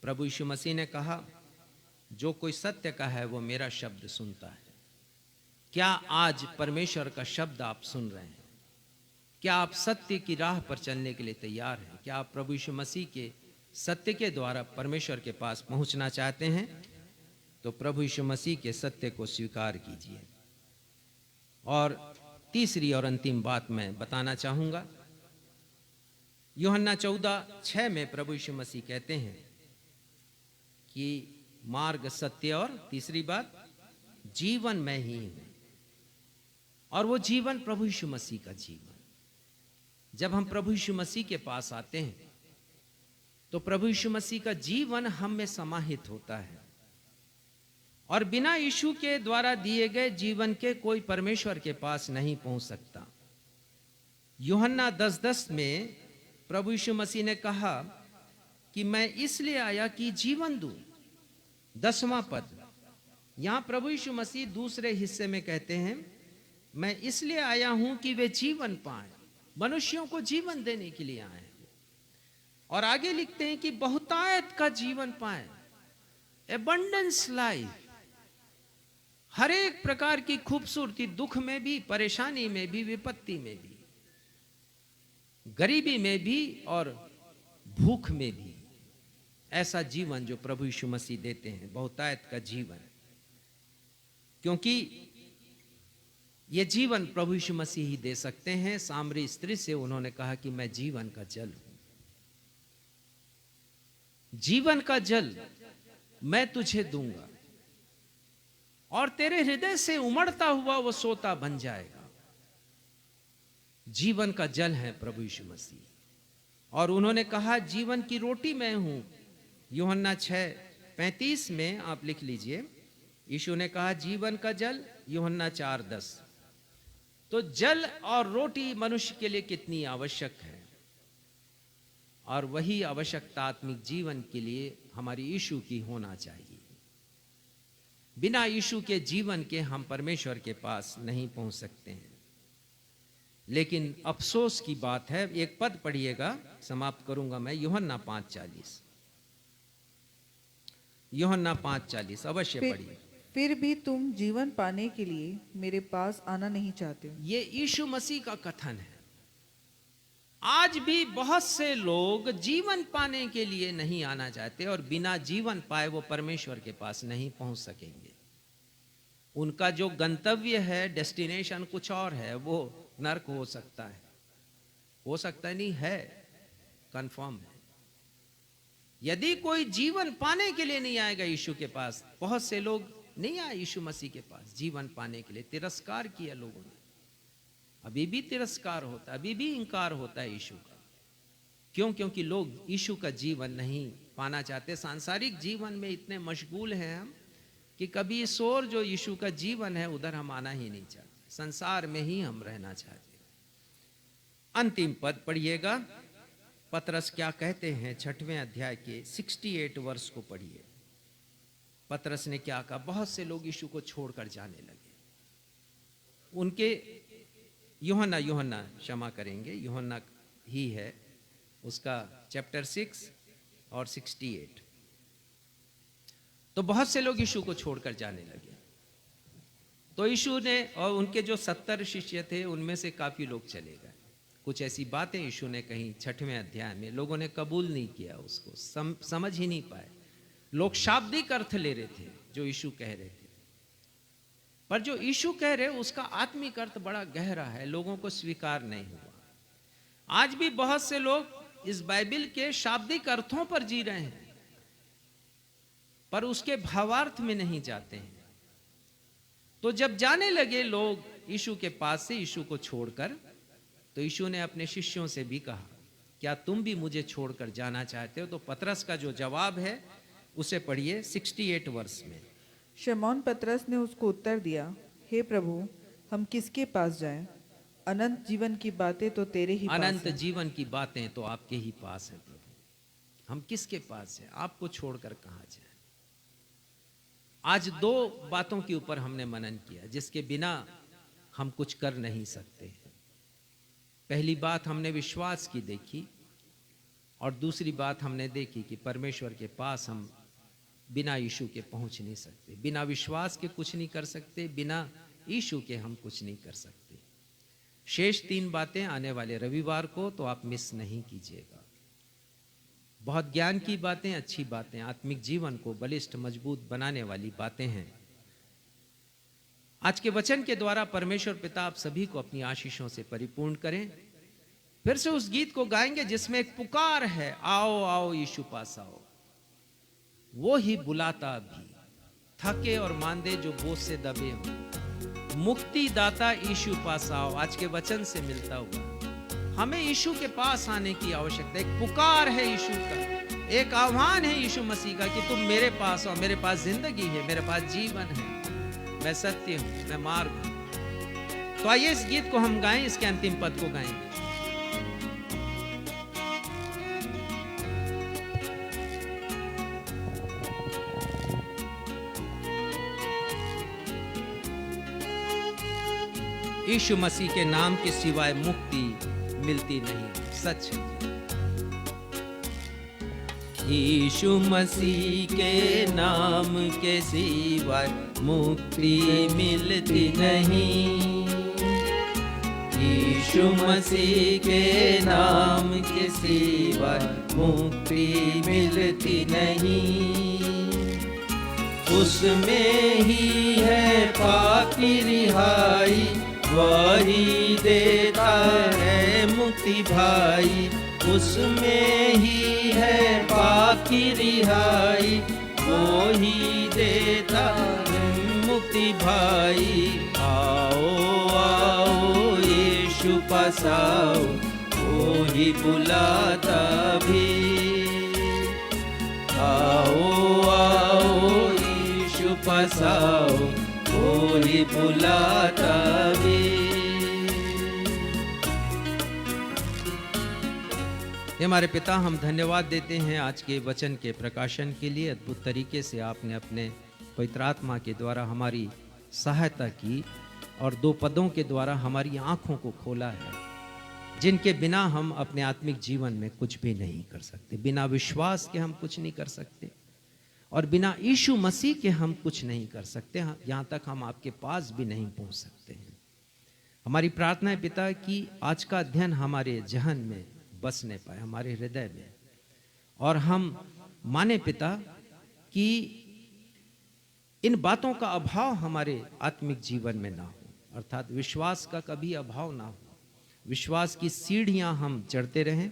प्रभु यीशु मसीह ने कहा, जो कोई सत्य का है वो मेरा शब्द सुनता है। क्या आज परमेश्वर का शब्द आप सुन रहे हैं? क्या आप सत्य की राह पर चलने के लिए तैयार हैं? क्या आप प्रभु यीशु मसीह के सत्य के द्वारा परमेश्वर के पास पहुंचना चाहते हैं? तो प्रभु यीशु मसीह के सत्य को स्वीकार कीजिए। और तीसरी और अंतिम बात मैं बताना चाहूंगा। यूहन्ना 14:6 में प्रभु यीशु मसीह कहते हैं कि मार्ग, सत्य और तीसरी बात जीवन मैं ही हूं। और वो जीवन प्रभु यीशु मसीह का जीवन। जब हम प्रभु यीशु मसीह के पास आते हैं तो प्रभु यीशु मसीह का जीवन हम में समाहित होता है, और बिना यीशु के द्वारा दिए गए जीवन के कोई परमेश्वर के पास नहीं पहुंच सकता। यूहन्ना 10:10 में प्रभु यीशु मसीह ने कहा कि मैं इसलिए आया कि जीवन दूं। 10वां पद, यहां प्रभु यीशु मसीह दूसरे हिस्से में कहते हैं, मैं इसलिए आया हूं कि वे जीवन पाएं, मनुष्यों को जीवन देने के लिए आए। और आगे लिखते हैं कि बहुतायत का जीवन पाएं, एबंडेंस लाइफ, हर एक प्रकार की खूबसूरती, दुख में भी, परेशानी में भी, विपत्ति में भी, गरीबी में भी और भूख में भी, ऐसा जीवन जो प्रभु यीशु मसीह देते हैं, बहुतायत का जीवन। क्योंकि यह जीवन प्रभु यीशु मसीह ही दे सकते हैं। सामरी स्त्री से उन्होंने कहा कि मैं जीवन का जल हूं, जीवन का जल मैं तुझे दूंगा और तेरे हृदय से उमड़ता हुआ वो सोता बन जाएगा। जीवन का जल है प्रभु यीशु मसीह। और उन्होंने कहा जीवन की रोटी मैं हूं। यूहन्ना 6:35 में आप लिख लीजिए, यीशु ने कहा जीवन का जल। यूहन्ना 4:10। तो जल और रोटी मनुष्य के लिए कितनी आवश्यक है, और वही आवश्यकता आत्मिक जीवन के लिए हमारी यीशु की होना चाहिए। बिना यीशु के जीवन के हम परमेश्वर के पास नहीं पहुंच सकते हैं। लेकिन अफसोस की बात है, एक पद पढ़िएगा, समाप्त करूंगा मैं। यूहन्ना 5:40, यूहन्ना 5:40 अवश्य पढ़िए। फिर भी तुम जीवन पाने के लिए मेरे पास आना नहीं चाहते। ये यीशु मसीह का कथन है। आज भी बहुत से लोग जीवन पाने के लिए नहीं आना चाहते, और बिना जीवन पाए वो परमेश्वर के पास नहीं पहुंच सकेंगे। उनका जो गंतव्य है, डेस्टिनेशन कुछ और है, वो नरक हो सकता है, हो सकता नहीं है, कंफर्म है। यदि कोई जीवन पाने के लिए नहीं आएगा यीशु के पास, बहुत से लोग नहीं आए यीशु मसीह के पास जीवन पाने के लिए, तिरस्कार किया लोगों ने। अभी भी तिरस्कार होता है, अभी भी इंकार होता है यीशु का। क्यों? क्योंकि लोग यीशु का जीवन नहीं पाना चाहते। सांसारिक जीवन में इतने मशगूल हैं हम कि कभी इस ओर जो यीशु का जीवन है उधर हम आना ही नहीं चाहते, संसार में ही हम रहना चाहते। अंतिम पद पढ़िएगा, पतरस क्या कहते हैं 6वें अध्याय के 68 वर्ष को पढ़िए। पतरस ने क्या कहा? बहुत से लोग यीशु को छोड़कर जाने लगे। उनके यूहन्ना क्षमा करेंगे, यूहन्ना ही है, उसका चैप्टर 6 और 68। तो बहुत से लोग यीशु को छोड़कर जाने लगे। तो यीशु ने, और उनके जो 70 शिष्य थे उनमें से काफी लोग चले गए। कुछ ऐसी बातें यीशु ने कही 6वें अध्याय में, लोगों ने कबूल नहीं किया उसको, समझ ही नहीं पाए। लोग शाब्दिक अर्थ ले रहे थे जो यीशु कह रहे थे, पर जो यीशु कह रहे उसका आत्मिक अर्थ बड़ा गहरा है, लोगों को स्वीकार नहीं हुआ। आज भी बहुत से लोग इस बाइबल के शाब्दिक अर्थों पर जी रहे हैं, पर उसके भावार्थ में नहीं जाते हैं। तो जब जाने लगे लोग यीशु के पास से, यीशु को छोड़कर, तो यीशु ने अपने शिष्यों से भी कहा, क्या तुम भी मुझे छोड़कर जाना चाहते हो? तो पतरस का जो जवाब है उसे पढ़िए 68 वर्ष में। शमौन पतरस ने उसको उत्तर दिया, हे प्रभु, हम किसके पास जाएं? अनंत जीवन की बातें तो तेरे ही पास अनंत हैं। जीवन की बातें तो आपके ही पास हैं प्रभु, हम किसके पास हैं? आपको छोड़कर कहां जाएं? आज 2 बातों के ऊपर हमने मनन किया जिसके बिना हम कुछ कर नहीं सकते। पहली बात हमने विश्वास की देखी, और दूसरी बात हमने देखी कि परमेश्वर के पास हम बिना यीशु के पहुंच नहीं सकते। बिना विश्वास के कुछ नहीं कर सकते, बिना यीशु के हम कुछ नहीं कर सकते। शेष 3 बातें आने वाले रविवार को तो आप मिस नहीं कीजिएगा। बहुत ज्ञान की बातें, अच्छी बातें, आत्मिक जीवन को बलिष्ठ मजबूत बनाने वाली बातें हैं। आज के वचन के द्वारा परमेश्वर पिता आप सभी को अपनी आशीषों से परिपूर्ण करें। फिर से उस गीत को गाएंगे जिसमें एक पुकार है, आओ आओ यीशु पास आओ। वो ही बुलाता भी थके और मांदे जो बोझ से दबे हो, मुक्ति दाता यीशु पास आओ। आज के वचन से मिलता हुआ हमें यीशु के पास आने की आवश्यकता है। एक पुकार है यीशु का, एक आह्वान है यीशु मसीह का कि तुम मेरे पास आओ, मेरे पास जिंदगी है, मेरे पास जीवन है, मैं सत्य हूं, मैं मार्ग हूं। तो आइए इस गीत को हम गाएं, इसके अंतिम पद को गाएं। यीशु मसीह के नाम के सिवाय मुक्ति मिलती नहीं, सच है। यीशु मसीह के नाम के सिवाय मुक्ति मिलती नहीं। यीशु मसीह के नाम के सिवाय मुक्ति मिलती नहीं। उसमें ही है पाप की रिहाई, वही देता है मुक्ति भाई। उसमें ही है पाप की रिहाई, वो ही देता है मुक्ति भाई। आओ आओ यीशु पास आओ, वो ही बुलाता भी। आओ आओ यीशु पास आओ, वो ही बुलाता भी। हे हमारे पिता, हम धन्यवाद देते हैं आज के वचन के प्रकाशन के लिए। अद्भुत तरीके से आपने अपने पवित्र आत्मा के द्वारा हमारी सहायता की और 2 पदों के द्वारा हमारी आंखों को खोला है, जिनके बिना हम अपने आत्मिक जीवन में कुछ भी नहीं कर सकते। बिना विश्वास के हम कुछ नहीं कर सकते और बिना यीशु मसीह के हम कुछ नहीं कर सकते। यहाँ तक हम आपके पास भी नहीं पहुँच सकते हैं। हमारी प्रार्थना है पिता कि आज का अध्ययन हमारे जहन में बसने पाए, हमारे हृदय में, और हम माने पिता कि इन बातों का अभाव हमारे आत्मिक जीवन में ना हो, अर्थात विश्वास का कभी अभाव ना हो। विश्वास की सीढ़ियां हम चढ़ते रहें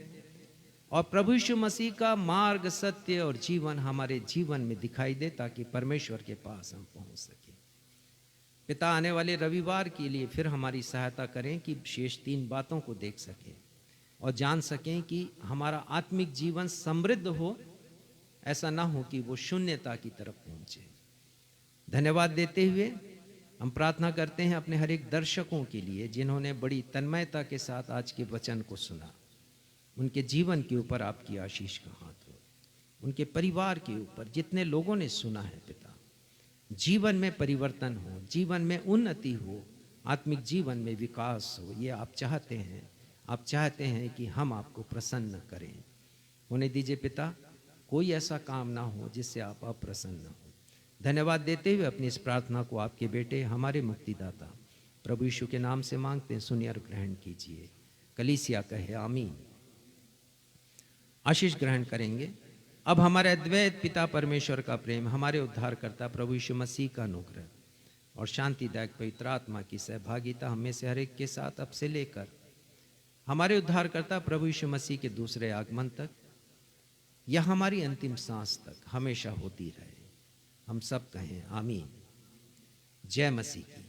और प्रभु यीशु मसीह का मार्ग, सत्य और जीवन हमारे जीवन में दिखाई दे, ताकि परमेश्वर के पास हम पहुंच सकें। पिता, आने वाले रविवार के लिए फिर हमारी सहायता करें कि शेष 3 बातों को देख सकें और जान सकें कि हमारा आत्मिक जीवन समृद्ध हो, ऐसा ना हो कि वो शून्यता की तरफ पहुंचे। धन्यवाद देते हुए हम प्रार्थना करते हैं अपने हर एक दर्शकों के लिए, जिन्होंने बड़ी तन्मयता के साथ आज के वचन को सुना। उनके जीवन के ऊपर आपकी आशीष का हाथ हो, उनके परिवार के ऊपर जितने लोगों ने सुना है पिता, जीवन में परिवर्तन हो, जीवन में उन्नति हो, आत्मिक जीवन में विकास हो। ये आप चाहते हैं। आप चाहते हैं कि हम आपको प्रसन्न करें। होने दीजिए पिता, कोई ऐसा काम ना हो जिससे आप अप्रसन्न हो। धन्यवाद देते हुए अपनी इस प्रार्थना को आपके बेटे, हमारे मुक्तिदाता प्रभु यीशु के नाम से मांगते हैं, सुनिए और ग्रहण कीजिए। कलीसिया कहे आमीन। आशीष ग्रहण करेंगे। अब हमारे अद्वैत पिता परमेश्वर का प्रेम, हमारे उद्धारकर्ता प्रभु यीशु मसीह का अनुग्रह और शांतिदायक पवित्र आत्मा की सहभागिता हमें से हर एक के साथ अब से लेकर हमारे उद्धारकर्ता प्रभु यीशु मसीह के दूसरे आगमन तक या हमारी अंतिम सांस तक हमेशा होती रहे। हम सब कहें आमीन। जय मसीह की।